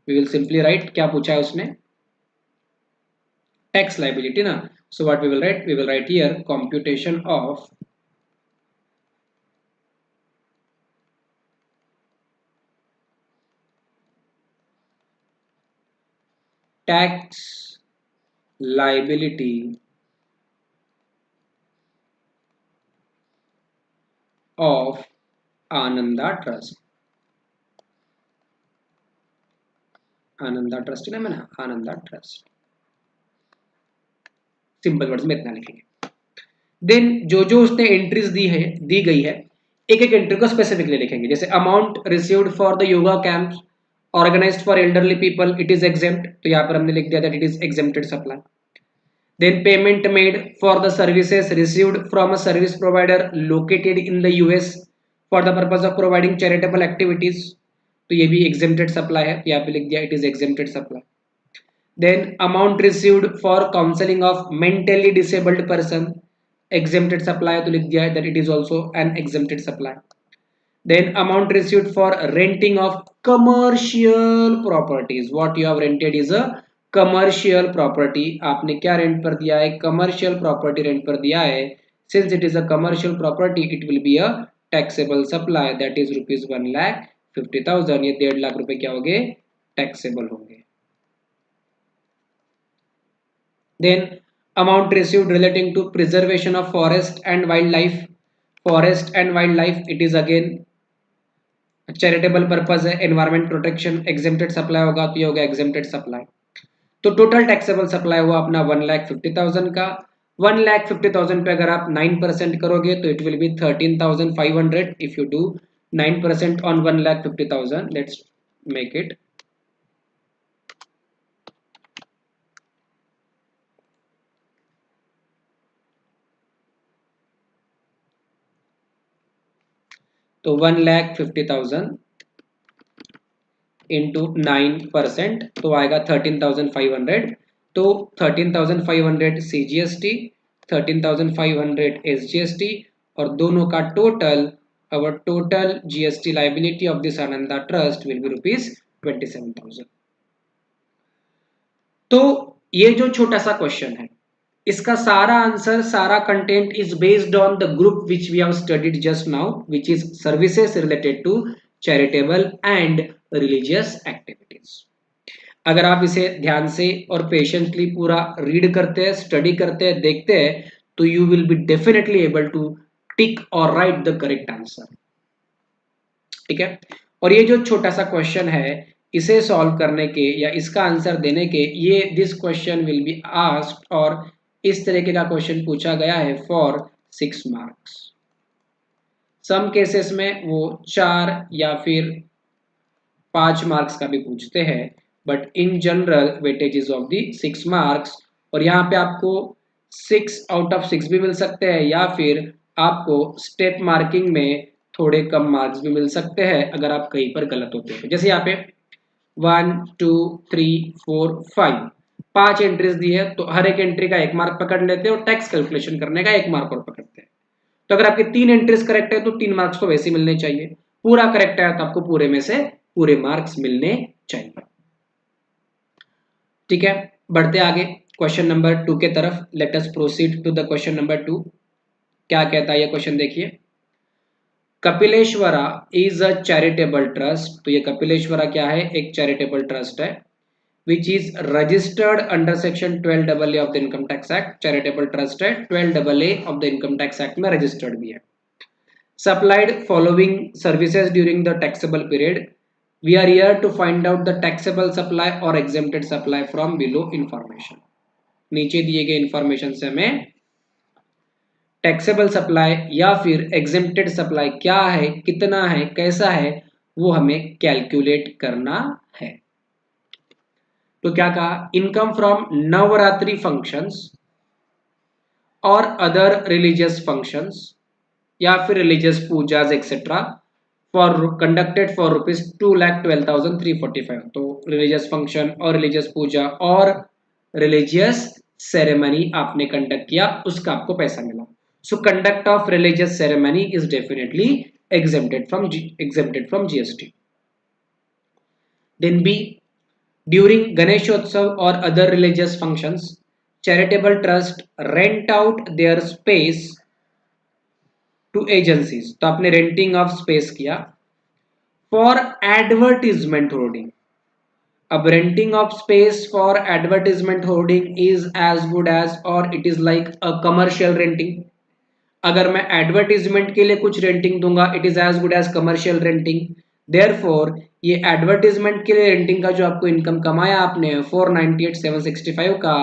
we will simply write, क्या पूछा है उसने, टैक्स लायबिलिटी ना, so what we will write here computation of tax liability of Ananda Trust, Ananda trust है ना मैंने, आनंदा ट्रस्ट, सिंपल वर्ड्स में इतना लिखेंगे। देन जो उसने एंट्रीज दी गई है, एक एक एंट्री को स्पेसिफिकली लिखेंगे। जैसे amount received for the yoga camps organised for elderly people, it is exempt, तो यहाँ पर हमने लिख दिया that it is exempted supply. Then payment made for the services received from a service provider located in the US for the purpose of providing charitable activities, तो ये भी exempted supply है, यहाँ पे लिख दिया it is exempted supply. Then amount received for counseling of mentally disabled person, exempted supply, तो लिख दिया that it is also an exempted supply. Then amount received for renting of commercial properties, what you have rented is a commercial property, आपने क्या rent पर दिया है, commercial property rent पर दिया है, since it is a commercial property it will be a taxable supply, that is ₹1,50,000, ये 1.5 लाख रुपए क्या होंगे, टैक्सेबल होंगे। Then amount received relating to preservation of forest and wildlife, forest and wildlife it is again charitable purpose है, environment protection, exempted supply होगा तो ये होगा एग्जेम्प्टेड सप्लाई। तो टोटल टैक्सेबल सप्लाई हुआ अपना 1,50,000 का। 1,50,000 पे अगर आप 9% करोगे तो it will B 13,500 if you do 9% on 1,50,000, let's make it तो 1,50,000 इंटू 9% तो आएगा 13,500, तो 13,500 CGST, 13,500 SGST और दोनों का total, our total GST liability of this Ananda Trust will be ₹27,000। तो ये जो छोटा सा क्वेश्चन है, इसका सारा आंसर, सारा content is based on the group which we have studied just now, which is services related to charitable and religious activities. अगर आप इसे ध्यान से और पेशेंटली पूरा रीड करते हैं, स्टडी करते हैं, देखते हैं, तो you will be definitely able to tick or write the correct answer. ठीक है, और ये जो छोटा सा क्वेश्चन है, इसे सॉल्व करने के या इसका आंसर देने के, ये this question will be asked, और इस तरीके का क्वेश्चन पूछा गया है फॉर 6 मार्क्स। सम केसेस में वो 4 या फिर 5 मार्क्स का भी पूछते हैं, but in general weightage is of the 6 marks. और यहाँ पे आपको 6 आउट ऑफ 6 भी मिल सकते हैं, या फिर आपको स्टेप मार्किंग में थोड़े कम मार्क्स भी मिल सकते हैं अगर आप कहीं पर गलत होते हैं। जैसे यहाँ पे 1 2 3 4 5 एंट्रीज दी है, तो हर एक एंट्री का 1 मार्क पकड़ लेते हैं और टैक्स कैलकुलेशन करने का 1 मार्क और पकड़ते हैं। तो अगर आपकी 3 एंट्रीज करेक्ट है तो 3 मार्क्स तो वैसे मिलने चाहिए, पूरा करेक्ट है तो आपको पूरे में से पूरे मार्क्स मिलने चाहिए। ठीक है, बढ़ते आगे क्वेश्चन नंबर 2 के तरफ। Let us proceed to the question number 2। क्या कहता है ये क्वेश्चन, देखिए। Kapileshwara is a charitable trust, तो ये कपिलेश्वरा क्या है, एक चैरिटेबल ट्रस्ट है, which is registered under section 12AA of the income tax act। Charitable trust है, 12AA of the income tax act में रजिस्टर्ड भी है। supplied following services during the taxable period, we are here to find out the taxable supply or exempted supply from below information। नीचे दिए गए information से हमें taxable supply या फिर एग्जेम्प्टेड सप्लाई क्या है, कितना है, कैसा है, वो हमें कैलकुलेट करना है। तो क्या कहा, इनकम फ्रॉम नवरात्रि फंक्शंस और अदर रिलीजियस फंक्शंस या फिर religious Pooja's etcetera for conducted for ₹2,12,345। तो रिलीजियस फंक्शन और रिलीजियस पूजा और रिलीजियस सेरेमनी आपने कंडक्ट किया, उसका आपको पैसा मिला। So conduct of religious ceremony is definitely exempted from GST। Then B, during Ganeshotsav or other religious functions, charitable trust rent out their space to agencies। तो आपने renting of space किया for advertisement hoarding। अब renting of space for advertisement hoarding is as good as or it is like a commercial renting। अगर मैं advertisement के लिए कुछ renting दूंगा, it is as good as commercial renting. Therefore ये advertisement के लिए रेंटिंग का जो आपको इनकम कमाया आपने 498,765 का,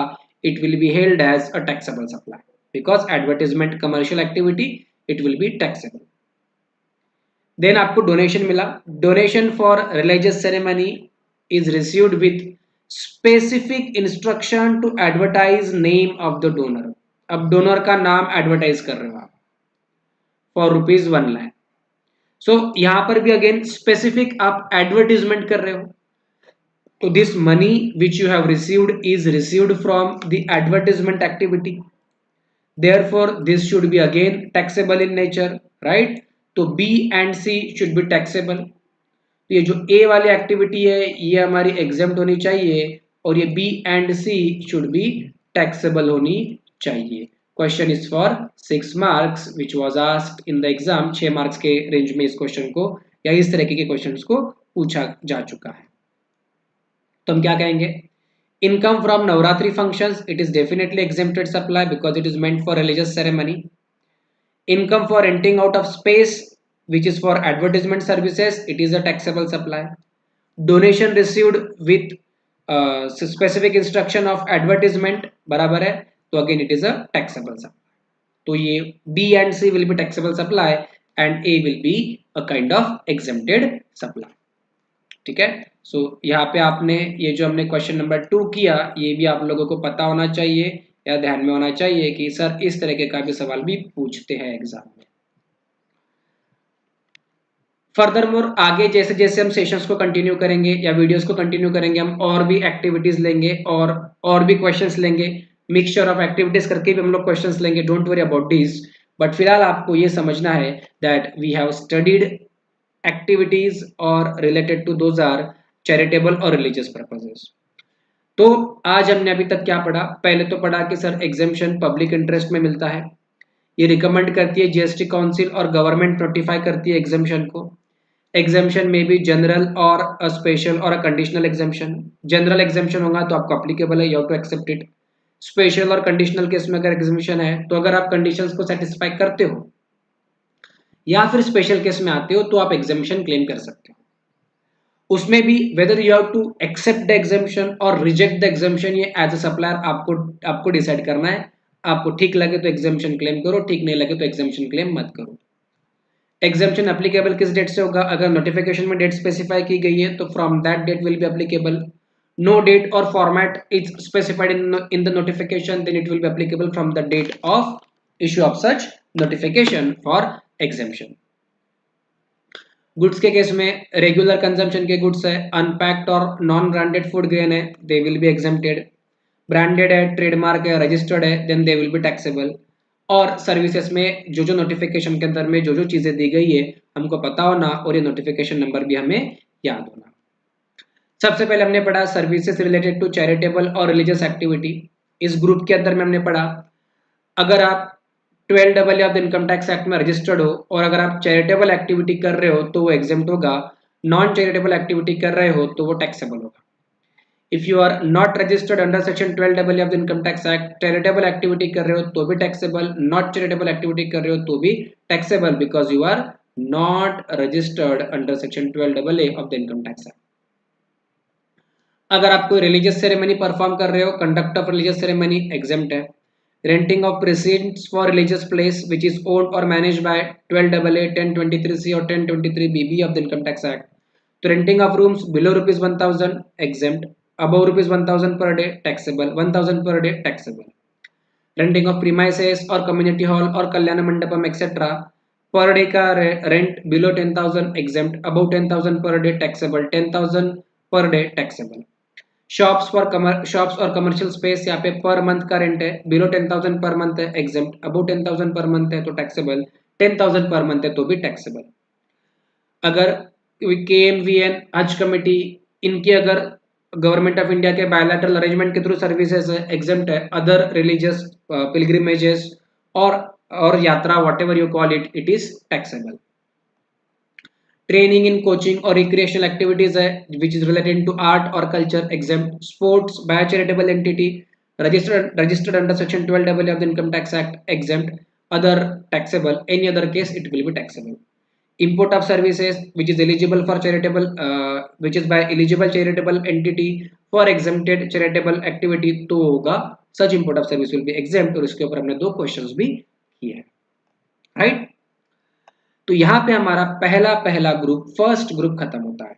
it will be held as a taxable supply because advertisement commercial activity, it will be taxable. Then आपको डोनेशन मिला, donation for religious ceremony is received with specific instruction to advertise name of the donor. अब donor का नाम advertise कर रहे हो आप for ₹1,00,000. सो यहां पर भी अगेन स्पेसिफिक आप एडवर्टीजमेंट कर रहे हो. तो this money which you have received is received from the advertisement activity, therefore this should be again taxable in nature, right? तो B and C should be taxable. तो ये जो A वाली एक्टिविटी है ये हमारी एग्जेम्प्ट होनी चाहिए और ये B and C should be taxable होनी चाहिए. Question is for 6 marks which was asked in the exam. 6 marks के रेंज में इस क्वेश्चन को या इस तरीके के क्वेश्चंस को पूछा जा चुका है. तो हम क्या कहेंगे? Income from Navratri functions, it is definitely exempted supply because it is meant for religious ceremony. Income for renting out of space, which is for advertisement services, it is a taxable supply. Donation received with specific instruction of advertisement, बराबर है, तो again it is a taxable supply. तो ये B and C will be taxable supply and A will be a kind of exempted supply. ठीक है. सो यहाँ पे आपने ये जो हमने क्वेश्चन नंबर 2 किया ये भी आप लोगों को पता होना चाहिए या ध्यान में होना चाहिए कि सर इस तरीके का भी सवाल भी पूछते हैं एग्जाम में. फर्दरमोर आगे जैसे जैसे हम सेशंस को कंटिन्यू करेंगे या वीडियोस को कंटिन्यू करेंगे हम और भी एक्टिविटीज लेंगे और भी क्वेश्चंस लेंगे. मिक्सचर ऑफ एक्टिविटीज करके भी हम लोग क्वेश्चंस लेंगे. Don't worry about this. But फिलहाल आपको ये समझना है that we have studied activities or related to those are charitable और रिलीजियस पर्पसेस. तो आज हमने अभी तक क्या पढ़ा? पहले तो पढ़ा कि सर एग्जेम्पशन पब्लिक इंटरेस्ट में मिलता है. ये रिकमेंड करती है जीएसटी काउंसिल और गवर्नमेंट नोटिफाई करती है एग्जेम्पशन को. एग्जेम्पशन में भी जनरल और अ स्पेशल और a conditional exemption. General exemption होगा तो आपको अप्लीकेबल है, you have to accept it. Special और कंडीशनल केस में अगर एग्जेम्पशन है तो अगर आप कंडीशंस को सेटिस्फाई करते हो या फिर स्पेशल केस में आते हो तो आप एग्जेम्पशन क्लेम कर सकते हो. उसमें भी whether you have to accept the exemption और रिजेक्ट द एग्जेम्पशन ये एज अ सप्लायर आपको डिसाइड करना है. आपको ठीक लगे तो एग्जेम्पशन क्लेम करो, ठीक नहीं लगे तो एग्जेम्पशन क्लेम मत करो. एग्जेम्पशन एप्लीकेबल किस डेट से होगा? अगर नोटिफिकेशन में डेट स्पेसिफाई की गई है तो from that date will be applicable. No date or format is specified in the notification then it will be applicable from the date of issue of such notification for exemption. Goods के case में regular consumption के goods है, unpacked or non branded food grain है, they will be exempted. Branded है, trademark है, registered है, then they will be taxable. और services में जो जो नोटिफिकेशन के अंदर में जो जो चीजें दी गई है हमको पता होना और ये नोटिफिकेशन नंबर भी हमें याद होना. सबसे पहले हमने पढ़ा सर्विसेज रिलेटेड टू चैरिटेबल और रिलीजियस एक्टिविटी. इस ग्रुप के अंदर में हमने पढ़ा अगर आप 12AA of the income tax act में रजिस्टर्ड हो और अगर आप चैरिटेबल एक्टिविटी कर रहे हो तो वो एग्जेम्प्ट होगा. नॉन चैरिटेबल एक्टिविटी कर रहे हो तो वो टैक्सेबल होगा. If you are not registered under section 12AA of the income tax act, charitable activity कर रहे हो तो भी टैक्सेबल, नॉट चैरिटेबल एक्टिविटी कर रहे हो तो भी taxable because you are not registered under section 12AA of the income tax act. अगर आप कोई रिलीजियस सेरेमनी परफॉर्म कर रहे हो, conduct of religious ceremony exempt है. Renting of precincts for religious place which is owned or managed by 12AA, 1023C or 1023BB of the Income Tax Act. So renting of rooms below ₹1,000 exempt, above ₹1,000 per day taxable, 1,000 per day taxable. Renting of premises or community hall or kalyana mandapam etc. per day का rent below 10,000 exempt, above 10,000 per day taxable, 10,000 per day taxable. Shops और commercial space यहाँ पे per month का rent है, below 10,000 per month है exempt, above 10,000 per month है तो taxable, 10,000 per month है तो भी टैक्सेबल. अगर KMVN हज कमेटी इनकी अगर गवर्नमेंट ऑफ इंडिया के बायलैटरल अरेंजमेंट के थ्रू सर्विसेज है एग्जेम्प्ट है. अदर रिलीजियस पिलग्रिमेजेस और यात्रा whatever you call it, it is taxable. Training in coaching और रिक्रिएशनल एक्टिविटीज है which is related to art और culture exempt. Sports by charitable entity registered under section 12AA of the income tax act exempt. Other taxable, any other case it will be taxable. Import of services which is eligible for charitable which is by eligible charitable entity for exempted charitable activity तो होगा such import of service will be exempt, और इसके ऊपर हमने 2 questions भी किए हैं, right. तो यहाँ पे हमारा पहला ग्रुप, फर्स्ट ग्रुप खत्म होता है।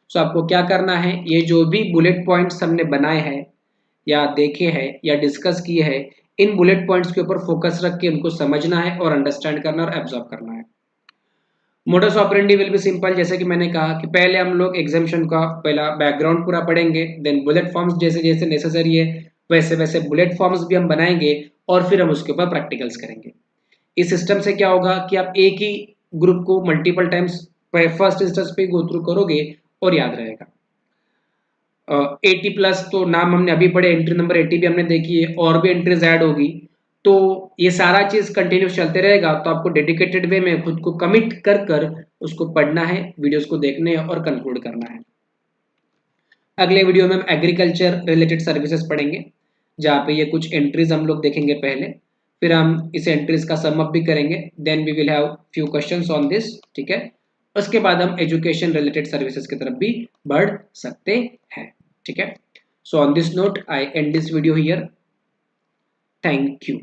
सो आपको क्या करना है, ये जो भी बुलेट पॉइंट्स हमने बनाए हैं या देखे हैं या डिस्कस किए हैं, इन बुलेट पॉइंट्स के ऊपर फोकस रख के उनको समझना है और अंडरस्टैंड करना और एब्जॉर्ब करना है। Modus operandi will be simple, जैसे कि मैंने कहा कि पहले हम लोग एग्जामिशन का पहला बैकग्राउंड पूरा पढ़ेंगे, देन बुलेट फॉर्म्स जैसे जैसे नेसेसरी है वैसे वैसे बुलेट फॉर्म्स भी हम बनाएंगे और फिर हम उसके ऊपर प्रैक्टिकल्स करेंगे। इस सिस्टम से क्या होगा कि आप एक ही ग्रुप को मल्टीपल टाइम्स फर्स्ट इंस्टेंस पे गो थ्रू करोगे और याद रहेगा। 80 प्लस तो नाम हमने अभी पढ़े, एंट्री नंबर 80 भी हमने देखी है, और भी एंट्रीज ऐड होगी, तो ये सारा चीज कंटिन्यूस चलते रहेगा। तो आपको डेडिकेटेड वे में खुद को कमिट कर उसको पढ़ना है, वीडियोस को देखने और कंक्लूड करना है। अगले वीडियो में हम एग्रीकल्चर रिलेटेड सर्विसेज पढ़ेंगे, जहाँ पे ये कुछ एंट्रीज हम लोग देखेंगे पहले, फिर हम इस एंट्रीज का सम अप भी करेंगे, then we will have few questions on this, ठीक है। उसके बाद हम एजुकेशन रिलेटेड सर्विसेज की तरफ भी बढ़ सकते हैं, ठीक है। So on this note I and this video here, thank you.